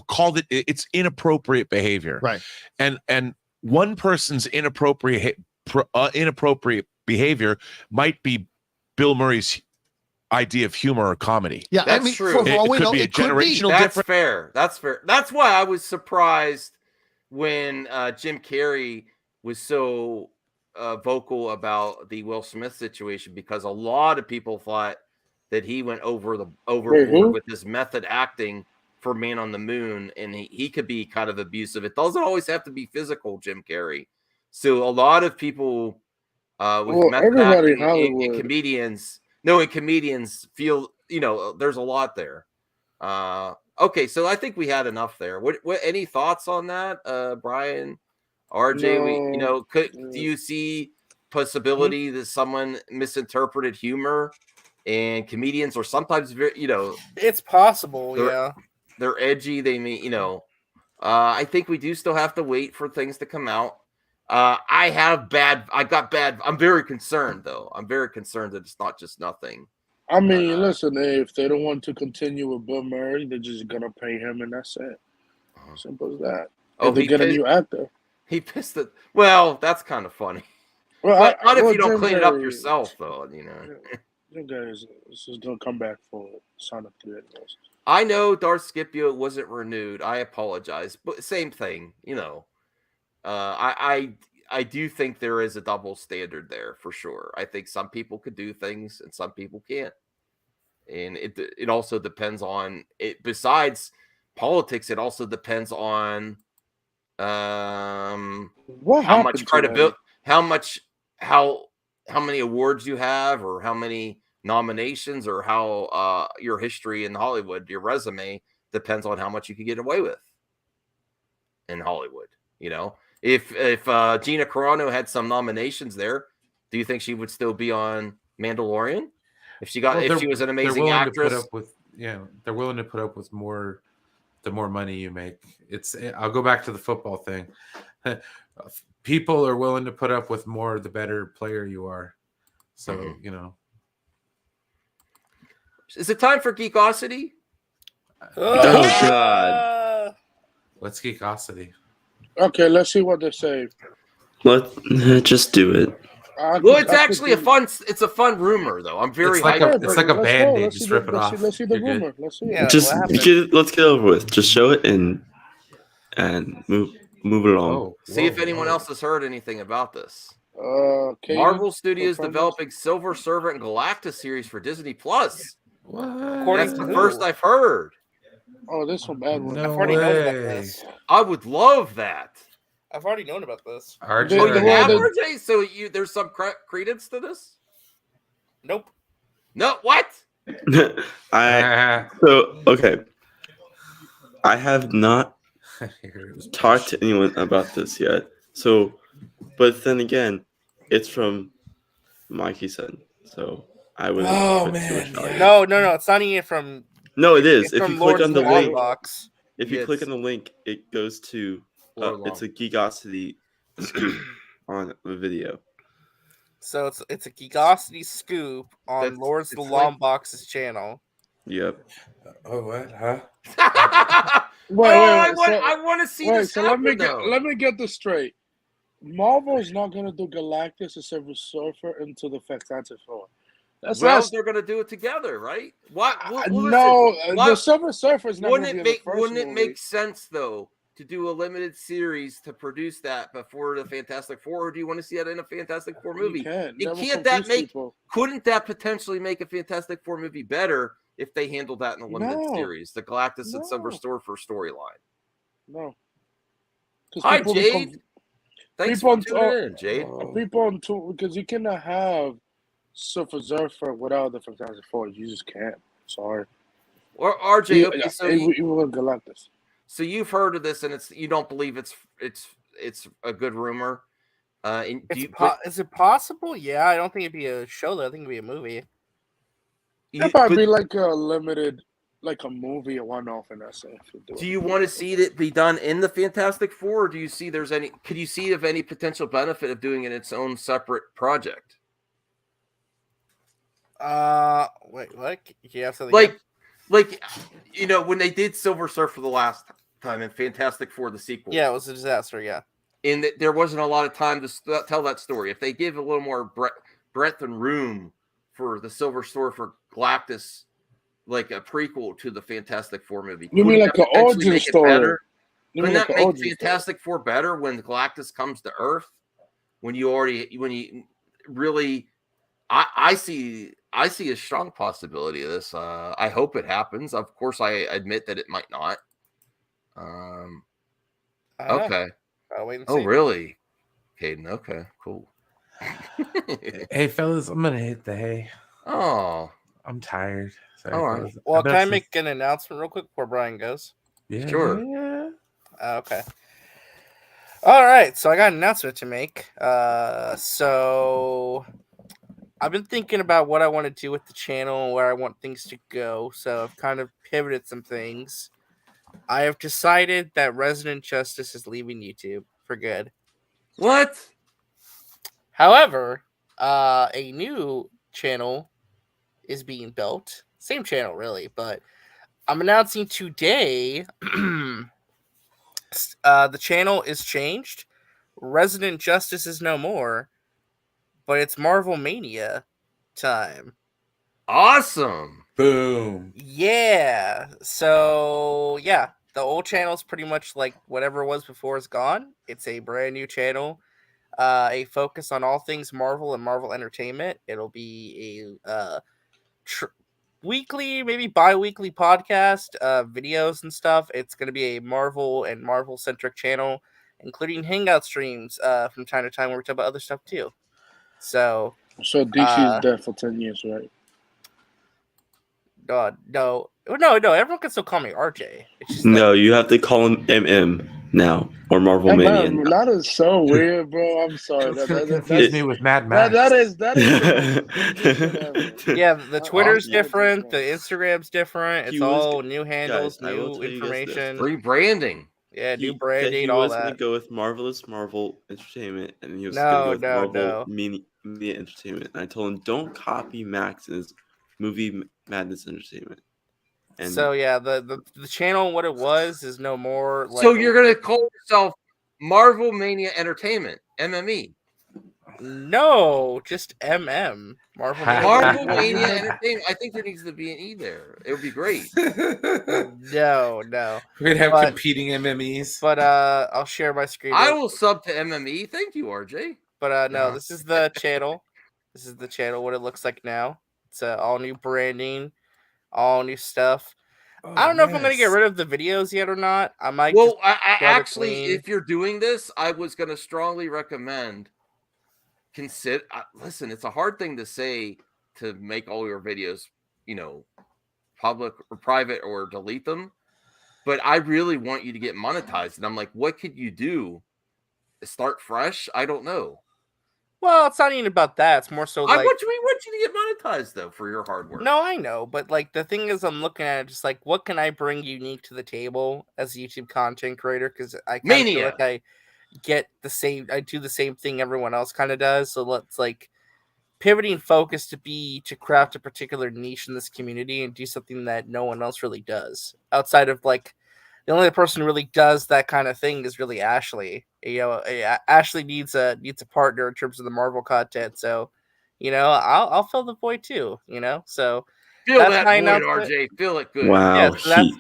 called it's inappropriate behavior, right? And one person's inappropriate behavior might be Bill Murray's idea of humor or comedy. Yeah, that's true. It could be a generational That's difference. fair. That's fair. That's why I was surprised when Jim Carrey was so vocal about the Will Smith situation, because a lot of people thought that he went overboard with his method acting for Man on the Moon, and he could be kind of abusive. It doesn't always have to be physical, Jim Carrey. So a lot of people with method acting and comedians. No, and comedians feel, there's a lot there. Okay, so I think we had enough there. What any thoughts on that, Brian, RJ? No. Do you see possibility that someone misinterpreted humor, and comedians are sometimes very, it's possible, yeah. They're edgy. They mean, I think we do still have to wait for things to come out. I'm very concerned, though. I'm very concerned that it's not just nothing. I mean, listen, if they don't want to continue with Bill Murray, they're just gonna pay him, and that's it. Simple as that. If they get a new actor. He pissed it. Well, that's kind of funny. Well, not if you don't clean it up yourself, though. You guys, this is gonna come back for Sonic 3. I know Darth Scipio wasn't renewed. I apologize, but same thing. I do think there is a double standard there for sure. I think some people could do things and some people can't, and it also depends on it. Besides politics, it also depends on how much credibility, how many awards you have, or how many nominations, or how your history in Hollywood, your resume depends on how much you can get away with in Hollywood. If Gina Carano had some nominations there, do you think she would still be on Mandalorian? If she was an amazing actress, they're willing to put up with more. The more money you make, I'll go back to the football thing. People are willing to put up with more the better player you are. So Is it time for Geekosity? Oh God! What's Geekosity? Okay, let's see what they say. Just do it. Well, it's actually a fun rumor, though. I'm very hyped. It's like a Band-Aid. Just rip it off. Let's see the rumor. Let's see it. Let's get it over with. Just show it and move it along. See if anyone else has heard anything about this. Marvel Studios developing Silver Servant and Galactus series for Disney Plus. That's the first I've heard. Oh, this one bad one. I've already known about this. I would love that. I've already known about this. RJ, so there's some credence to this? Nope. No, what? I have not talked to anyone about this yet. So, but then again, it's from Mikey Sen. So I would. Oh man! No, it's not even from. No, it is. If from you click on the link, box. if you click on the link, it goes to. It's a Geekosity scoop on a video. So it's a Geekosity scoop on Lords of the Long Box's channel. Yep. Oh what? Huh? I want to see this. So let me get this straight. Marvel is not going to do Galactus and Silver Surfer into the Fantastic Four. They're going to do it together, right? The Silver Surfer is not going to be in the first Wouldn't it movie. make sense though to do a limited series to produce that before the Fantastic Four, or do you want to see that in a Fantastic Four movie? Couldn't that potentially make a Fantastic Four movie better if they handled that in a limited series, the Galactus and Silver Surfer storyline? No. Hi, Jade. Thanks for tuning in, Jade. Because you cannot have Silver Surfer without the Fantastic Four. You just can't. Sorry. Or RJ, even Galactus. So you've heard of this, and you don't believe it's a good rumor. Is it possible? Yeah, I don't think it'd be a show though. I think it'd be a movie. It'd probably be like a limited, like a movie, a one-off in that sense. Do you want to see it be done in the Fantastic Four, or do you see there's any? Could you see of any potential benefit of doing it its own separate project? Wait, what? You have something like when they did Silver Surfer the last time in Fantastic Four, the sequel. Yeah, it was a disaster. Yeah, and there wasn't a lot of time to tell that story. If they give a little more breadth and room for the Silver Surfer Galactus, like a prequel to the Fantastic Four movie, You mean like an origin story? Couldn't that make Fantastic Four better when Galactus comes to Earth? When you really, I see a strong possibility of this. I hope it happens. Of course, I admit that it might not. Okay. I'll wait and Oh, see. really, Caden? Okay, cool. Hey, fellas, I'm gonna hit the hay. Oh, I'm tired. Sorry, all right. fellas. Well, I bet can I some- make an announcement real quick before Brian goes? Yeah, Sure. Yeah. Okay. All right. So I got an announcement to make. So I've been thinking about what I want to do with the channel and where I want things to go. So I've kind of pivoted some things. I have decided that Resident Justice is leaving YouTube for good. What? However, a new channel is being built. Same channel, really, but I'm announcing today the channel is changed. Resident Justice is no more, but it's Marvel Mania time. Awesome. Boom. Yeah. So, yeah, the old channel is pretty much like whatever it was before is gone. It's a brand new channel. A focus on all things Marvel and Marvel Entertainment. It'll be a weekly, maybe bi-weekly podcast, videos and stuff. It's going to be a Marvel and Marvel-centric channel, including hangout streams from time to time where we talk about other stuff too. So DC is dead for 10 years, right? God, no, everyone can still call me RJ. It's just No, you have to call him MM now or Marvel Mania. Man, that is so weird, bro. I'm sorry. Confuse me with Mad Max. That is yeah, the Twitter's different, the Instagram's different. It's all new handles, guys, I will new tell you guys this. information, rebranding. Yeah, new He branding, all was going that. to go with Marvelous Marvel Entertainment, and he was No, going to go with no, Marvel Media Entertainment. And I told him, don't copy Max's Movie Madness Entertainment. And So yeah, the channel, what it was, is no more. Like, So you're gonna call yourself Marvel Mania Entertainment, MME? No, just MM. Marvel Marvel Mania Entertainment. I think there needs to be an E there. It would be great. No. We're gonna have But- competing MMEs. But I'll share my screen. I real will quick. sub to MME. Thank you, RJ. But no, this is the channel. This is the channel. What it looks like now. It's all new branding, all new stuff. I don't know if I'm gonna get rid of the videos yet or not. I might. Well, just I scrub it actually, clean. if you're doing this, I was going to strongly recommend consider. Listen, it's a hard thing to say to make all your videos, public or private or delete them. But I really want you to get monetized, and I'm like, what could you do? Start fresh? I don't know. Well, it's not even about that. It's more so I like. want you to get monetized though for your hard work. No, I know, but like the thing is, I'm looking at it just like, what can I bring unique to the table as a YouTube content creator? Because I kind of feel Mania. like I do the same thing everyone else kind of does. So let's like pivoting focus to craft a particular niche in this community and do something that no one else really does outside of like. The only person who really does that kind of thing is really Ashley. Ashley needs a partner in terms of the Marvel content. So, I'll fill the void too. So Feel that's that my void, announcement. RJ. Feel it good. wow, Yeah, so that's-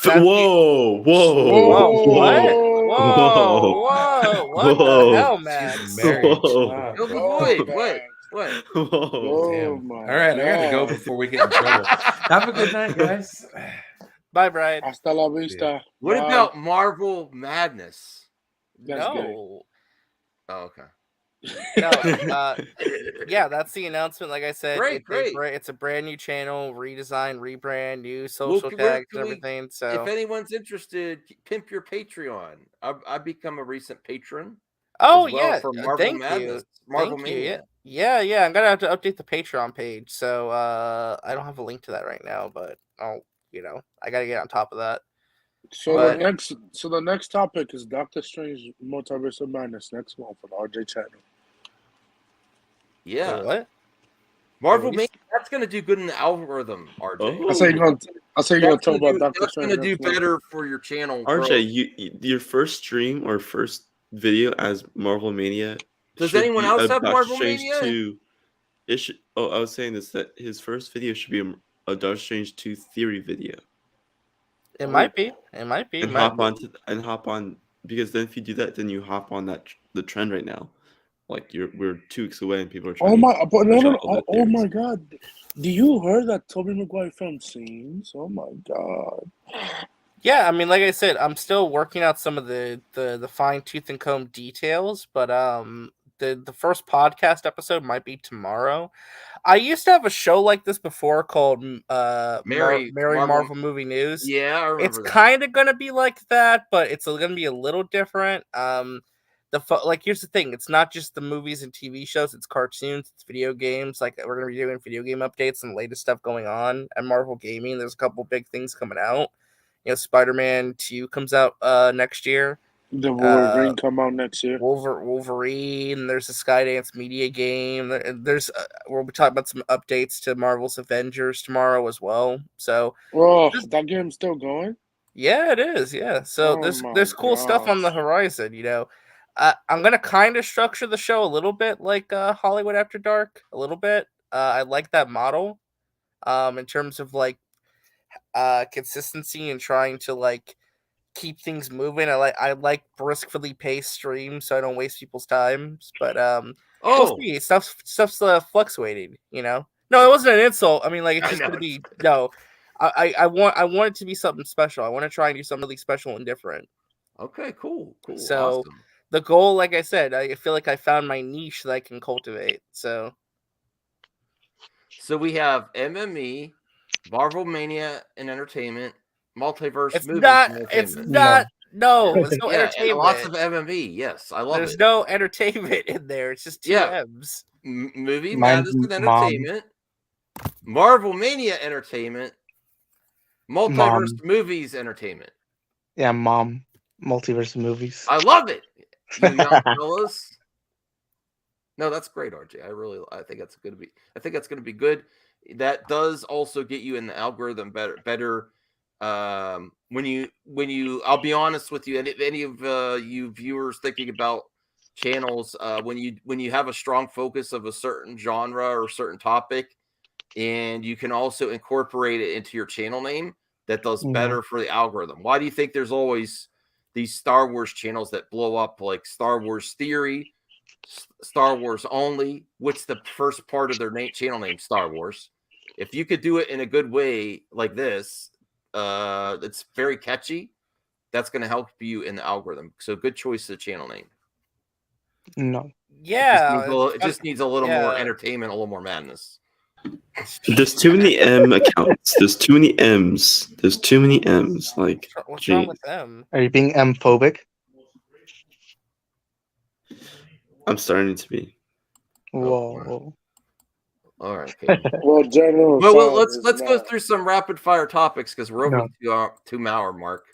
whoa, Whoa, what? whoa, What the hell, Max? Wow. Feel the void. What? Damn. All right, I gotta go before we get in trouble. Have a good night, guys. Bye, Brian. Hasta la vista. What Bye. about Marvel Madness? That's gay. No. Oh, okay. No, yeah, that's the announcement. Like I said, Great. It's a brand new channel, redesign, rebrand, new Well, social can tags we- and everything. So if anyone's interested, pimp your Patreon. I've become a recent patron. Oh as well yeah, for Marvel thank Madness, you, Marvel thank you. Mania. Yeah. I'm gonna have to update the Patreon page, so I don't have a link to that right now, but I'll, I gotta get on top of that. So But the next topic is Doctor Strange Multiverse of Madness next month on RJ channel. Yeah. what? Marvel Mania, that's going to do good in the algorithm, RJ. I say you're gonna That's talk about Doctor That's Strange going to do next month. better for your channel. RJ, your first stream or first video as Marvel Mania. Does should anyone be else a have Doctor Marvel Strange Mania? 2. It should. Oh, I was saying this, that his first video should be a Doctor Strange 2 theory video. It might be. It might be. And hop on, because then if you do that, then you hop on the trend right now. Like we're 2 weeks away and people are trying. Oh my! to But push no! out all their Oh theories. my God! Do you heard that Tobey Maguire film scenes? Oh my God! Yeah, I mean, like I said, I'm still working out some of the fine tooth and comb details, but the first podcast episode might be tomorrow. I used to have a show like this before called Mary Marvel Movie News. Yeah, I It's remember that. kind of gonna be like that, but it's gonna be a little different. Here's the thing: it's not just the movies and TV shows; it's cartoons, it's video games. Like we're gonna be doing video game updates and latest stuff going on at Marvel Gaming. There's a couple big things coming out. Spider-Man 2 comes out next year. The Wolverine come out next year. Wolverine. There's a Skydance media game. We'll be talking about some updates to Marvel's Avengers tomorrow as well. So, that game's still going. Yeah, it is. Yeah. So there's cool stuff on the horizon. I'm gonna kind of structure the show a little bit like Hollywood After Dark. A little bit. I like that model. In terms of consistency and trying to keep things moving. I like briskly paced streams so I don't waste people's time. But we'll see. Stuff's fluctuating. No, it wasn't an insult. I mean, it's just gonna be no. I want it to be something special. I want to try and do something really special and different. Okay, cool. So Awesome. the goal, like I said, I feel like I found my niche that I can cultivate. So we have MME, Marvel Mania and Entertainment, Multiverse it's Movies. not. And It's Entertainment. not. No, there's no Yeah, and entertainment. lots of MME. Yes, I love There's it. no entertainment in there. It's just two M's. Movie Mine's Madness and Mom. Entertainment, Marvel Mania Entertainment, Multiverse Movies Entertainment. Yeah, Mom. Multiverse movies. I love it. You young fellas. No, that's great, RJ. I think that's going to be good. That does also get you in the algorithm better. When you, I'll be honest with you, and if any of you viewers thinking about channels, when you have a strong focus of a certain genre or certain topic, and you can also incorporate it into your channel name, that does better for the algorithm. Why do you think there's always these Star Wars channels that blow up, like Star Wars Theory, Star Wars Only? What's the first part of their channel name? Star Wars. If you could do it in a good way like this, it's very catchy. That's going to help you in the algorithm. So good choice of channel name. No. Yeah. It just needs a little more entertainment, a little more madness. There's too many M accounts. There's too many M's. There's too many M's. What's wrong with them? Are you being M-phobic? I'm starting to be. Whoa. All right. Okay. General. Well, let's go through some rapid fire topics because we're over the 2 hour mark.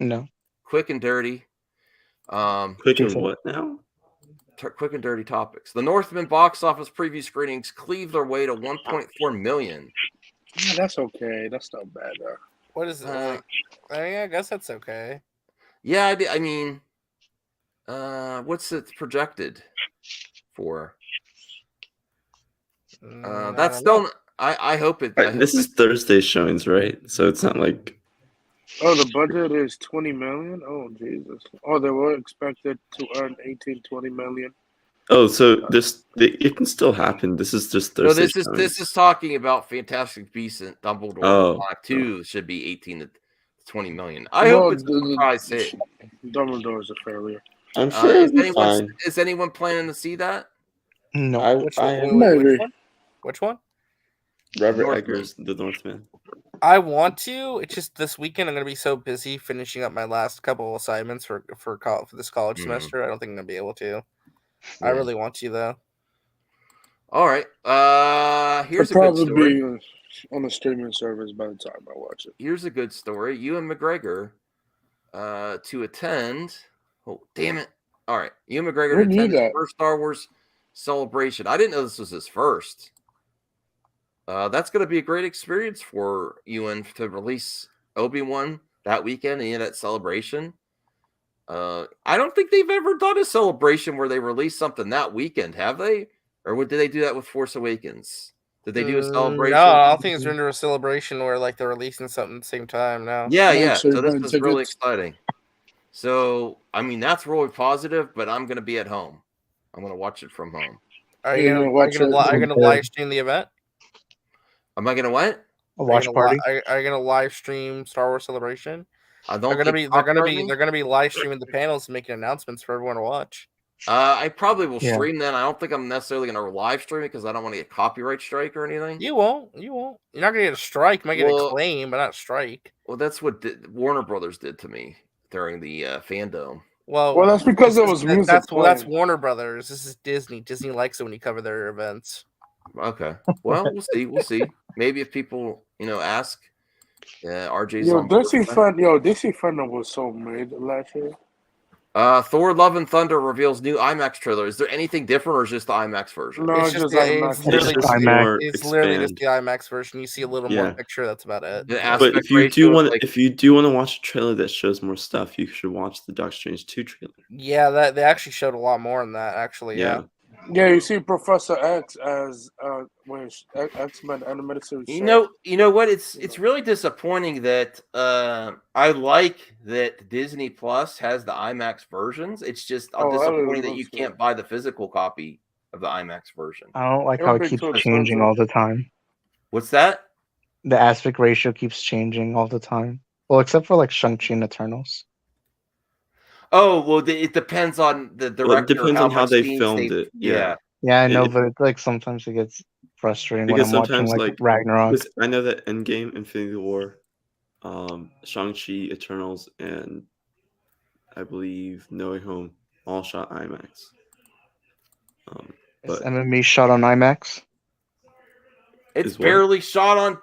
No. Quick and dirty. Quick and what now? Quick and dirty topics. The Northman box office preview screenings cleave their way to 1.4 million. Yeah, that's okay. That's not bad. What is it? I guess that's okay. Yeah, I mean, what's it projected for? That's still. I hope it. This is Thursday showings, right? So it's not like. Oh, the budget is 20 million. Oh, Jesus. Oh, they were expected to earn 20 million. Oh, so it can still happen. This is just Thursday. No, this is talking about Fantastic Beasts and Dumbledore. 2 should be 18 to 20 million. I hope it's a surprise hit. Dumbledore's a failure. I'm sure is anyone planning to see that? No. I am. Maybe. Which one? Robert Eggers, The Northman. I want to. It's just this weekend I'm going to be so busy finishing up my last couple of assignments for this college semester. I don't think I'm going to be able to. I Yeah. really want to though. All right. Here's a It'll good probably story. be on the streaming service by the time I watch it. Here's a good story. Ewan McGregor to attend. Oh, damn it. All right. Ewan McGregor Who to knew attend his that? first Star Wars celebration. I didn't know this was his first. That's going to be a great experience for Ewan to release Obi-Wan that weekend and that celebration. I don't think they've ever done a celebration where they release something that weekend, have they? Or did they do that with Force Awakens? Did they do a celebration? No, I don't think it's into a celebration where like they're releasing something at the same time. No. Yeah. So this is really exciting. So I mean, that's really positive. But I'm going to be at home. I'm going to watch it from home. Are you gonna live stream the event? Am I going to what? A watch party? Are you gonna live stream Star Wars Celebration? I They're don't. gonna be live streaming the panels and making announcements for everyone to watch. I probably will Yeah. stream that. I don't think I'm necessarily going to live stream it because I don't want to get copyright strike or anything. You won't. You're not gonna get a strike. You might get a claim, but not a strike. Well, that's what Warner Brothers did to me during the fandom. Well, that's because it was music. That's playing. Warner Brothers. This is Disney. Disney likes it when you cover their events. Okay. Well, we'll see. We'll see. Maybe if people, ask. RJ's Yo, on board DC with that. DC Fandom was so made last year. Thor: Love and Thunder reveals new IMAX trailer. Is there anything different, or is just the IMAX version? No, It's just it's literally just the IMAX version. You see a little more Yeah. picture. That's about it. But if you do want to watch a trailer that shows more stuff, you should watch the Doctor Strange 2 trailer. Yeah, that they actually showed a lot more than that. Actually, yeah. Yeah, you see Professor X as X-Men animated series. You know what? It's really disappointing that I like that Disney Plus has the IMAX versions. It's just disappointing that you can't buy the physical copy of the IMAX version. I don't like how it keeps changing all the time. What's that? The aspect ratio keeps changing all the time. Well, except for like Shang-Chi and Eternals. Oh well, it depends on the director. Well, it depends on how much they scenes filmed it. Yeah. Yeah, I know, And but like sometimes it gets frustrating when because I'm watching sometimes like Ragnarok. because I know that Endgame, Infinity War, Shang-Chi, Eternals, and I believe No Way Home all shot IMAX. Is MMA shot on IMAX? It's Is what? barely shot on.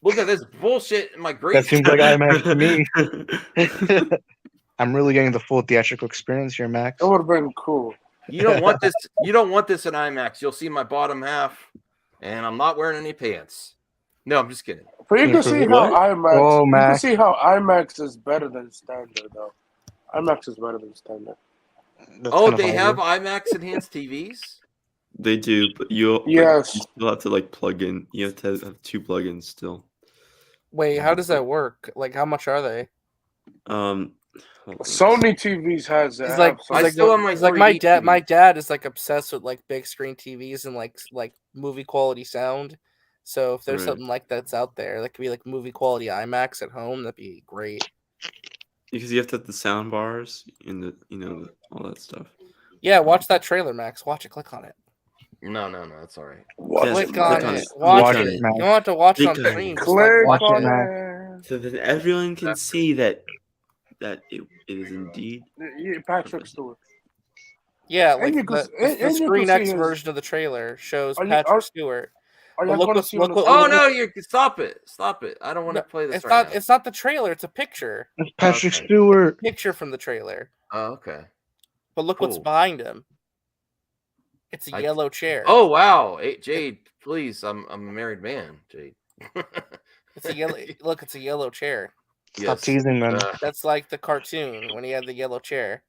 Look at this bullshit in my grade. That seems like IMAX to me. I'm really getting the full theatrical experience here, Max. That would have been cool. You don't want this. You don't want this in IMAX. You'll see my bottom half, and I'm not wearing any pants. No, I'm just kidding. But you can see how IMAX. Whoa, you can Max. see how IMAX is better than standard, though. IMAX is better than standard. They have IMAX enhanced TVs. They do, but you Yes. still have to like plug in. You have to have 2 plugins still. Wait, how does that work? Like, how much are they? Sony TVs has it. It's like, my dad is like obsessed with like big screen TVs and like movie quality sound. So if there's Right. something like that's out there, that could be like movie quality IMAX at home, that'd be great. Because you have to have the sound bars and the all that stuff. Yeah, watch that trailer, Max. Watch it. Click on it. No, that's all right. Click on it. Watch it. You don't have to watch it on screen. Just like watch it. So that everyone can see that it is indeed. Patrick Stewart. Yeah, And like you could- the and you Screen could see X his- version of the trailer shows Are you- Patrick are- Stewart. Are But you look going to what- see look him? what- Oh look no! what- You stop it! Stop it! I don't want to play this It's right not. now. It's not the trailer. It's a picture. It's Patrick Okay. Stewart. Picture from the trailer. Oh, okay. But look what's Cool. behind him. It's a yellow chair. Oh wow! Hey, Jade, please. I'm a married man, Jade. It's a yellow. Look, it's a yellow chair. Stop teasing them. That's like the cartoon when he had the yellow chair.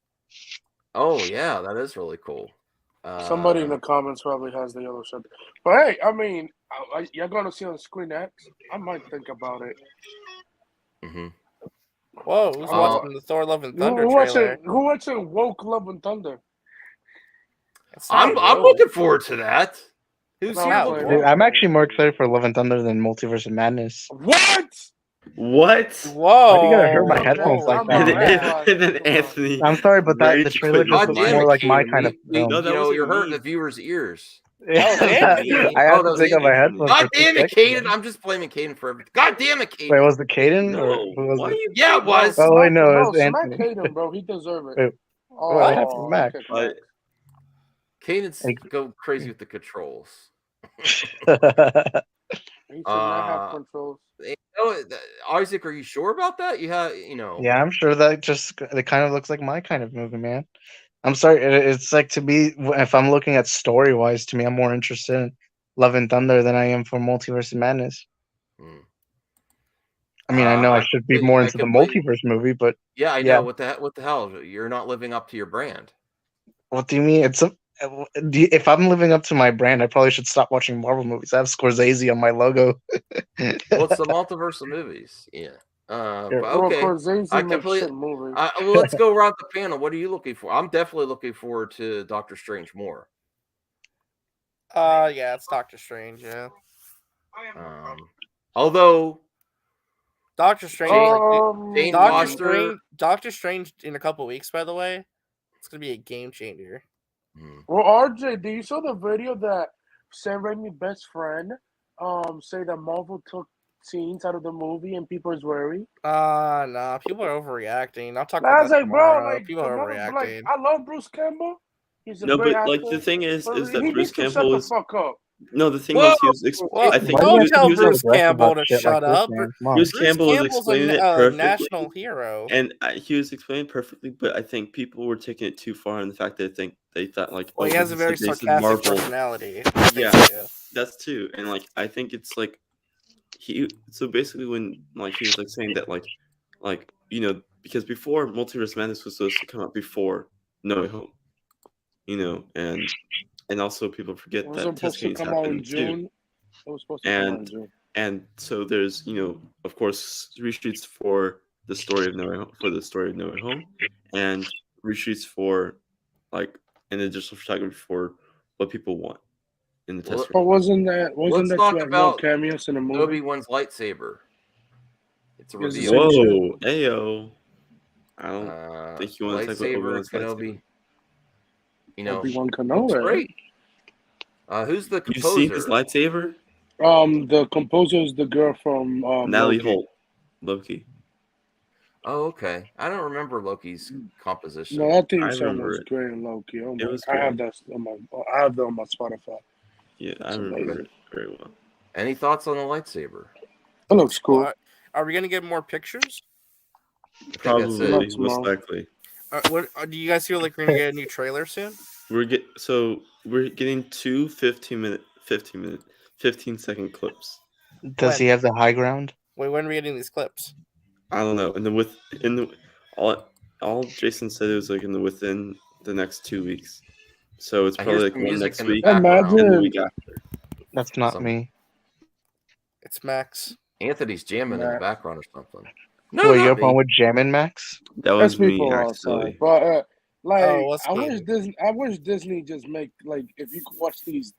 Oh yeah, that is really cool. Somebody in the comments probably has the yellow shirt. But hey, I mean, you're going to see on Screen X? I might think about it. Mm-hmm. Whoa, who's watching the Thor: Love and Thunder trailer? Who watching Woke Love and Thunder? I'm looking forward to that. Who's No, here? I'm looking playing. Dude, I'm actually more excited for Love and Thunder than Multiverse of Madness. What? What? Whoa! Why do you gotta hurt my headphones like that? And then Anthony. I'm sorry, but that the rage trailer quit. just God looks damn more it, like my Keaton. kind of We- film. No, that you know, wasn't you're hurting me. the viewers' ears. That was Andy. I have that to was take off my Andy. headphones. God for 2 damn it, seconds. Caden! I'm just blaming Caden for everything. God damn it, Caden! Wait, was it Caden or No, who was why it? you? Yeah, it was. Oh wait, no, it No, was smack Anthony. Caden, bro. He deserve it. Wait, Oh, what happened to Max? kick Max. Caden's Hey. go crazy with the controls. He should not have controls. Isaac, are you sure about that? Yeah, I'm sure that just it kind of looks like my kind of movie, man. I'm sorry, it's like to be if I'm looking at story wise, to me, I'm more interested in Love and Thunder than I am for Multiverse of Madness. I mean, I know I should be more into the multiverse movie, but yeah, I know. What the hell? You're not living up to your brand. What do you mean? If I'm living up to my brand, I probably should stop watching Marvel movies. I have Scorsese on my logo. Well, it's the multiverse of movies. Yeah. But Well, okay. Scorsese I makes completely. shit movies. Well, let's go around the panel. What are you looking for? I'm definitely looking forward to Doctor Strange more. Yeah, it's Doctor Strange. Yeah. Although Doctor Strange, Doctor Strange in a couple weeks. By the way, it's gonna be a game changer. Well, RJ, do you saw the video that Sam Raimi's best friend say that Marvel took scenes out of the movie and people is worried? Nah, people are overreacting. I'll talk I about was that like, bro, tomorrow. like, People are tomorrow, overreacting. like, I love Bruce Campbell. He's a No, great but actor. like the thing is but that he Bruce needs to shut Campbell the is. fuck up. No, the thing is, he was. I think don't tell he was Bruce Campbell to shit like shut this, up. man. Come on. Bruce Bruce Campbell was Campbell's explaining it a perfectly, national hero. and he was explaining it perfectly. But I think people were taking it too far in the fact that they thought like, Well, he has a very this is sarcastic Marvel. personality. Yeah, that's too. And like, I think it's like So basically, when like he was like saying that like because before Multiverse Madness was supposed to come out before No Way Home, and also people forget It that wasn't supposed to testing come out in happened June. too. It was supposed to come out in June. And so there's, of course, reshoots for the story of No Way Home, and reshoots for like an additional photography for what people want in the test. But wasn't that Let's you talk had no about cameos in the movie? Obi-Wan's lightsaber. It's a Is reveal. the same Whoa, ayo! I don't think you want to talk about lightsaber, Obi-Wan's Kenobi. lightsaber. Obi-Wan Looks Kenobi. great. Who's the You composer? see his lightsaber? The composer is the girl from Natalie Loki. Holt, Loki. Oh, okay. I don't remember Loki's composition. No, that theme I song remember was it. great in Loki. Oh It my! was I have great. that on my Spotify. Yeah, I remember it very well. Any thoughts on the lightsaber? It looks cool. Are we gonna get more pictures? Probably, Lots most more. likely. Do you guys feel like we're gonna get a new trailer soon? We're getting two 15-second clips. Does he have the high ground? Wait, when are we getting these clips? I don't know. All Jason said it was like within the next 2 weeks. So it's I probably hear like some one music next in the week background. and the week after. That's not me. It's Max. Anthony's jamming in the Max. background or something. No, No, were you not up on me. with Jammin' Max? That That's was me people actually. outside. But what's I wish gaming? Disney. I wish Disney just make if you could watch these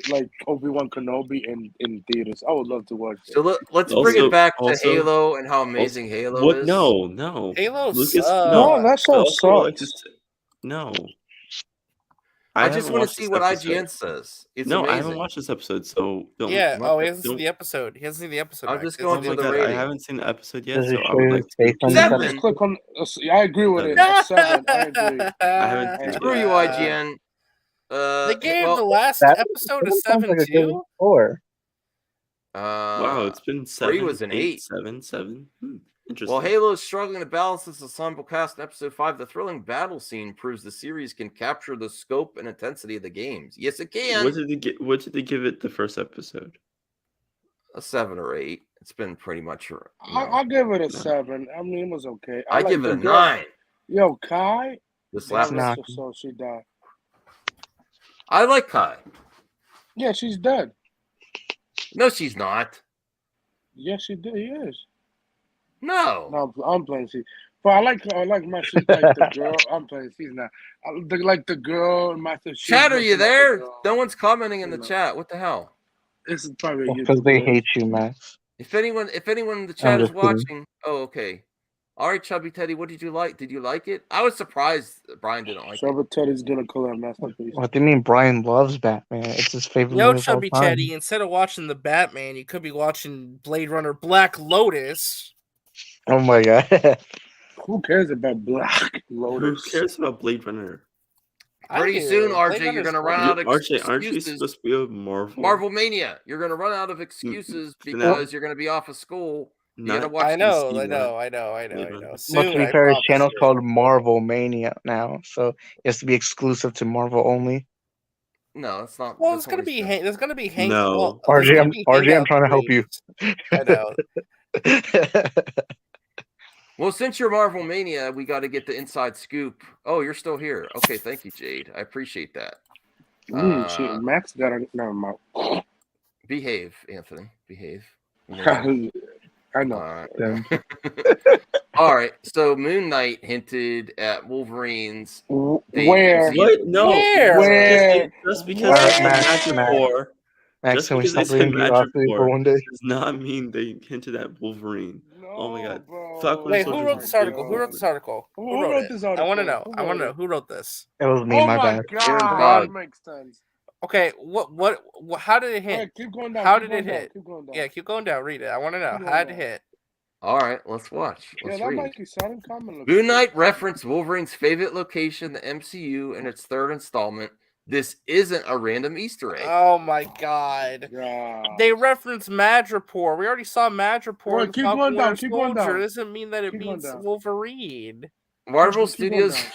like Obi-Wan Kenobi in theaters. I would love to watch it. So let's bring it back to Halo and how amazing Halo What? is. No. Halo Lucas, sucks. No, that show also, sucks. no. I just haven't want to watched see this what episode. IGN says. It's No, amazing. I haven't watched this episode, so don't. Yeah. let- he hasn't seen don't- the episode. He hasn't seen the episode. I'm Max. just He hasn't going seen for the the I rating. haven't seen the episode yet, Does so it I show would you like to. based on the Seven. seven? Click on. I agree with it. A 7. I agree. I haven't seen it Screw yet. you, IGN. They gave well, the last That episode a sounds like a 7.2. good score. Wow, it's been 3 7, was an 8, 8. 7. Interesting. While Halo is struggling to balance its ensemble cast in Episode 5, the thrilling battle scene proves the series can capture the scope and intensity of the games. Yes, it can. What did they give it the first episode? A 7 or 8. It's been pretty much. I'll give it a 7. I mean, it was okay. I give it a 9. Yo, Kai. This God last rest her soul, she died. I like Kai. Yeah, she's dead. No, she's not. Yes, she did. He is. No. No, I'm playing. But I like Master like the girl. I'm playing. She's not. Like the girl, Master. Chat, are you there? No one's commenting in the chat. What the hell? This is probably a Because YouTube they glitch. hate you, Max. If anyone in the chat is just kidding. watching, oh, okay. All right, Chubby Teddy, what did you like? Did you like it? I was surprised Brian didn't like it. Trevor Teddy's gonna call that masterpiece. What do you mean Brian loves Batman? It's his favorite Yo, movie of all Chubby time. Chetty, instead of watching the Batman, you could be watching Blade Runner Black Lotus. Oh my god. Who cares about Black Lotus? Who cares about Blade Runner? Pretty do. soon, Blade RJ, you're Runner's going to run great. out of RJ, aren't you excuses. supposed to be a Marvel? Marvel Mania. You're going to run out of excuses because you're going to be off of school. You got to watch I know. Blade But Soon, to be I fair, his promise channel's you. called Marvel Mania now, so it has to be exclusive to Marvel only. No, that's not. Well, that's there's gonna be there's gonna be Hank. No. Well, there's RJ, gonna I'm, be RJ, I'm hangout trying to help you. streams. I know. Well, since you're Marvel Mania, we got to get the inside scoop. Oh, you're still here. Okay, thank you, Jade. I appreciate that. Shit, Max got a never mind. Behave, Anthony. Behave. I know. All right. So Moon Knight hinted at Wolverine's. Where? What? No. Where? Just because Where? they said Max, Madripoor. Max, Just can we because they stop said reading Velocity for Madripoor one day? does not mean they hinted at Wolverine. Oh my god. Falcon Wait, Soldier who wrote was this a big article? Who wrote this article? Who wrote this article? I want to know. Who I want to wrote know it? who wrote this. It was me, Oh my my bad. god, that makes sense. Okay, what how did it hit? Alright, keep going down, How keep did it going down, hit? keep going down. Yeah, keep going down. Read it. I want to know. Keep going How did it down. hit? All right, let's watch. Yeah, Let's that read. might be Southern Common. looks Moon good. Knight referenced Wolverine's favorite location, the MCU, in its third installment. This isn't a random Easter egg. Oh my god. Yeah. They referenced Madripoor. We already saw Madripoor Right, in keep Falcon going down, Winter keep going Soldier. down. Doesn't mean that it Keep going means down. Wolverine. Marvel Keep going Studios down.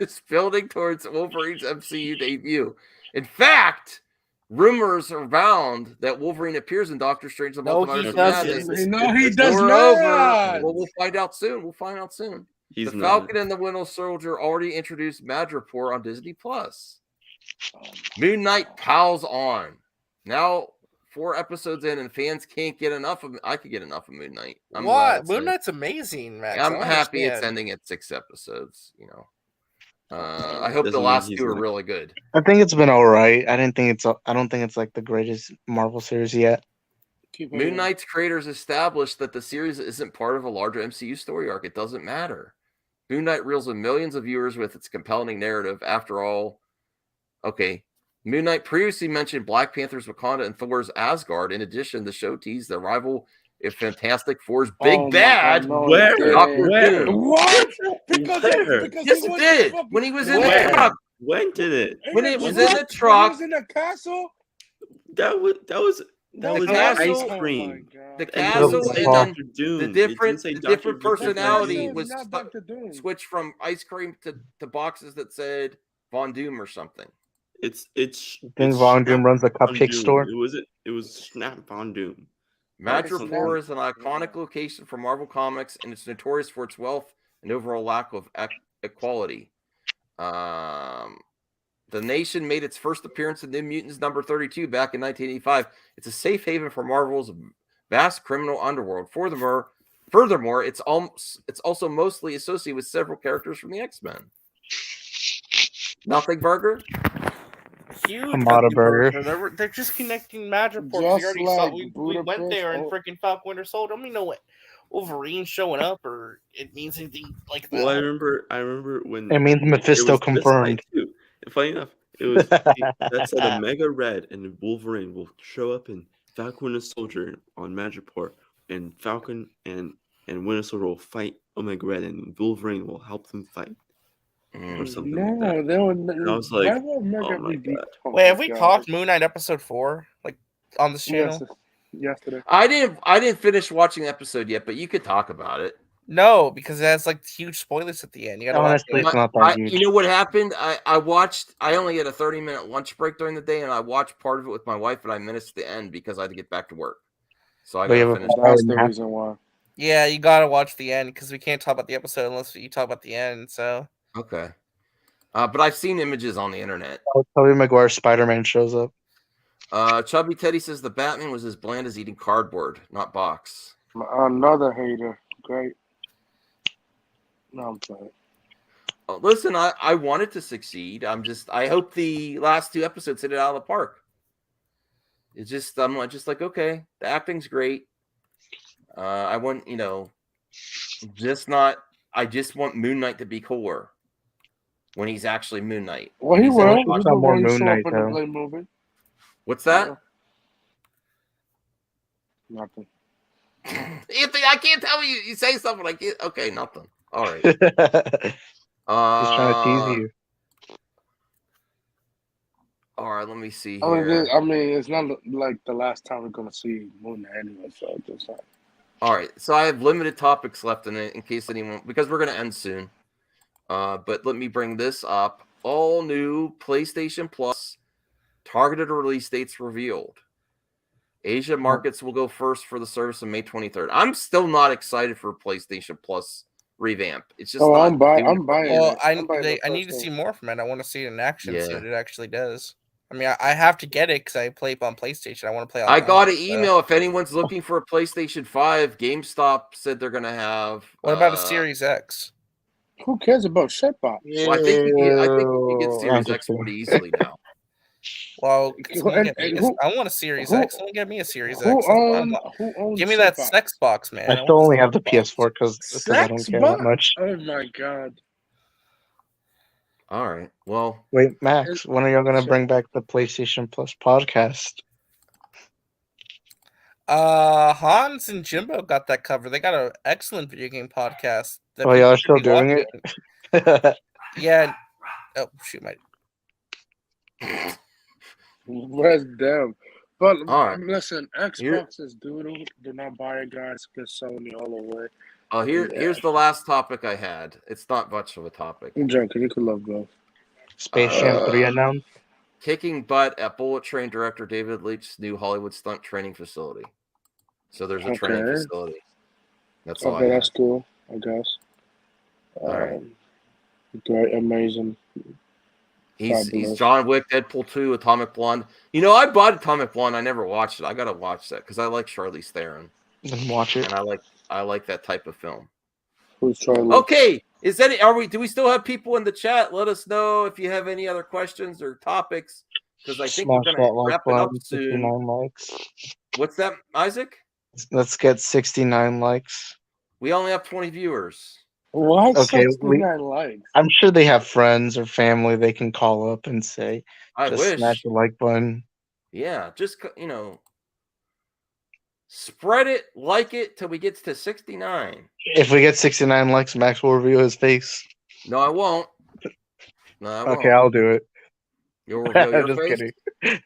is building towards Wolverine's MCU debut. In fact, rumors are bound that Wolverine appears in Doctor Strange: The No, Multiverse he of doesn't. Madness. No, he does Moreover, not. well, we'll find out soon. We'll find out soon. He's the not. Falcon and the Winter Soldier already introduced Madripoor on Disney Plus. Moon Knight piles on. Now 4 episodes in, and fans can't get enough of. I could get enough of Moon Knight. I'm glad What? it's Moon ending. Knight's amazing, Max. I'm I happy it's understand. ending at 6 episodes. You know, I hope the Doesn't mean last he's 2 are not. really good. I think it's been all right. I don't think it's like the greatest Marvel series yet. Keep Moon Knight's creators established that the series isn't part of a larger MCU story arc. It doesn't matter. Moon Knight reels in millions of viewers with its compelling narrative. After all, okay. Moon Knight previously mentioned Black Panther's Wakanda and Thor's Asgard. In addition, the show teased the arrival of Fantastic Four's big Oh my bad. God, no, Where? it Dr. didn't. Where? Doom. What? Because Where? because Yes, he it was did. fucking- When he was in the Where? truck. When did it? When it was What? in the When truck. he was in the castle. That was The ice castle- cream. The And castle it didn't say and then Dr. Doom. the It didn't different, say the Dr. different Doom. personality Castle was is not Dr. Doom. switched from ice cream to boxes that said Von Doom or something. It's think Von Doom Snap runs a Von cupcake Doom. store? It was Snap Von Doom. Madripoor is an iconic location for Marvel Comics, and it's notorious for its wealth and overall lack of equality. The nation made its first appearance in New Mutants number 32 back in 1985. It's a safe haven for Marvel's vast criminal underworld. Furthermore, it's also mostly associated with several characters from the X-Men. Nothing Burger? Huge Hamada Cookie Burger. They're just connecting Madripoor. We Just already saw. like We went Budapest. there in Oh. freaking Falcon Winter Soldier. I mean, know what Wolverine showing up or it means anything like that. Well, I remember when It means Mephisto it was confirmed. this night, too. Funny enough, it was that said Omega Red and Wolverine will show up in Falcon Winter Soldier on Madripoor, and Falcon and Winter Soldier will fight Omega Red, and Wolverine will help them fight, or something like that. No, they were. And I was like, why would Omega oh my be- god. oh Wait, my have we God. talked Moon Knight episode 4 like on this channel? Yes, yesterday. I didn't finish watching the episode yet, but you could talk about it. No, because it has like huge spoilers at the end. You gotta Honestly, watch it's not that I, huge. you know what happened? I only had a 30-minute lunch break during the day, and I watched part of it with my wife, but I missed the end because I had to get back to work. So I But you got have to a finish. That's the reason why. Yeah, you gotta watch the end because we can't talk about the episode unless you talk about the end. So Okay. But I've seen images on the internet. Tobey Maguire's Spider-Man shows up. Chubby Teddy says the Batman was as bland as eating cardboard, not box. Another hater. Great. No, I'm sorry. Listen, I wanted to succeed. I hope the last 2 episodes hit it out of the park. It's just, I'm just like, okay, the acting's great. I want, I just want Moon Knight to be cooler. when he's actually Moon Knight. Well, he He's in the will. He box. will more when he Moon show up Knight, in the though. Blade movie. What's that? Nothing. Nothing. Anthony, I can't tell you. You say something like, okay, nothing. All right. He's trying to tease you. All right, let me see I mean, here. it's not like the last time we're gonna see Moon Knight anyway. So just like, All right, so I have limited topics left in case anyone, because we're going to end soon. But let me bring this up. All new PlayStation Plus targeted release dates revealed. Asia markets will go first for the service on May 23rd. I'm still not excited for PlayStation Plus revamp. It's just not. I'm buying Well, it. I I'm need to see more from it. I want to see it in action, see Yeah. what it actually does. I mean, I have to get it because I play on PlayStation. I want to play on. I got an email. If anyone's looking for a PlayStation 5, GameStop said they're going to have. What about a Series X? Who cares about shitbox? Well, I think you can get Series X pretty easily now. Well, I want a Series X. Don't get me a Series X. Who owns Give me that shitbox? sex box, man. I still only have the PS4 because I don't care that Xbox? much. Oh my god. All right. Well, wait, Max, when are you going to bring back the PlayStation Plus podcast? Hans and Jimbo got that covered. They got an excellent video game podcast. that Oh, y'all are people should still be doing watching. it? Yeah. Oh shoot, my. Where's them? But All right. listen, Xbox is doodle. Do not buy it, guys. Get Sony all the way. Oh, here's the last topic I had. It's not much of a topic. I'm joking. You could love both. Space Jam 3 announced. Kicking butt at Bullet Train director David Leitch's new Hollywood stunt training facility. So there's a training Okay. facility. That's all I Okay, have. that's cool. I guess. All right. Great, amazing. He's Fabulous. John Wick, Deadpool 2, Atomic Blonde. You know, I bought Atomic Blonde. I never watched it. I gotta watch that because I like Charlize Theron. Then watch it. And I like that type of film. Who's Charlie? Okay. Do we still have people in the chat? Let us know if you have any other questions or topics. Because I think Smash we're that gonna like wrap it up button, soon. 69 likes. What's that, Isaac? Let's get 69 likes. We only have 20 viewers. Why Okay, 69 likes? I'm sure they have friends or family they can call up and say, I just wish. smash the like button. Yeah, just spread it, like it till we get to 69. If we get 69 likes, Max will reveal his face. No, I won't. No, I won't. Okay, I'll do it. You'll reveal your Just face. kidding.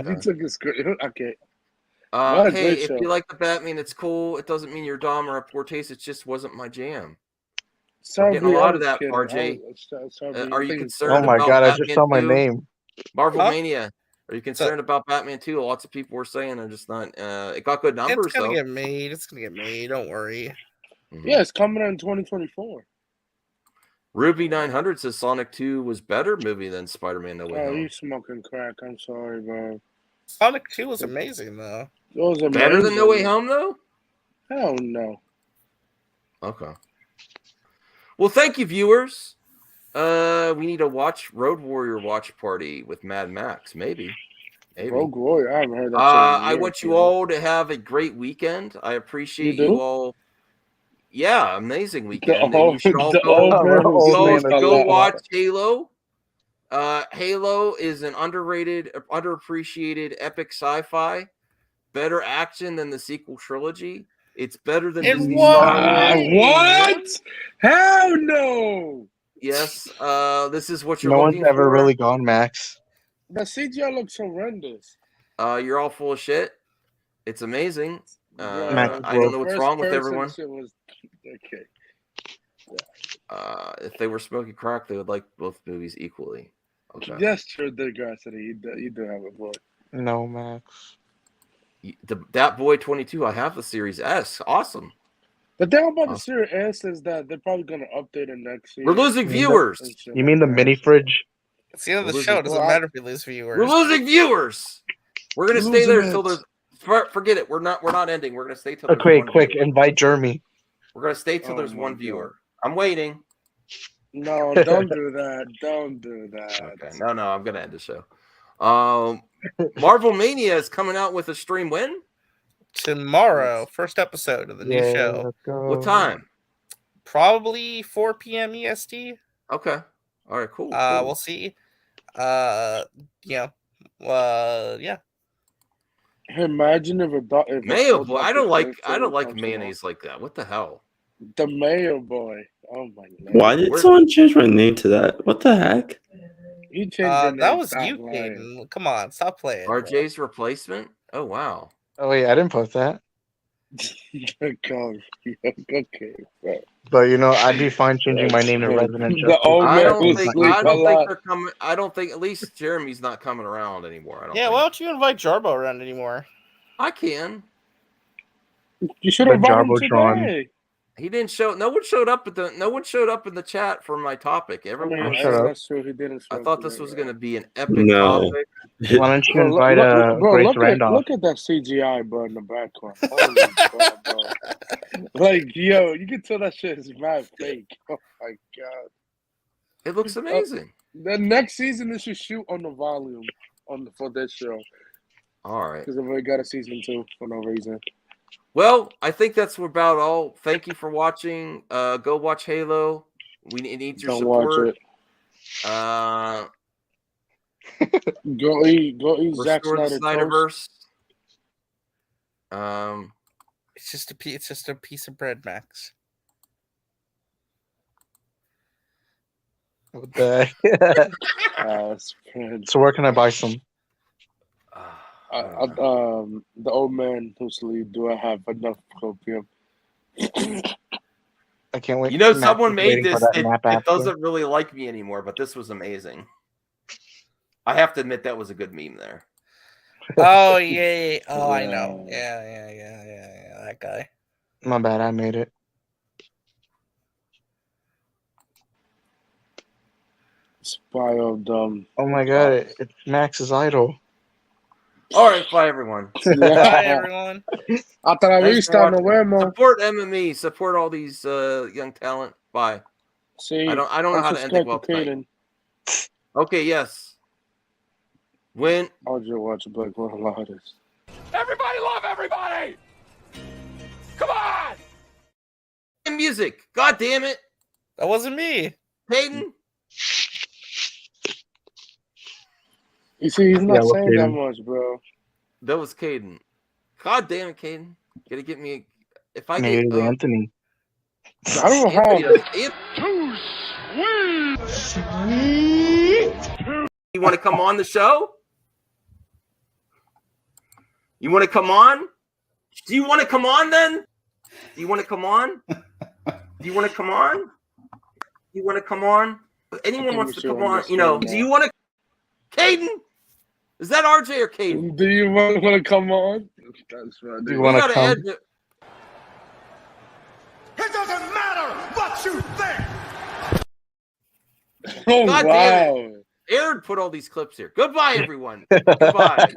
You took a screen. Okay. Hey, great if show. you like the Batman, it's cool. It doesn't mean you're dumb or a poor taste. It just wasn't my jam. Sorry, We're getting a lot of I was that, kidding. RJ. Are you Oh concerned my about god, I Batman just saw my 2? name. Marvel Mania. Are you concerned about Batman 2? Lots of people were saying they're just not. It got good numbers, It's gonna though. get made. It's gonna get made. Don't worry. Yeah, it's coming out in 2024. Ruby 900 says Sonic 2 was better movie than Spider-Man No Way Oh, Home. you smoking crack. I'm sorry, bro. Sonic 2 was amazing, though. It was amazing. Better than No Way Home, though? Hell no. Okay. Well, thank you, viewers. We need a Road Warrior watch party with Mad Max, maybe. Rogue Warrior, I haven't heard that. I want you all to have a great weekend. I appreciate You do? you all. Yeah, amazing weekend. old- And you should all the go, old man who you all says should a go lot. watch Halo. Halo is an underrated, underappreciated epic sci-fi. Better action than the sequel trilogy. It's better than Disney Star Wars. What? Hell no. Yes, this is what you're No one's looking ever for. really gone, Max. The CGI looks horrendous. You're all full of shit. It's amazing. Max, I don't know what's First wrong with person everyone. shit was okay. If they were smoking crack, they would like both movies equally. Okay. Yes, sure, the guy said you do have a boy. No, Max. That Boy 22, I have the Series S. Awesome. The thing about the Series S is that they're probably going to update it next year. We're losing viewers. You mean the mini fridge? It's the end of the We're show. It losing- doesn't matter if we lose viewers. We're losing viewers. We're gonna Losing stay there it. until there's. Forget it. We're not ending. We're gonna stay till. There's Okay, one quick, viewer. invite Jeremy. We're gonna stay till Oh there's my one God. viewer. I'm waiting. No, don't do that. Don't do that. Okay. No, I'm gonna end the show. Marvel Mania is coming out with a stream when? Tomorrow, first episode of the new show. Let's go. What time? Probably 4 p.m. EST. Okay. All right, cool. We'll see. Yeah. Yeah. Imagine if if Mayo a boy. I don't like mayonnaise like that. What the hell? The Mayo boy. Oh my god. Why did someone change my name to that? What the heck? You changed your name. That was stop you, lying. Caden. Come on, stop playing. RJ's replacement? Oh wow. Oh wait, I didn't post that. Okay, bro. But I'd be fine changing my name to Resident The Justice. old I man don't who think sleep a they're lot. coming. I don't think at least Jeremy's not coming around anymore. I don't Yeah, think. why don't you invite Jarbo around anymore? I can. You should have The brought him Jarbotron. today. He didn't show. No one showed up in the chat for my topic. Everyone was. That's true. He didn't. I thought this was going to be an epic No. topic. Why don't you Bro, invite bro, Grace Randolph? look at that CGI, bro, in the background. Holy crap, bro. Like, yo, you can tell that shit is mad fake. Oh my god. It looks amazing. The next season they should shoot on the volume for this show. All right. Because we got a season 2 for no reason. Well, I think that's about all. Thank you for watching. Go watch Halo. We need your Don't support. watch it. Go eat Zack Restore the Snyder toast. Snyderverse. It's just a piece of bread, Max. What the heck? So where can I buy some? The old man who's asleep. Do I have enough copium? I can't wait. You know, Max someone is made waiting for this. that It nap after. doesn't really like me anymore, but this was amazing. I have to admit that was a good meme there. Oh yeah. Oh, I know. Yeah. That guy. My bad, I made it. Spy of dumb. Oh my god, it's Max's idol. All right, bye everyone. Bye everyone. Hasta la Thanks vista, for nos watching. vemos. Support MME. Support all these young talent. Bye. See, I don't know how to end it well tonight. Okay, yes. When I'll just watch Black World Artists. Everybody love everybody! Come on! music. God damn it. That wasn't me. Peyton. You see, he's not well, saying that Caden. much, bro. That was Caden. God damn it, Caden. Gotta get me. If I Maybe get. it's Anthony. I don't know how. Too sweet. You want to come on the show? You want to come on? Do you want to come on then? Do you want to come on? Do you want to come on? Do you want to come on? If anyone wants to come on, you know, do you want to? Caden? Is that RJ or Caden? Do you want to come on? That's right. Do you want to come? It doesn't matter what you think. Oh, God wow. damn it. Aaron put all these clips here. Goodbye, everyone. Goodbye.